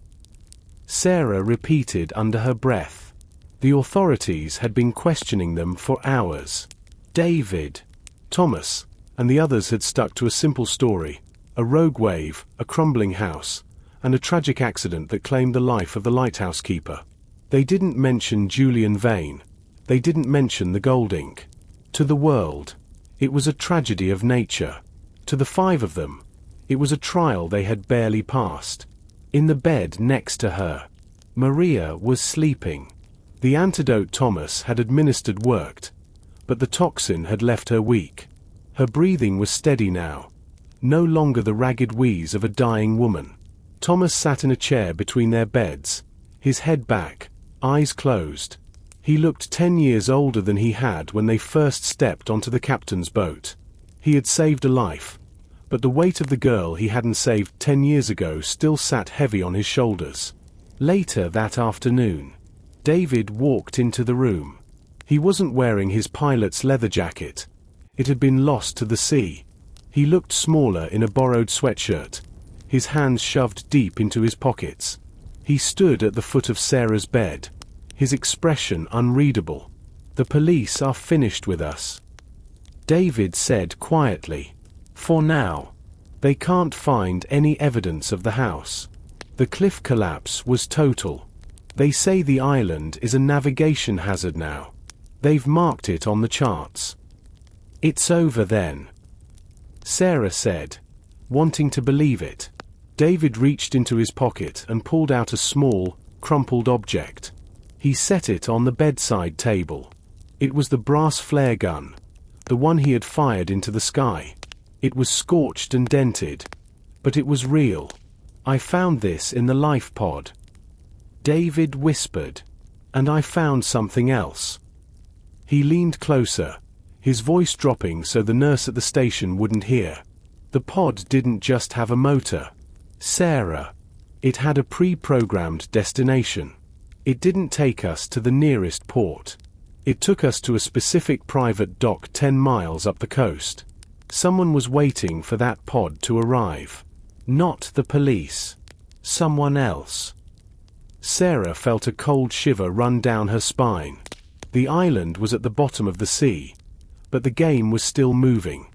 Sarah repeated under her breath. The authorities had been questioning them for hours. David, Thomas, and the others had stuck to a simple story: a rogue wave, a crumbling house, and a tragic accident that claimed the life of the lighthouse keeper. They didn't mention Julian Vane. They didn't mention the gold ink. To the world, it was a tragedy of nature. To the 5 of them, it was a trial they had barely passed. In the bed next to her, Maria was sleeping. The antidote Thomas had administered worked, but the toxin had left her weak. Her breathing was steady now, no longer the ragged wheeze of a dying woman. Thomas sat in a chair between their beds, his head back, eyes closed. He looked 10 years older than he had when they first stepped onto the captain's boat. He had saved a life, but the weight of the girl he hadn't saved 10 years ago still sat heavy on his shoulders. Later that afternoon, David walked into the room. He wasn't wearing his pilot's leather jacket. It had been lost to the sea. He looked smaller in a borrowed sweatshirt, his hands shoved deep into his pockets. He stood at the foot of Sarah's bed, his expression unreadable. "The police are finished with us," David said quietly. "For now. They can't find any evidence of the house. The cliff collapse was total. They say the island is a navigation hazard now. They've marked it on the charts." "It's over then," Sarah said, wanting to believe it. David reached into his pocket and pulled out a small, crumpled object. He set it on the bedside table. It was the brass flare gun, the one he had fired into the sky. It was scorched and dented, but it was real. "I found this in the life pod," David whispered. "And I found something else." He leaned closer, his voice dropping so the nurse at the station wouldn't hear. The pod didn't just have a motor, Sarah. It had a pre-programmed destination. It didn't take us to the nearest port. It took us to a specific private dock 10 miles up the coast. Someone was waiting for that pod to arrive. Not the police. Someone else. Sarah felt a cold shiver run down her spine. The island was at the bottom of the sea, but the game was still moving.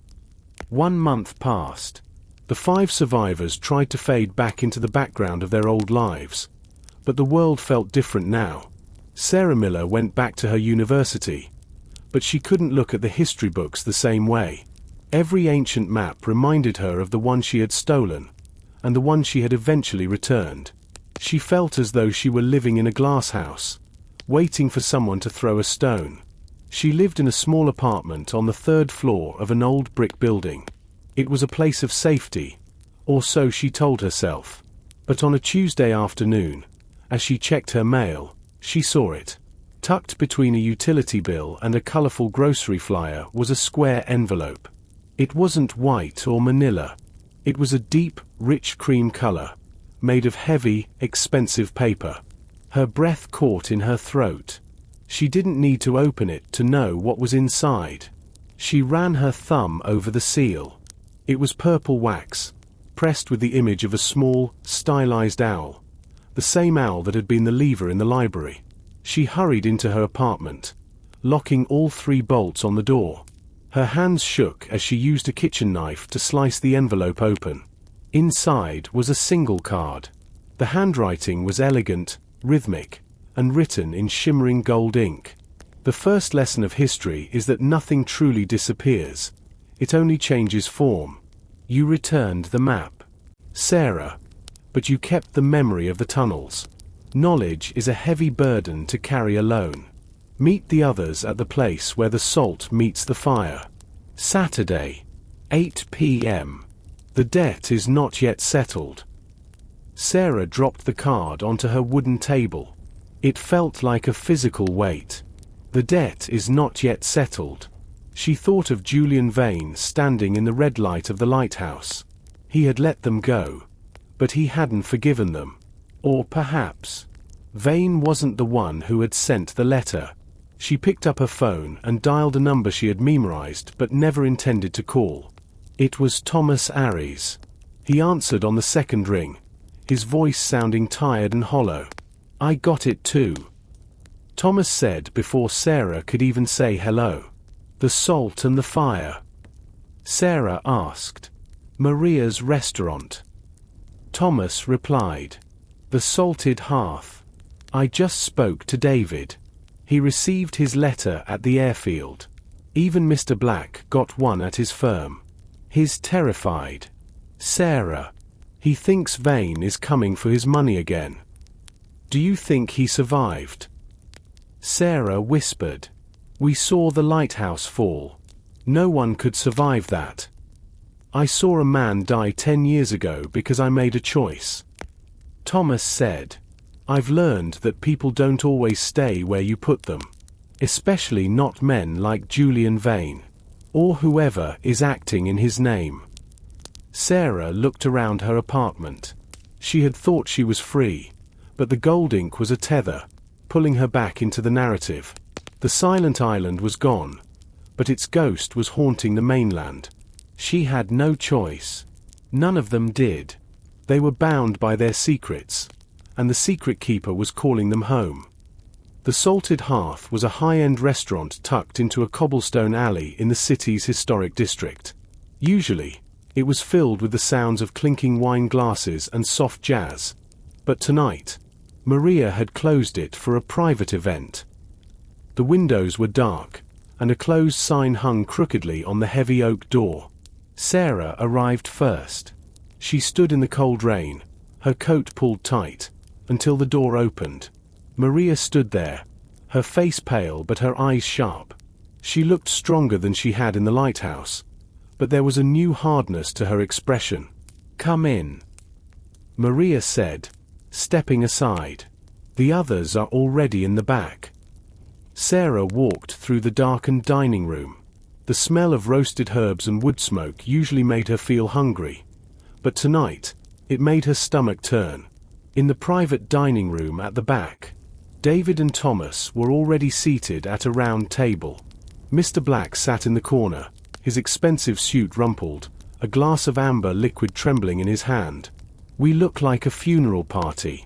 1 month passed. The 5 survivors tried to fade back into the background of their old lives, but the world felt different now. Sarah Miller went back to her university, but she couldn't look at the history books the same way. Every ancient map reminded her of the one she had stolen, and the one she had eventually returned. She felt as though she were living in a glass house, waiting for someone to throw a stone. She lived in a small apartment on the 3rd floor of an old brick building. It was a place of safety, or so she told herself. But on a Tuesday afternoon, as she checked her mail, she saw it. Tucked between a utility bill and a colorful grocery flyer was a square envelope. It wasn't white or manila. It was a deep, rich cream color, made of heavy, expensive paper. Her breath caught in her throat. She didn't need to open it to know what was inside. She ran her thumb over the seal. It was purple wax, pressed with the image of a small, stylized owl. The same owl that had been the lever in the library. She hurried into her apartment, locking all 3 bolts on the door. Her hands shook as she used a kitchen knife to slice the envelope open. Inside was a single card. The handwriting was elegant, rhythmic, and written in shimmering gold ink. The first lesson of history is that nothing truly disappears. It only changes form. You returned the map, Sarah, but you kept the memory of the tunnels. Knowledge is a heavy burden to carry alone. Meet the others at the place where the salt meets the fire. Saturday, 8 p.m. The debt is not yet settled. Sarah dropped the card onto her wooden table. It felt like a physical weight. The debt is not yet settled. She thought of Julian Vane standing in the red light of the lighthouse. He had let them go, but he hadn't forgiven them. Or perhaps Vane wasn't the one who had sent the letter. She picked up her phone and dialed a number she had memorized but never intended to call. It was Thomas Aries. He answered on the second ring, his voice sounding tired and hollow. "I got it too," Thomas said before Sarah could even say hello. "The salt and the fire?" Sarah asked. "Maria's restaurant." Thomas replied. "The salted hearth. I just spoke to David. He received his letter at the airfield. Even Mr. Black got one at his firm. He's terrified. Sarah. He thinks Vane is coming for his money again. Do you think he survived?" Sarah whispered. "We saw the lighthouse fall. No one could survive that. I saw a man die 10 years ago because I made a choice." Thomas said. "I've learned that people don't always stay where you put them. Especially not men like Julian Vane. Or whoever is acting in his name." Sarah looked around her apartment. She had thought she was free, but the gold ink was a tether, pulling her back into the narrative. The silent island was gone, but its ghost was haunting the mainland. She had no choice. None of them did. They were bound by their secrets, and the secret keeper was calling them home. The Salted Hearth was a high-end restaurant tucked into a cobblestone alley in the city's historic district. Usually, it was filled with the sounds of clinking wine glasses and soft jazz. But tonight, Maria had closed it for a private event. The windows were dark, and a closed sign hung crookedly on the heavy oak door. Sarah arrived first. She stood in the cold rain, her coat pulled tight, until the door opened. Maria stood there, her face pale but her eyes sharp. She looked stronger than she had in the lighthouse, but there was a new hardness to her expression. "Come in," Maria said, stepping aside. "The others are already in the back." Sarah walked through the darkened dining room. The smell of roasted herbs and wood smoke usually made her feel hungry, but tonight, it made her stomach turn. In the private dining room at the back, David and Thomas were already seated at a round table. Mr. Black sat in the corner, his expensive suit rumpled, a glass of amber liquid trembling in his hand. "We look like a funeral party,"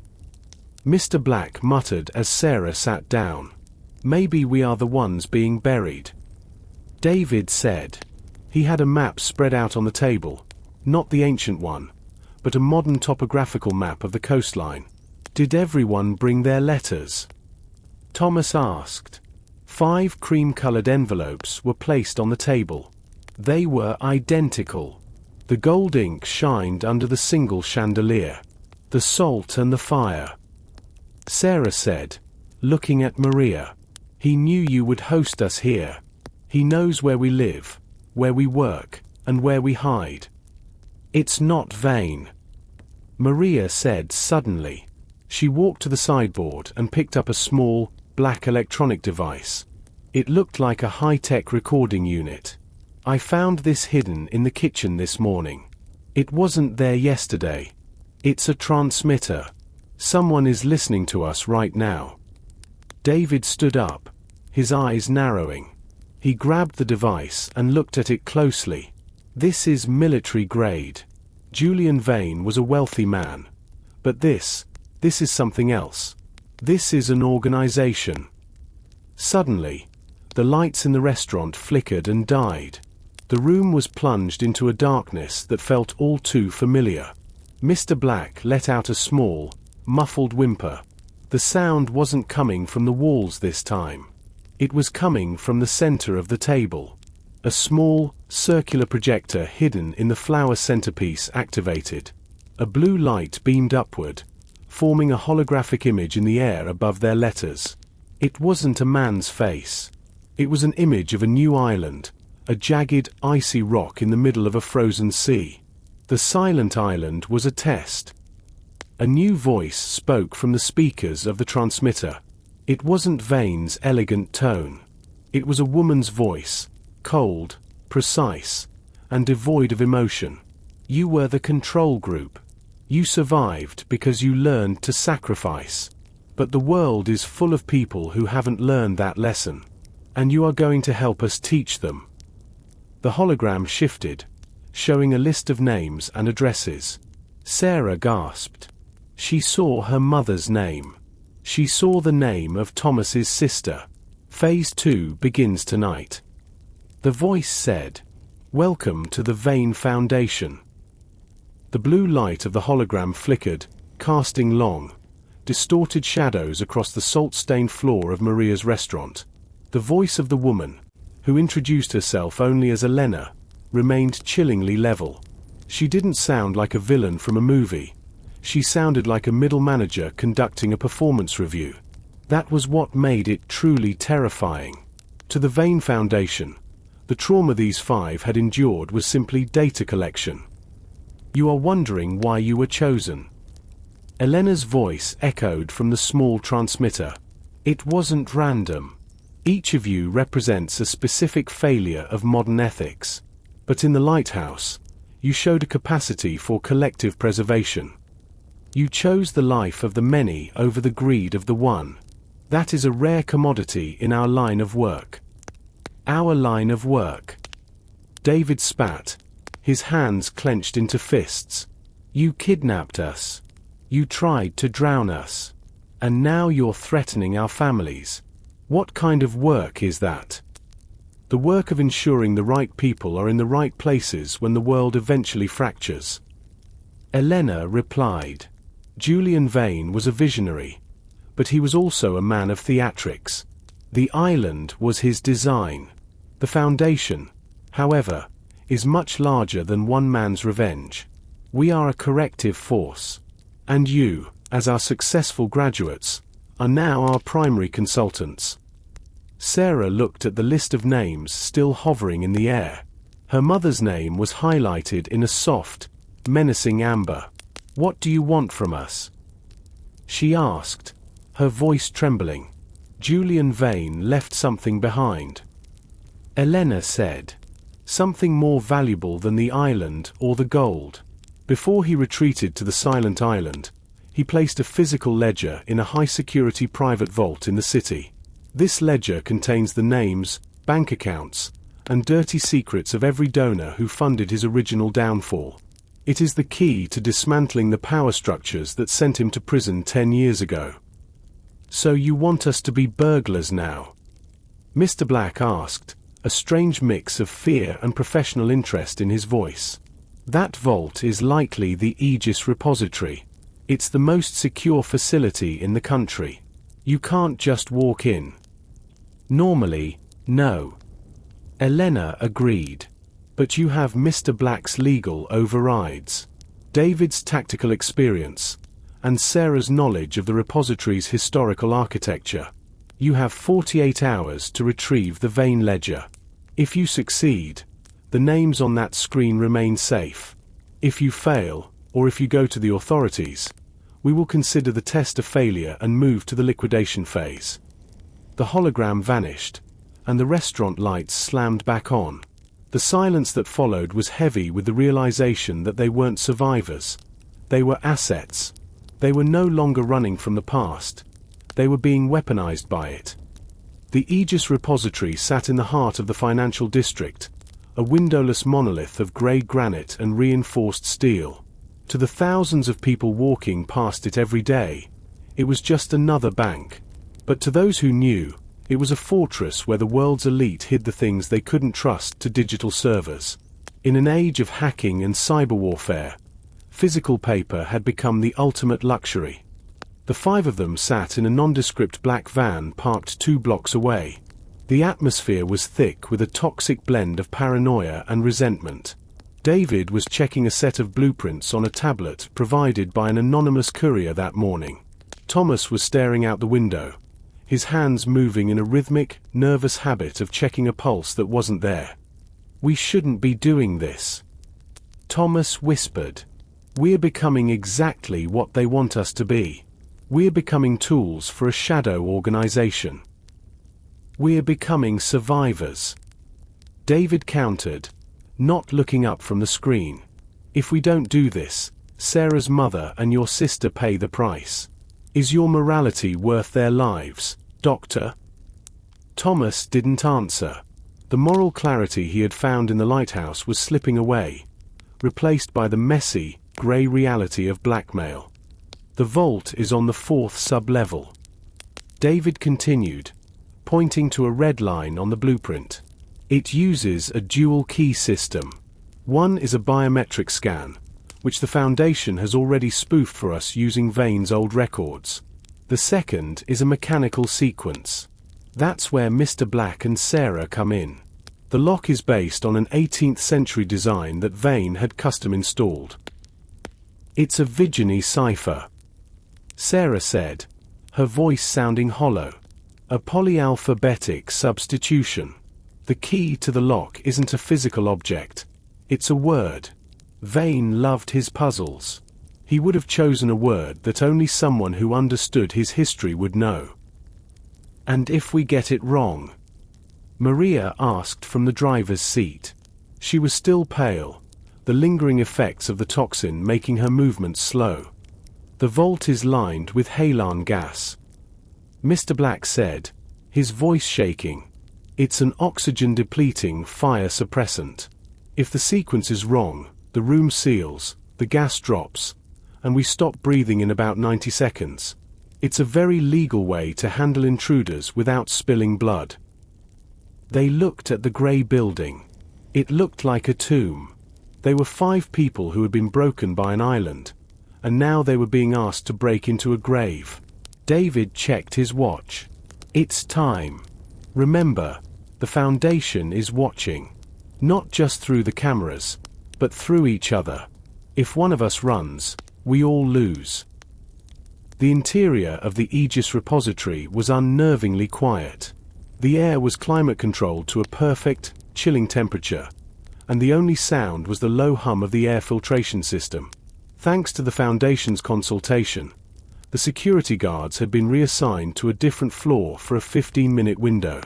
Mr. Black muttered as Sarah sat down. "Maybe we are the ones being buried," David said. He had a map spread out on the table, not the ancient one, but a modern topographical map of the coastline. "Did everyone bring their letters?" Thomas asked. 5 cream-colored envelopes were placed on the table. They were identical. The gold ink shined under the single chandelier. "The salt and the fire," Sarah said, looking at Maria. "He knew you would host us here. He knows where we live, where we work, and where we hide." "It's not vain," Maria said suddenly. She walked to the sideboard and picked up a small, black electronic device. It looked like a high-tech recording unit. "I found this hidden in the kitchen this morning. It wasn't there yesterday. It's a transmitter. Someone is listening to us right now." David stood up, his eyes narrowing. He grabbed the device and looked at it closely. "This is military grade." Julian Vane was a wealthy man. But this is something else. This is an organization. Suddenly, the lights in the restaurant flickered and died. The room was plunged into a darkness that felt all too familiar. Mr. Black let out a small, muffled whimper. The sound wasn't coming from the walls this time. It was coming from the center of the table. A small, circular projector hidden in the flower centerpiece activated. A blue light beamed upward, forming a holographic image in the air above their letters. It wasn't a man's face. It was an image of a new island, a jagged, icy rock in the middle of a frozen sea. The silent island was a test. A new voice spoke from the speakers of the transmitter. It wasn't Vane's elegant tone. It was a woman's voice, cold, precise, and devoid of emotion. "You were the control group. You survived because you learned to sacrifice. But the world is full of people who haven't learned that lesson. And you are going to help us teach them." The hologram shifted, showing a list of names and addresses. Sarah gasped. She saw her mother's name. She saw the name of Thomas's sister. "Phase 2 begins tonight." The voice said, "Welcome to the Vane Foundation." The blue light of the hologram flickered, casting long, distorted shadows across the salt-stained floor of Maria's restaurant. The voice of the woman, who introduced herself only as Elena, remained chillingly level. She didn't sound like a villain from a movie. She sounded like a middle manager conducting a performance review. That was what made it truly terrifying. To the Vane Foundation, the trauma these 5 had endured was simply data collection. "You are wondering why you were chosen." Elena's voice echoed from the small transmitter. "It wasn't random. Each of you represents a specific failure of modern ethics. But in the lighthouse, you showed a capacity for collective preservation. You chose the life of the many over the greed of the one. That is a rare commodity in our line of work." "Our line of work." David spat, his hands clenched into fists. "You kidnapped us. You tried to drown us. And now you're threatening our families. What kind of work is that?" "The work of ensuring the right people are in the right places when the world eventually fractures," Elena replied. Julian Vane was a visionary, but he was also a man of theatrics. The island was his design. The foundation, however, is much larger than one man's revenge. We are a corrective force. And you, as our successful graduates, are now our primary consultants." Sarah looked at the list of names still hovering in the air. Her mother's name was highlighted in a soft, menacing amber. "What do you want from us?" she asked, her voice trembling. Julian Vane left something behind. Elena said. Something more valuable than the island or the gold. Before he retreated to the silent island, he placed a physical ledger in a high-security private vault in the city. This ledger contains the names, bank accounts, and dirty secrets of every donor who funded his original downfall. It is the key to dismantling the power structures that sent him to prison 10 years ago. "So you want us to be burglars now?" Mr. Black asked, a strange mix of fear and professional interest in his voice. "That vault is likely the Aegis repository. It's the most secure facility in the country. You can't just walk in." "Normally, no." Elena agreed. "But you have Mr. Black's legal overrides, David's tactical experience, and Sarah's knowledge of the repository's historical architecture. You have 48 hours to retrieve the Vane ledger. If you succeed, the names on that screen remain safe. If you fail, or if you go to the authorities, we will consider the test a failure and move to the liquidation phase." The hologram vanished, and the restaurant lights slammed back on. The silence that followed was heavy with the realization that they weren't survivors. They were assets. They were no longer running from the past. They were being weaponized by it. The Aegis repository sat in the heart of the financial district, a windowless monolith of grey granite and reinforced steel. To the thousands of people walking past it every day, it was just another bank. But to those who knew, it was a fortress where the world's elite hid the things they couldn't trust to digital servers. In an age of hacking and cyber warfare, physical paper had become the ultimate luxury. The five of them sat in a nondescript black van parked 2 blocks away. The atmosphere was thick with a toxic blend of paranoia and resentment. David was checking a set of blueprints on a tablet provided by an anonymous courier that morning. Thomas was staring out the window, his hands moving in a rhythmic, nervous habit of checking a pulse that wasn't there. "We shouldn't be doing this," Thomas whispered. "We're becoming exactly what they want us to be. We're becoming tools for a shadow organization. We're becoming survivors." David countered, not looking up from the screen. "If we don't do this, Sarah's mother and your sister pay the price. Is your morality worth their lives, Doctor?" Thomas didn't answer. The moral clarity he had found in the lighthouse was slipping away, replaced by the messy, grey reality of blackmail. "The vault is on the 4th sub-level," David continued, pointing to a red line on the blueprint. "It uses a dual-key system. One is a biometric scan, which the Foundation has already spoofed for us using Vane's old records. The second is a mechanical sequence. That's where Mr. Black and Sarah come in. The lock is based on an 18th century design that Vane had custom installed. It's a Vigini cipher," Sarah said, her voice sounding hollow. "A polyalphabetic substitution. The key to the lock isn't a physical object. It's a word. Vane loved his puzzles. He would have chosen a word that only someone who understood his history would know." "And if we get it wrong?" Maria asked from the driver's seat. She was still pale, the lingering effects of the toxin making her movements slow. "The vault is lined with halon gas," Mr. Black said, his voice shaking. "It's an oxygen-depleting fire suppressant. If the sequence is wrong, the room seals, the gas drops, and we stop breathing in about 90 seconds. It's a very legal way to handle intruders without spilling blood." They looked at the grey building. It looked like a tomb. They were 5 people who had been broken by an island, and now they were being asked to break into a grave. David checked his watch. "It's time. Remember, the Foundation is watching. Not just through the cameras, but through each other. If one of us runs, we all lose. The interior of the Aegis repository was unnervingly quiet. The air was climate-controlled to a perfect, chilling temperature, and the only sound was the low hum of the air filtration system. Thanks to the Foundation's consultation, the security guards had been reassigned to a different floor for a 15-minute window.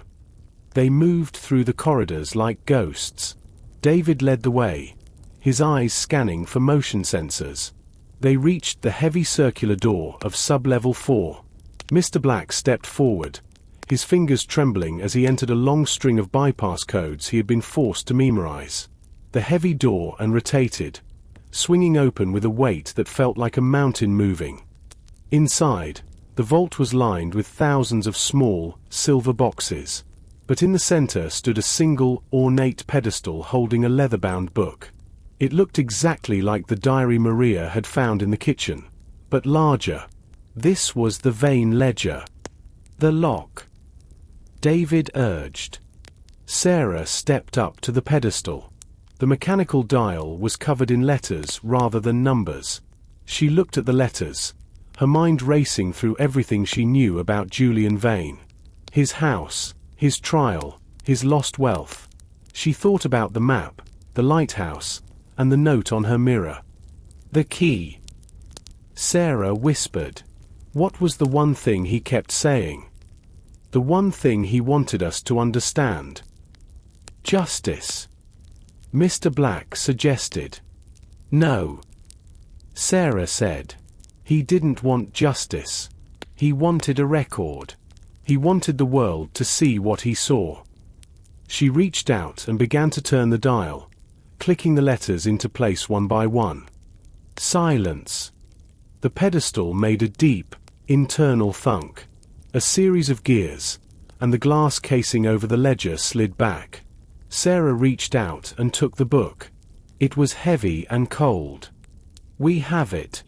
They moved through the corridors like ghosts. David led the way, his eyes scanning for motion sensors. They reached the heavy circular door of sub-level 4. Mr. Black stepped forward, his fingers trembling as he entered a long string of bypass codes he had been forced to memorize. The heavy door and rotated, swinging open with a weight that felt like a mountain moving. Inside, the vault was lined with thousands of small, silver boxes, but in the center stood a single, ornate pedestal holding a leather-bound book. It looked exactly like the diary Maria had found in the kitchen, but larger. This was the Vein Ledger. The lock. David urged. Sarah stepped up to the pedestal. The mechanical dial was covered in letters rather than numbers. She looked at the letters, her mind racing through everything she knew about Julian Vane. His house, his trial, his lost wealth. She thought about the map, the lighthouse, and the note on her mirror. The key. Sarah whispered. What was the one thing he kept saying? The one thing he wanted us to understand. Justice. Mr. Black suggested. No. Sarah said. He didn't want justice. He wanted a record. He wanted the world to see what he saw. She reached out and began to turn the dial, clicking the letters into place one by one. Silence. The pedestal made a deep, internal thunk. A series of gears, and the glass casing over the ledger slid back. Sarah reached out and took the book. It was heavy and cold. We have it,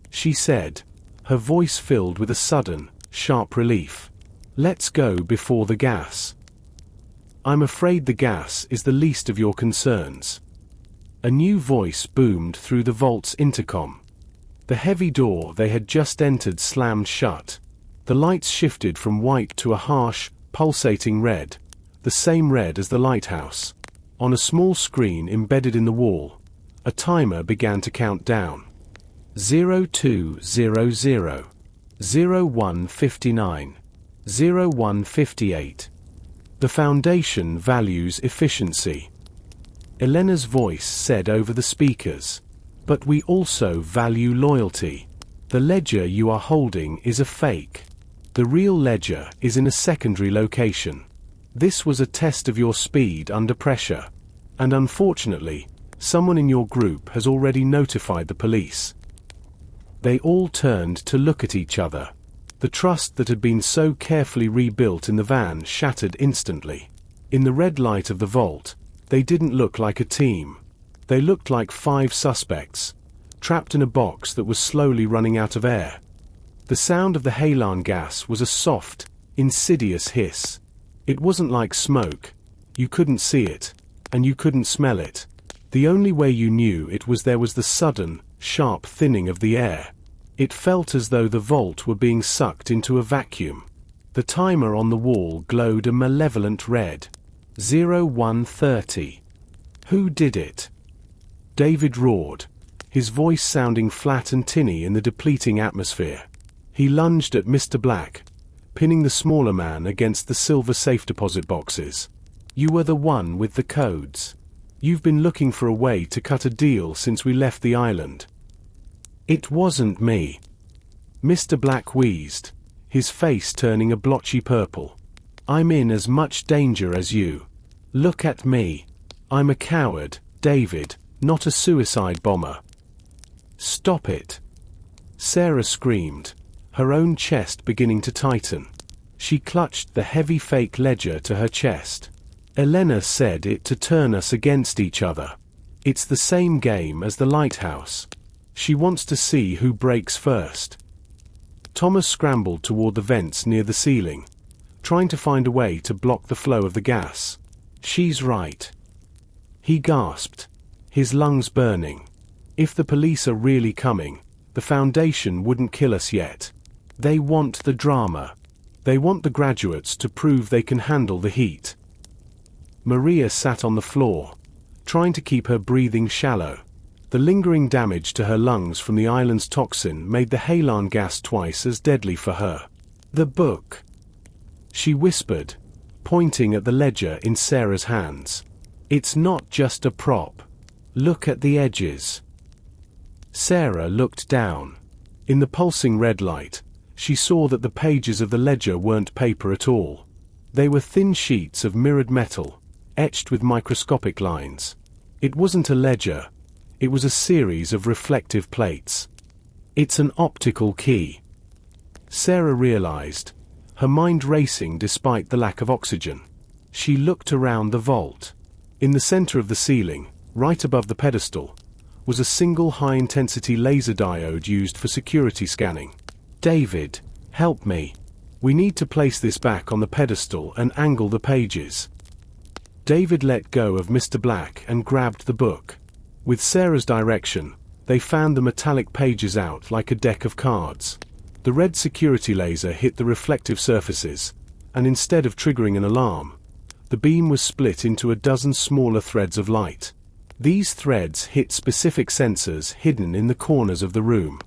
she said, her voice filled with a sudden, sharp relief. Let's go before the gas. I'm afraid the gas is the least of your concerns. A new voice boomed through the vault's intercom. The heavy door they had just entered slammed shut. The lights shifted from white to a harsh, pulsating red, the same red as the lighthouse. On a small screen embedded in the wall, a timer began to count down. 0200, 0159, 0158. The Foundation values efficiency. Elena's voice said over the speakers. But we also value loyalty. The ledger you are holding is a fake. The real ledger is in a secondary location. This was a test of your speed under pressure. And unfortunately, someone in your group has already notified the police. They all turned to look at each other. The trust that had been so carefully rebuilt in the van shattered instantly. In the red light of the vault, they didn't look like a team. They looked like 5 suspects, trapped in a box that was slowly running out of air. The sound of the halon gas was a soft, insidious hiss. It wasn't like smoke. You couldn't see it, and you couldn't smell it. The only way you knew it was there was the sudden, sharp thinning of the air. It felt as though the vault were being sucked into a vacuum. The timer on the wall glowed a malevolent red. 0130. Who did it? David roared, his voice sounding flat and tinny in the depleting atmosphere. He lunged at Mr. Black, pinning the smaller man against the silver safe deposit boxes. You were the one with the codes. You've been looking for a way to cut a deal since we left the island. It wasn't me. Mr. Black wheezed, his face turning a blotchy purple. I'm in as much danger as you. Look at me. I'm a coward, David, not a suicide bomber. Stop it. Sarah screamed, her own chest beginning to tighten. She clutched the heavy fake ledger to her chest. Elena said it to turn us against each other. It's the same game as the lighthouse. She wants to see who breaks first. Thomas scrambled toward the vents near the ceiling, trying to find a way to block the flow of the gas. She's right. He gasped, his lungs burning. If the police are really coming, the Foundation wouldn't kill us yet. They want the drama. They want the graduates to prove they can handle the heat. Maria sat on the floor, trying to keep her breathing shallow. The lingering damage to her lungs from the island's toxin made the halon gas twice as deadly for her. The book, she whispered, pointing at the ledger in Sarah's hands. It's not just a prop. Look at the edges. Sarah looked down. In the pulsing red light, she saw that the pages of the ledger weren't paper at all. They were thin sheets of mirrored metal, etched with microscopic lines. It wasn't a ledger. It was a series of reflective plates. It's an optical key. Sarah realized, her mind racing despite the lack of oxygen. She looked around the vault. In the center of the ceiling, right above the pedestal, was a single high-intensity laser diode used for security scanning. David, help me. We need to place this back on the pedestal and angle the pages. David let go of Mr. Black and grabbed the book. With Sarah's direction, they fanned the metallic pages out like a deck of cards. The red security laser hit the reflective surfaces, and instead of triggering an alarm, the beam was split into a dozen smaller threads of light. These threads hit specific sensors hidden in the corners of the room.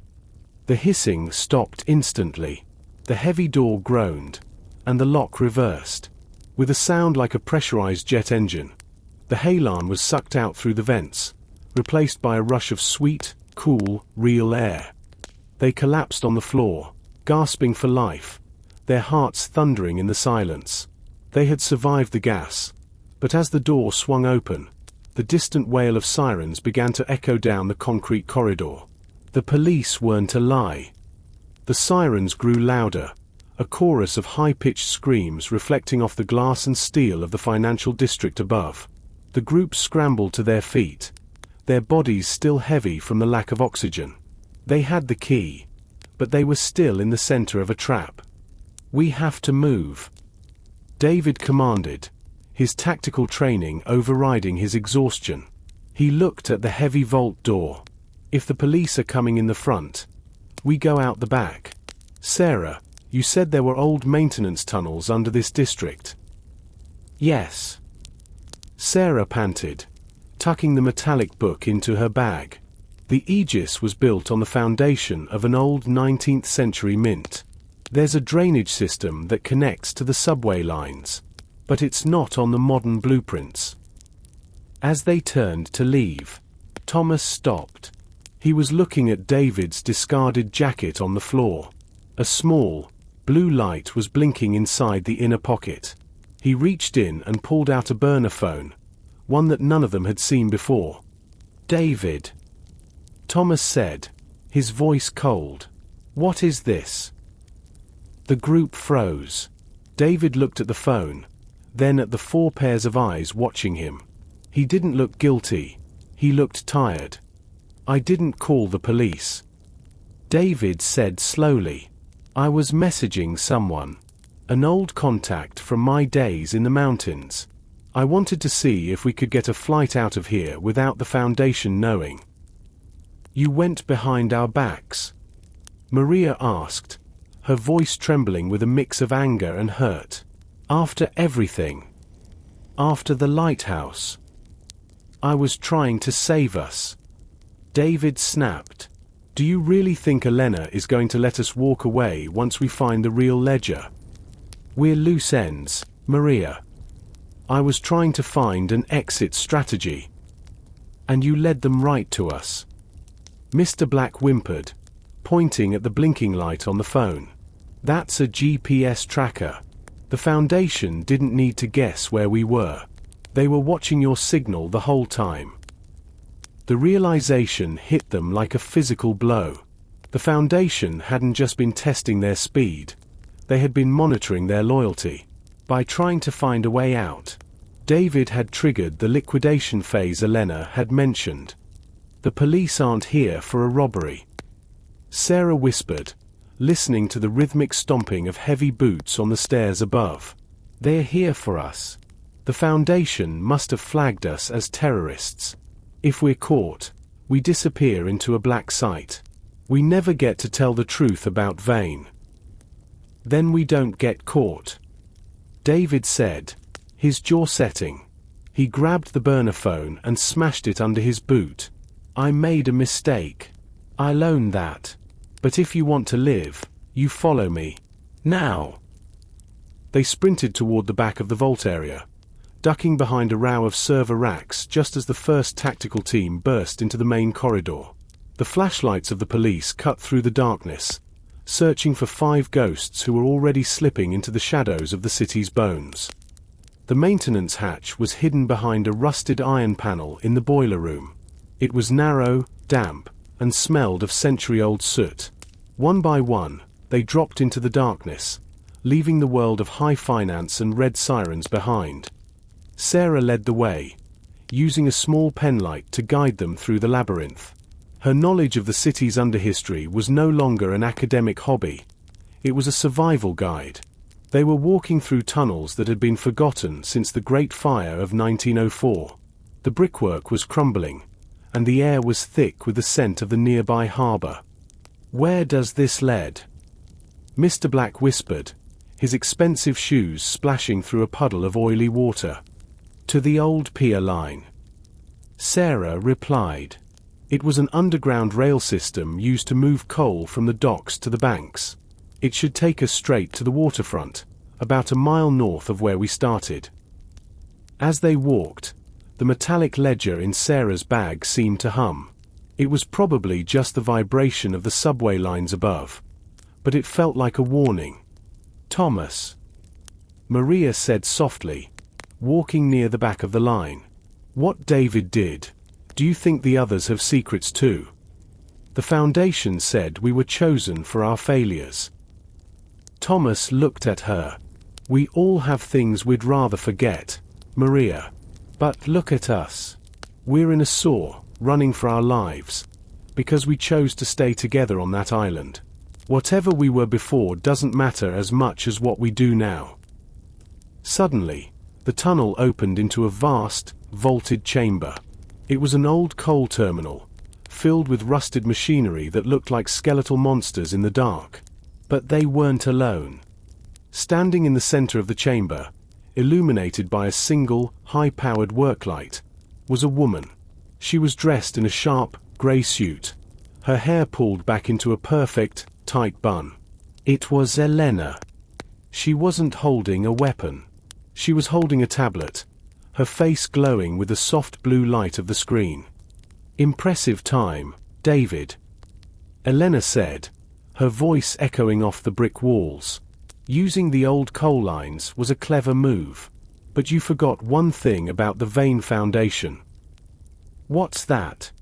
The hissing stopped instantly. The heavy door groaned, and the lock reversed. With a sound like a pressurized jet engine, the halon was sucked out through the vents, replaced by a rush of sweet, cool, real air. They collapsed on the floor, gasping for life, their hearts thundering in the silence. They had survived the gas, but as the door swung open, the distant wail of sirens began to echo down the concrete corridor. The police weren't a lie. The sirens grew louder, a chorus of high-pitched screams reflecting off the glass and steel of the financial district above. The group scrambled to their feet, their bodies still heavy from the lack of oxygen. They had the key, but they were still in the center of a trap. We have to move, David commanded, his tactical training overriding his exhaustion. He looked at the heavy vault door. If the police are coming in the front, we go out the back. Sarah, you said there were old maintenance tunnels under this district. Yes. Sarah panted, tucking the metallic book into her bag. The Aegis was built on the foundation of an old 19th century mint. There's a drainage system that connects to the subway lines, but it's not on the modern blueprints. As they turned to leave, Thomas stopped. He was looking at David's discarded jacket on the floor. A small, blue light was blinking inside the inner pocket. He reached in and pulled out a burner phone, one that none of them had seen before. David, Thomas said, his voice cold. What is this? The group froze. David looked at the phone, then at the 4 pairs of eyes watching him. He didn't look guilty. He looked tired. I didn't call the police. David said slowly. I was messaging someone. An old contact from my days in the mountains. I wanted to see if we could get a flight out of here without the Foundation knowing. You went behind our backs? Maria asked, her voice trembling with a mix of anger and hurt. After everything. After the lighthouse. I was trying to save us. David snapped. Do you really think Elena is going to let us walk away once we find the real ledger? We're loose ends, Maria. I was trying to find an exit strategy. And you led them right to us. Mr. Black whimpered, pointing at the blinking light on the phone. That's a GPS tracker. The Foundation didn't need to guess where we were. They were watching your signal the whole time. The realization hit them like a physical blow. The Foundation hadn't just been testing their speed. They had been monitoring their loyalty. By trying to find a way out, David had triggered the liquidation phase Elena had mentioned. The police aren't here for a robbery. Sarah whispered, listening to the rhythmic stomping of heavy boots on the stairs above. They're here for us. The Foundation must have flagged us as terrorists. If we're caught, We disappear into a black site. We never get to tell the truth about Vane. Then we don't get caught. David said, his jaw setting. He grabbed the burner phone and smashed it under his boot. I made a mistake. I'll own that. But if you want to live, you follow me. Now. They sprinted toward the back of the vault area, ducking behind a row of server racks just as the first tactical team burst into the main corridor. The flashlights of the police cut through the darkness, searching for 5 ghosts who were already slipping into the shadows of the city's bones. The maintenance hatch was hidden behind a rusted iron panel in the boiler room. It was narrow, damp, and smelled of century-old soot. One by one, they dropped into the darkness, leaving the world of high finance and red sirens behind. Sarah led the way, using a small penlight to guide them through the labyrinth. Her knowledge of the city's underhistory was no longer an academic hobby. It was a survival guide. They were walking through tunnels that had been forgotten since the Great Fire of 1904. The brickwork was crumbling, and the air was thick with the scent of the nearby harbor. Where does this lead? Mr. Black whispered, his expensive shoes splashing through a puddle of oily water. To the old pier line. Sarah replied. It was an underground rail system used to move coal from the docks to the banks. It should take us straight to the waterfront, about a mile north of where we started. As they walked, the metallic ledger in Sarah's bag seemed to hum. It was probably just the vibration of the subway lines above, but it felt like a warning. Thomas, Maria said softly, walking near the back of the line. What David did. Do you think the others have secrets too? The Foundation said we were chosen for our failures. Thomas looked at her. We all have things we'd rather forget, Maria. But look at us. We're in a sewer, running for our lives, because we chose to stay together on that island. Whatever we were before doesn't matter as much as what we do now. Suddenly, the tunnel opened into a vast, vaulted chamber. It was an old coal terminal, filled with rusted machinery that looked like skeletal monsters in the dark. But they weren't alone. Standing in the center of the chamber, illuminated by a single, high-powered work light, was a woman. She was dressed in a sharp, grey suit, her hair pulled back into a perfect, tight bun. It was Elena. She wasn't holding a weapon. She was holding a tablet, her face glowing with the soft blue light of the screen. Impressive time, David. Elena said, her voice echoing off the brick walls. Using the old coal lines was a clever move. But you forgot one thing about the Vane Foundation. What's that?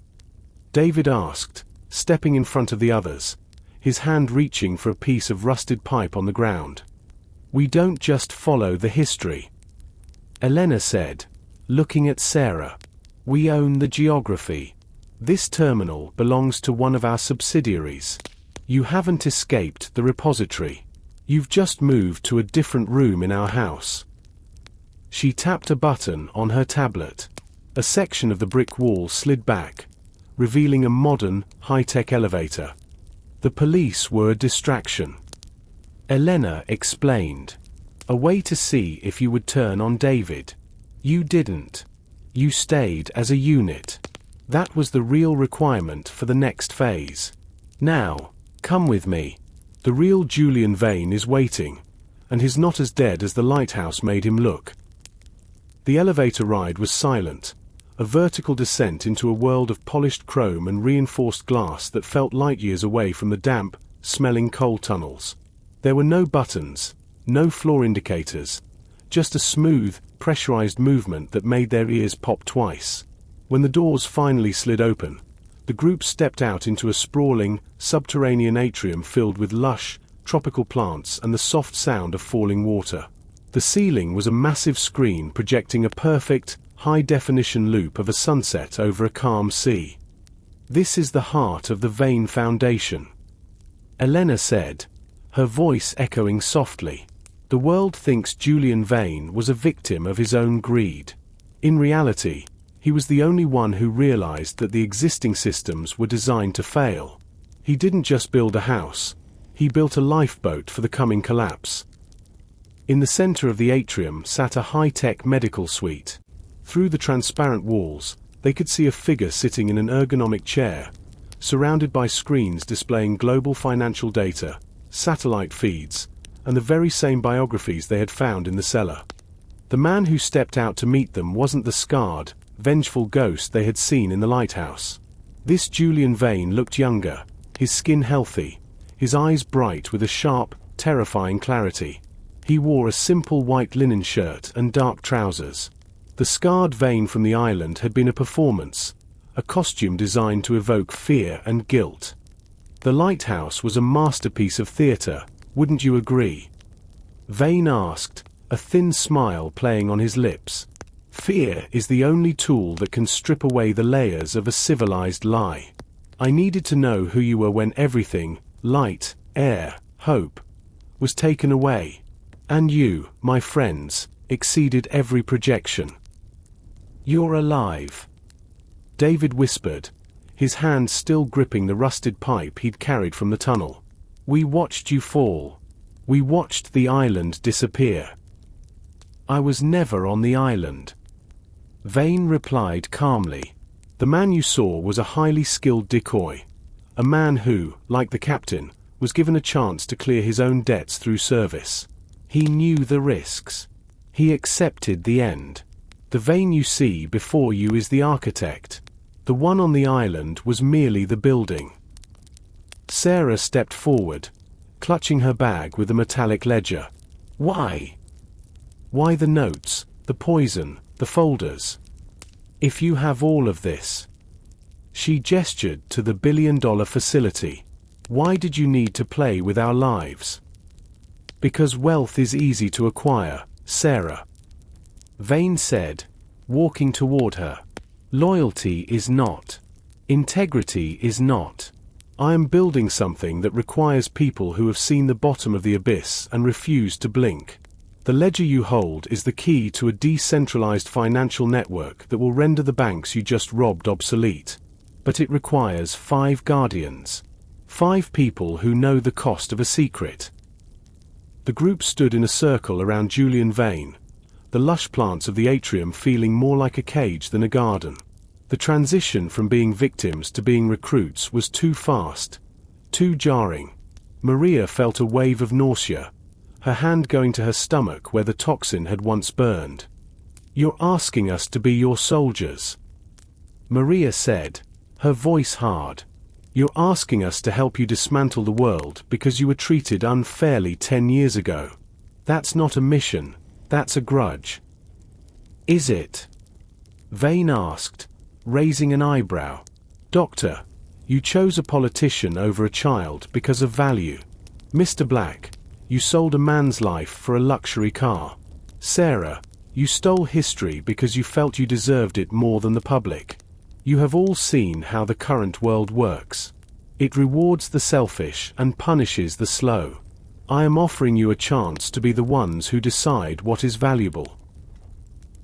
David asked, stepping in front of the others, his hand reaching for a piece of rusted pipe on the ground. We don't just follow the history. Elena said, looking at Sarah. We own the geography. This terminal belongs to one of our subsidiaries. You haven't escaped the repository. You've just moved to a different room in our house. She tapped a button on her tablet. A section of the brick wall slid back, revealing a modern, high-tech elevator. The police were a distraction. Elena explained. A way to see if you would turn on David. You didn't. You stayed as a unit. That was the real requirement for the next phase. Now, come with me. The real Julian Vane is waiting, and he's not as dead as the lighthouse made him look. The elevator ride was silent, a vertical descent into a world of polished chrome and reinforced glass that felt light years away from the damp, smelling coal tunnels. There were no buttons, no floor indicators, just a smooth, pressurized movement that made their ears pop twice. When the doors finally slid open, the group stepped out into a sprawling, subterranean atrium filled with lush, tropical plants and the soft sound of falling water. The ceiling was a massive screen projecting a perfect, high-definition loop of a sunset over a calm sea. This is the heart of the Vane Foundation. Elena said, her voice echoing softly. The world thinks Julian Vane was a victim of his own greed. In reality, He was the only one who realized that the existing systems were designed to fail. He didn't just build a house. He built a lifeboat for the coming collapse. In the center of the atrium sat a high-tech medical suite. Through the transparent walls, they could see a figure sitting in an ergonomic chair, surrounded by screens displaying global financial data, satellite feeds, and the very same biographies they had found in the cellar. The man who stepped out to meet them wasn't the scarred, vengeful ghost they had seen in the lighthouse. This Julian Vane looked younger, his skin healthy, his eyes bright with a sharp, terrifying clarity. He wore a simple white linen shirt and dark trousers. The scarred Vane from the island had been a performance, a costume designed to evoke fear and guilt. The lighthouse was a masterpiece of theater, wouldn't you agree? Vane asked, a thin smile playing on his lips. Fear is the only tool that can strip away the layers of a civilized lie. I needed to know who you were when everything, light, air, hope, was taken away. And you, my friends, exceeded every projection. You're alive. David whispered, his hand still gripping the rusted pipe he'd carried from the tunnel. We watched you fall. We watched the island disappear. I was never on the island. Vane replied calmly. The man you saw was a highly skilled decoy. A man who, like the captain, was given a chance to clear his own debts through service. He knew the risks. He accepted the end. The Vane you see before you is the architect. The one on the island was merely the building. Sarah stepped forward, clutching her bag with a metallic ledger. Why? Why the notes, the poison, the folders? If you have all of this. She gestured to the billion-dollar facility. Why did you need to play with our lives? Because wealth is easy to acquire, Sarah. Vane said, walking toward her. Loyalty is not. Integrity is not. I am building something that requires people who have seen the bottom of the abyss and refuse to blink. The ledger you hold is the key to a decentralized financial network that will render the banks you just robbed obsolete. But it requires 5 guardians. 5 people who know the cost of a secret. The group stood in a circle around Julian Vane, the lush plants of the atrium feeling more like a cage than a garden. The transition from being victims to being recruits was too fast, too jarring. Maria felt a wave of nausea, her hand going to her stomach where the toxin had once burned. You're asking us to be your soldiers, Maria said, her voice hard. You're asking us to help you dismantle the world because you were treated unfairly 10 years ago. That's not a mission, that's a grudge. Is it? Vane asked, raising an eyebrow. Doctor, you chose a politician over a child because of value. Mr. Black, you sold a man's life for a luxury car. Sarah, you stole history because you felt you deserved it more than the public. You have all seen how the current world works. It rewards the selfish and punishes the slow. I am offering you a chance to be the ones who decide what is valuable.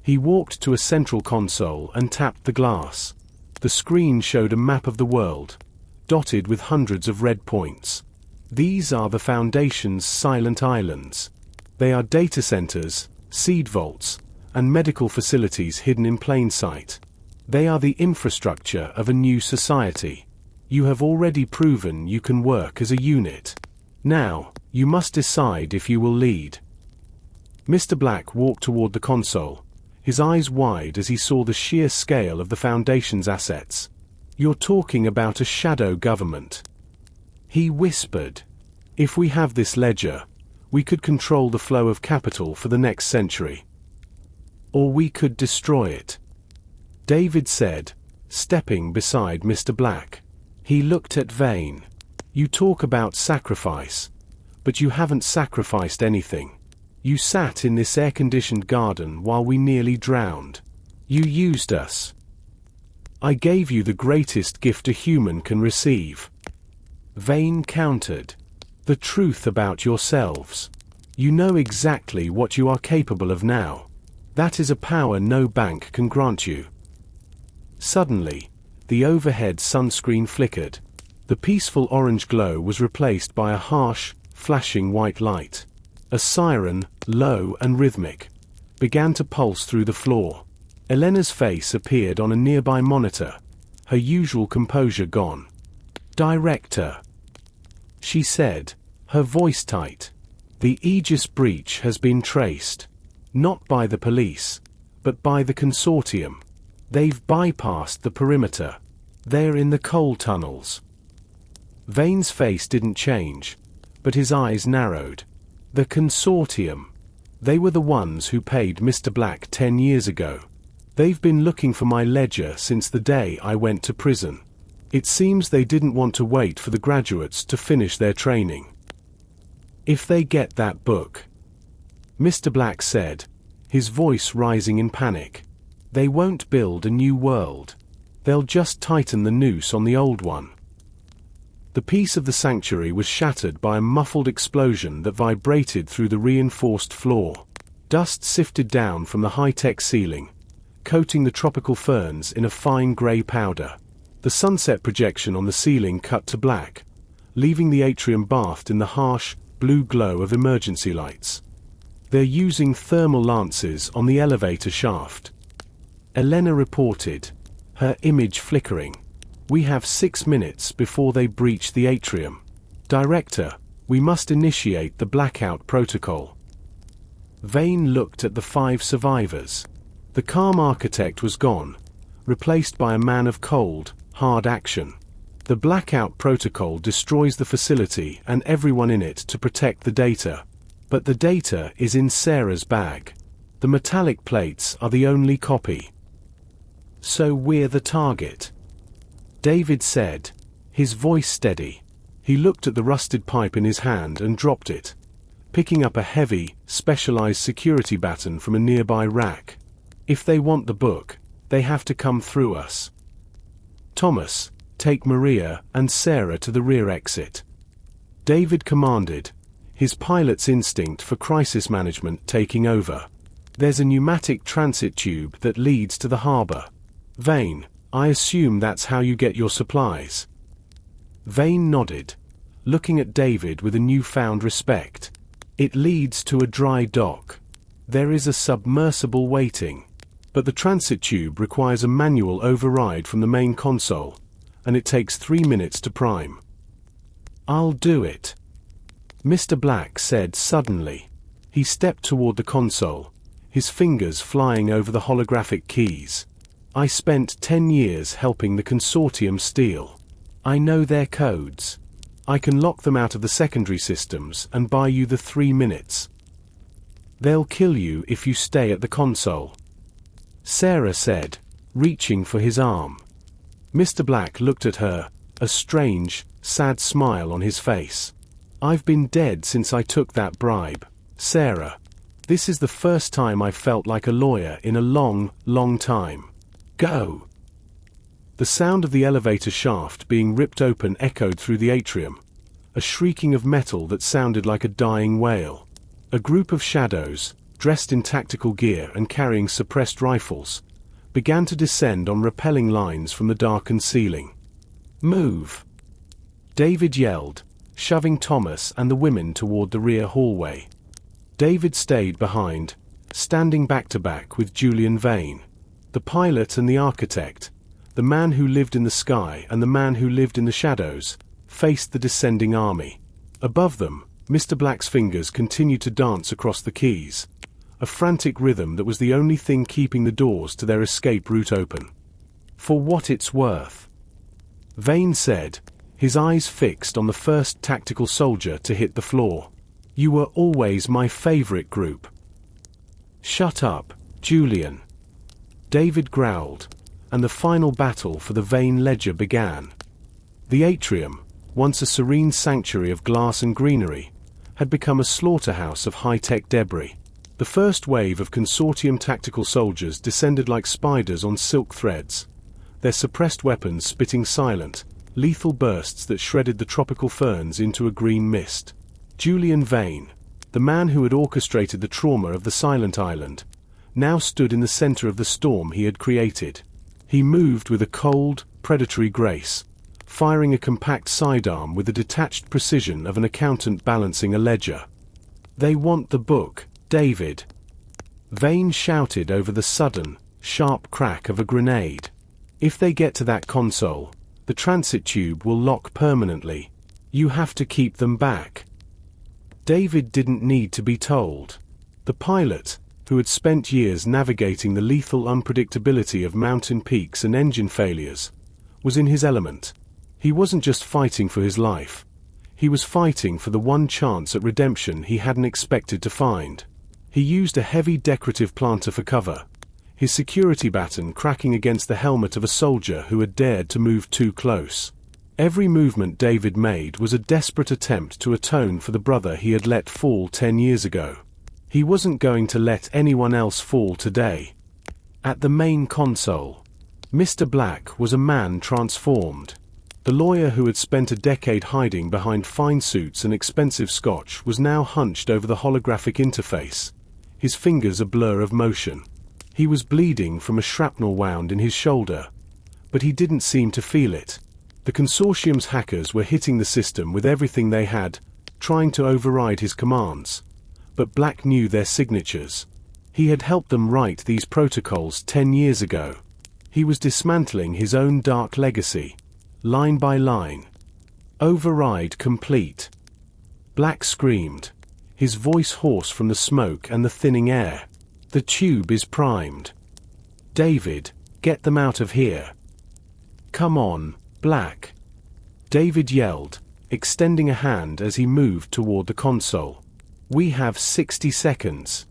He walked to a central console and tapped the glass. The screen showed a map of the world, dotted with hundreds of red points. These are the Foundation's silent islands. They are data centers, seed vaults, and medical facilities hidden in plain sight. They are the infrastructure of a new society. You have already proven you can work as a unit. Now, you must decide if you will lead. Mr. Black walked toward the console, his eyes wide as he saw the sheer scale of the Foundation's assets. You're talking about a shadow government. He whispered. If we have this ledger, we could control the flow of capital for the next century. Or we could destroy it. David said, stepping beside Mr. Black. He looked at Vane. You talk about sacrifice, but you haven't sacrificed anything. You sat in this air-conditioned garden while we nearly drowned. You used us. I gave you the greatest gift a human can receive. Vane countered. The truth about yourselves. You know exactly what you are capable of now. That is a power no bank can grant you. Suddenly, the overhead sunscreen flickered. The peaceful orange glow was replaced by a harsh, flashing white light. A siren, low and rhythmic, began to pulse through the floor. Elena's face appeared on a nearby monitor, her usual composure gone. "Director," she said, her voice tight. "The Aegis breach has been traced. Not by the police, but by the consortium. They've bypassed the perimeter. They're in the coal tunnels." Vane's face didn't change, but his eyes narrowed. The consortium. They were the ones who paid Mr. Black 10 years ago. They've been looking for my ledger since the day I went to prison. It seems they didn't want to wait for the graduates to finish their training. "If they get that book," Mr. Black said, his voice rising in panic, "they won't build a new world. They'll just tighten the noose on the old one." The peace of the sanctuary was shattered by a muffled explosion that vibrated through the reinforced floor. Dust sifted down from the high-tech ceiling, coating the tropical ferns in a fine grey powder. The sunset projection on the ceiling cut to black, leaving the atrium bathed in the harsh, blue glow of emergency lights. "They're using thermal lances on the elevator shaft," Elena reported, her image flickering. "We have 6 minutes before they breach the atrium. Director, we must initiate the blackout protocol." Vane looked at the 5 survivors. The calm architect was gone, replaced by a man of cold, hard action. "The blackout protocol destroys the facility and everyone in it to protect the data. But the data is in Sarah's bag. The metallic plates are the only copy. So we're the target," David said, his voice steady. He looked at the rusted pipe in his hand and dropped it, picking up a heavy, specialized security baton from a nearby rack. "If they want the book, they have to come through us. Thomas, take Maria and Sarah to the rear exit," David commanded, his pilot's instinct for crisis management taking over. "There's a pneumatic transit tube that leads to the harbor. Vane, I assume that's how you get your supplies." Vane nodded, looking at David with a newfound respect. "It leads to a dry dock. There is a submersible waiting. But the transit tube requires a manual override from the main console, and it takes 3 minutes to prime." "I'll do it," Mr. Black said suddenly. He stepped toward the console, his fingers flying over the holographic keys. "I spent 10 years helping the consortium steal. I know their codes. I can lock them out of the secondary systems and buy you the 3 minutes. They'll kill you if you stay at the console," Sarah said, reaching for his arm. Mr. Black looked at her, a strange, sad smile on his face. "I've been dead since I took that bribe, Sarah. This is the first time I've felt like a lawyer in a long, long time. Go." The sound of the elevator shaft being ripped open echoed through the atrium, a shrieking of metal that sounded like a dying wail. A group of shadows, dressed in tactical gear and carrying suppressed rifles, began to descend on rappelling lines from the darkened ceiling. "Move!" David yelled, shoving Thomas and the women toward the rear hallway. David stayed behind, standing back to back with Julian Vane. The pilot and the architect, the man who lived in the sky and the man who lived in the shadows, faced the descending army. Above them, Mr. Black's fingers continued to dance across the keys, a frantic rhythm that was the only thing keeping the doors to their escape route open. "For what it's worth," Vane said, his eyes fixed on the first tactical soldier to hit the floor. "You were always my favorite group." "Shut up, Julian," David growled, and the final battle for the Vane ledger began. The atrium, once a serene sanctuary of glass and greenery, had become a slaughterhouse of high-tech debris. The first wave of consortium tactical soldiers descended like spiders on silk threads, their suppressed weapons spitting silent, lethal bursts that shredded the tropical ferns into a green mist. Julian Vane, the man who had orchestrated the trauma of the Silent Island, now stood in the center of the storm he had created. He moved with a cold, predatory grace, firing a compact sidearm with the detached precision of an accountant balancing a ledger. "They want the book, David," Vane shouted over the sudden, sharp crack of a grenade. "If they get to that console, the transit tube will lock permanently. You have to keep them back." David didn't need to be told. The pilot, who had spent years navigating the lethal unpredictability of mountain peaks and engine failures, was in his element. He wasn't just fighting for his life. He was fighting for the one chance at redemption he hadn't expected to find. He used a heavy decorative planter for cover, his security baton cracking against the helmet of a soldier who had dared to move too close. Every movement David made was a desperate attempt to atone for the brother he had let fall 10 years ago. He wasn't going to let anyone else fall today. At the main console, Mr. Black was a man transformed. The lawyer who had spent a decade hiding behind fine suits and expensive scotch was now hunched over the holographic interface, his fingers a blur of motion. He was bleeding from a shrapnel wound in his shoulder, but he didn't seem to feel it. The consortium's hackers were hitting the system with everything they had, trying to override his commands. But Black knew their signatures. He had helped them write these protocols 10 years ago. He was dismantling his own dark legacy, line by line. "Override complete." Black screamed, his voice hoarse from the smoke and the thinning air. "The tube is primed. David, get them out of here." "Come on, Black," David yelled, extending a hand as he moved toward the console. "We have 60 seconds.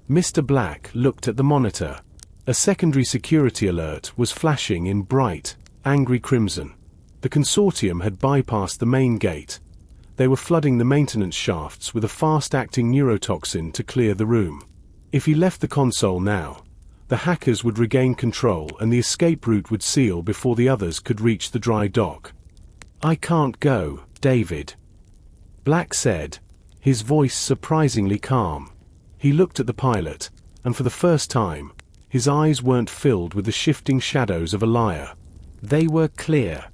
Mr. Black looked at the monitor. A secondary security alert was flashing in bright, angry crimson. The consortium had bypassed the main gate. They were flooding the maintenance shafts with a fast-acting neurotoxin to clear the room. If he left the console now, the hackers would regain control and the escape route would seal before the others could reach the dry dock. "I can't go, David," Black said, his voice surprisingly calm. He looked at the pilot, and for the first time, his eyes weren't filled with the shifting shadows of a liar. They were clear.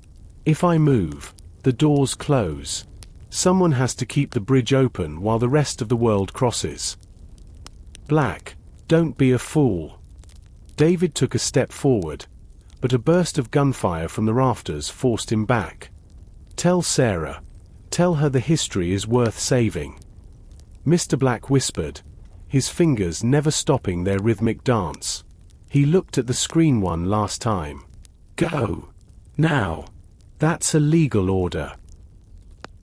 "If I move, the doors close. Someone has to keep the bridge open while the rest of the world crosses." "Black, don't be a fool." David took a step forward, but a burst of gunfire from the rafters forced him back. "Tell Sarah. Tell her the history is worth saving," Mr. Black whispered, his fingers never stopping their rhythmic dance. He looked at the screen one last time. "Go. Now. That's a legal order."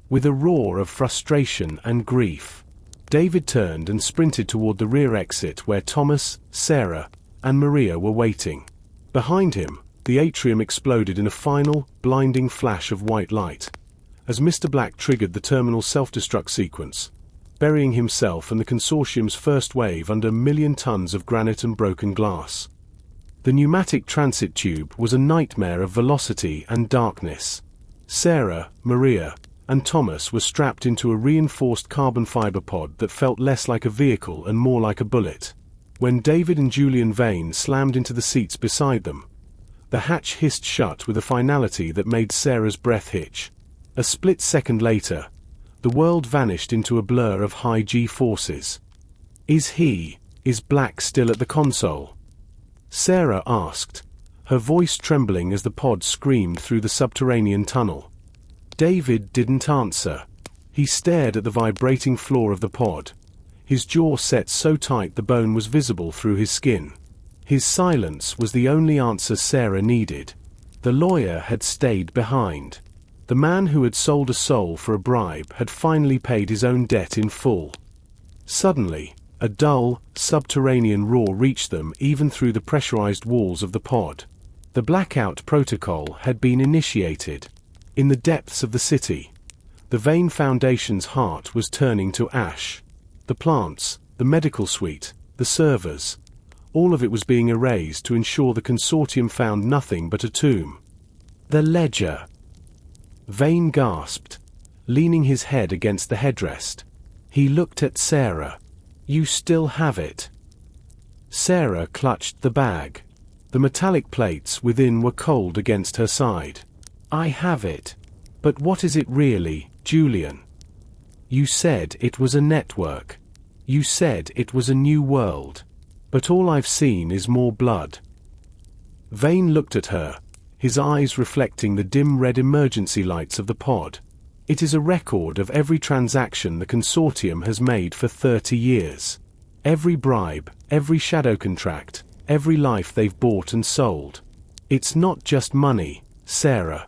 With a roar of frustration and grief, David turned and sprinted toward the rear exit where Thomas, Sarah, and Maria were waiting. Behind him, the atrium exploded in a final, blinding flash of white light, as Mr. Black triggered the terminal self-destruct sequence, burying himself and the consortium's first wave under a million tons of granite and broken glass. The pneumatic transit tube was a nightmare of velocity and darkness. Sarah, Maria, and Thomas were strapped into a reinforced carbon fiber pod that felt less like a vehicle and more like a bullet. When David and Julian Vane slammed into the seats beside them, the hatch hissed shut with a finality that made Sarah's breath hitch. A split second later, the world vanished into a blur of high G forces. Is Black still at the console?" Sarah asked, her voice trembling as the pod screamed through the subterranean tunnel. David didn't answer. He stared at the vibrating floor of the pod, his jaw set so tight the bone was visible through his skin. His silence was the only answer Sarah needed. The lawyer had stayed behind. The man who had sold a soul for a bribe had finally paid his own debt in full. Suddenly, a dull, subterranean roar reached them even through the pressurized walls of the pod. The blackout protocol had been initiated. In the depths of the city, the Vane Foundation's heart was turning to ash. The plants, the medical suite, the servers, all of it was being erased to ensure the consortium found nothing but a tomb. "The ledger," Vane gasped, leaning his head against the headrest. He looked at Sarah. "You still have it?" Sarah clutched the bag. The metallic plates within were cold against her side. "I have it. But what is it really, Julian? You said it was a network. You said it was a new world. But all I've seen is more blood." Vane looked at her, his eyes reflecting the dim red emergency lights of the pod. "It is a record of every transaction the consortium has made for 30 years. Every bribe, every shadow contract, every life they've bought and sold. It's not just money, Sarah.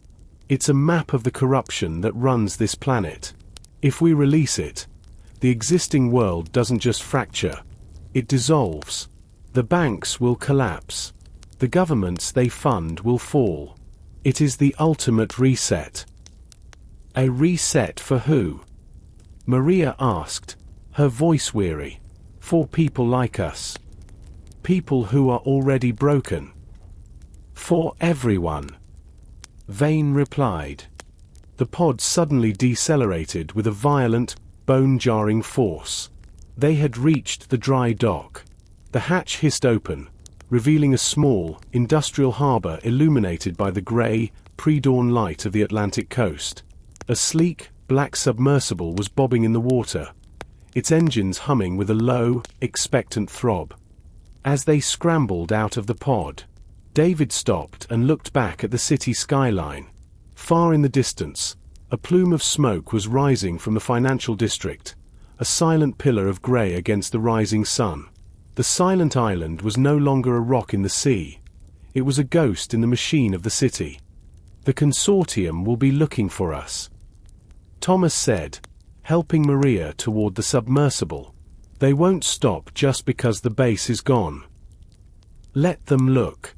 It's a map of the corruption that runs this planet. If we release it, the existing world doesn't just fracture, it dissolves. The banks will collapse. The governments they fund will fall. It is the ultimate reset." "A reset for who?" Maria asked, her voice weary. "For people like us. People who are already broken." "For everyone," Vane replied. The pod suddenly decelerated with a violent, bone-jarring force. They had reached the dry dock. The hatch hissed open, revealing a small, industrial harbor illuminated by the gray, pre-dawn light of the Atlantic coast. A sleek, black submersible was bobbing in the water, its engines humming with a low, expectant throb. As they scrambled out of the pod, David stopped and looked back at the city skyline. Far in the distance, a plume of smoke was rising from the financial district, a silent pillar of gray against the rising sun. The silent island was no longer a rock in the sea. It was a ghost in the machine of the city. "The consortium will be looking for us," Thomas said, helping Maria toward the submersible. "They won't stop just because the base is gone." "Let them look,"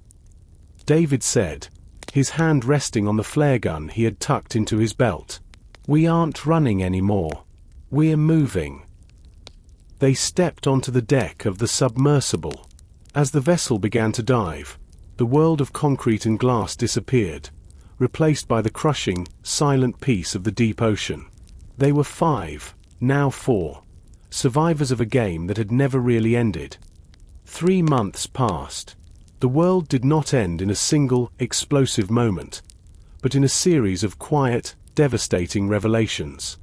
David said, his hand resting on the flare gun he had tucked into his belt. "We aren't running anymore. We're moving." They stepped onto the deck of the submersible. As the vessel began to dive, the world of concrete and glass disappeared, replaced by the crushing, silent peace of the deep ocean. They were 5, now 4, survivors of a game that had never really ended. 3 months passed. The world did not end in a single, explosive moment, but in a series of quiet, devastating revelations.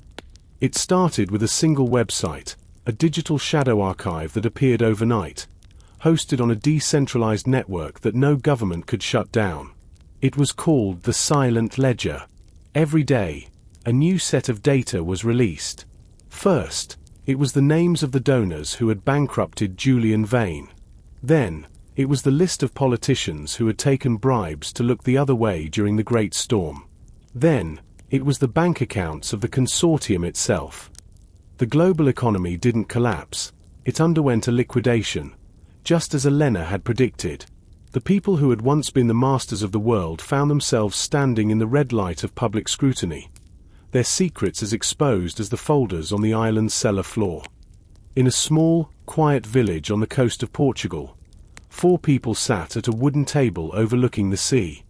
It started with a single website, a digital shadow archive that appeared overnight, hosted on a decentralized network that no government could shut down. It was called the Silent Ledger. Every day, a new set of data was released. First, it was the names of the donors who had bankrupted Julian Vane. Then, it was the list of politicians who had taken bribes to look the other way during the Great Storm. Then, it was the bank accounts of the consortium itself. The global economy didn't collapse, it underwent a liquidation, just as Elena had predicted. The people who had once been the masters of the world found themselves standing in the red light of public scrutiny, their secrets as exposed as the folders on the island's cellar floor. In a small, quiet village on the coast of Portugal, 4 people sat at a wooden table overlooking the sea.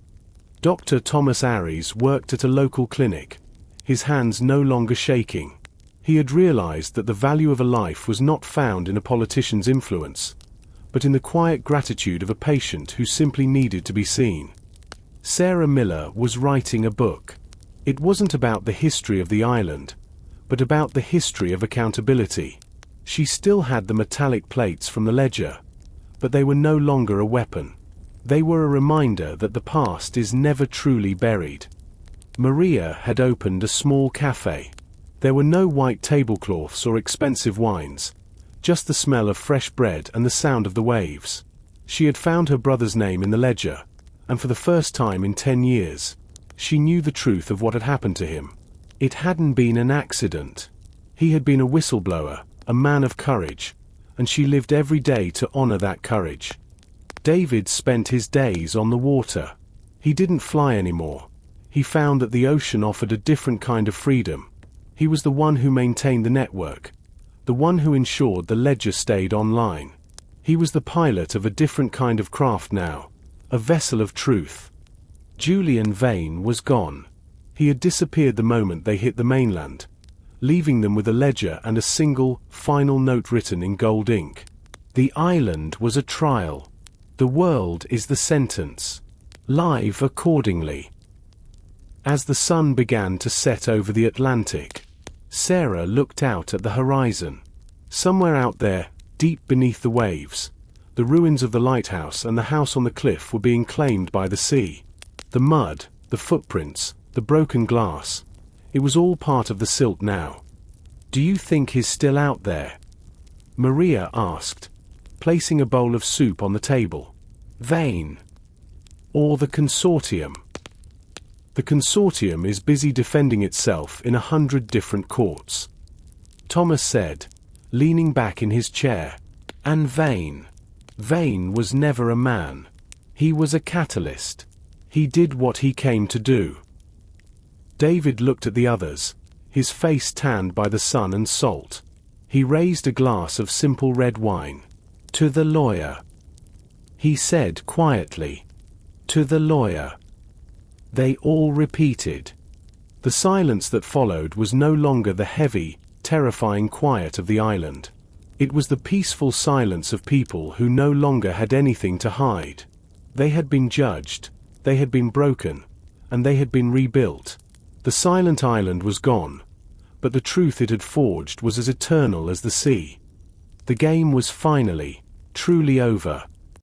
Dr. Thomas Aries worked at a local clinic, his hands no longer shaking. He had realized that the value of a life was not found in a politician's influence, but in the quiet gratitude of a patient who simply needed to be seen. Sarah Miller was writing a book. It wasn't about the history of the island, but about the history of accountability. She still had the metallic plates from the ledger, but they were no longer a weapon. They were a reminder that the past is never truly buried. Maria had opened a small cafe. There were no white tablecloths or expensive wines, just the smell of fresh bread and the sound of the waves. She had found her brother's name in the ledger, and for the first time in 10 years, she knew the truth of what had happened to him. It hadn't been an accident. He had been a whistleblower, a man of courage, and she lived every day to honor that courage. David spent his days on the water. He didn't fly anymore. He found that the ocean offered a different kind of freedom. He was the one who maintained the network, the one who ensured the ledger stayed online. He was the pilot of a different kind of craft now, a vessel of truth. Julian Vane was gone. He had disappeared the moment they hit the mainland, leaving them with a ledger and a single, final note written in gold ink. The island was a trial. The world is the sentence. Live accordingly. As the sun began to set over the Atlantic, Sarah looked out at the horizon. Somewhere out there, deep beneath the waves, the ruins of the lighthouse and the house on the cliff were being claimed by the sea. The mud, the footprints, the broken glass, it was all part of the silt now. "Do you think he's still out there?" Maria asked, placing a bowl of soup on the table. "Vane. Or the consortium?" "The consortium is busy defending itself in 100 different courts," Thomas said, leaning back in his chair. "And Vane? Vane was never a man. He was a catalyst. He did what he came to do." David looked at the others, his face tanned by the sun and salt. He raised a glass of simple red wine. "To the lawyer," he said quietly. "To the lawyer." They all repeated. The silence that followed was no longer the heavy, terrifying quiet of the island. It was the peaceful silence of people who no longer had anything to hide. They had been judged, they had been broken, and they had been rebuilt. The silent island was gone, but the truth it had forged was as eternal as the sea. The game was finally, truly over.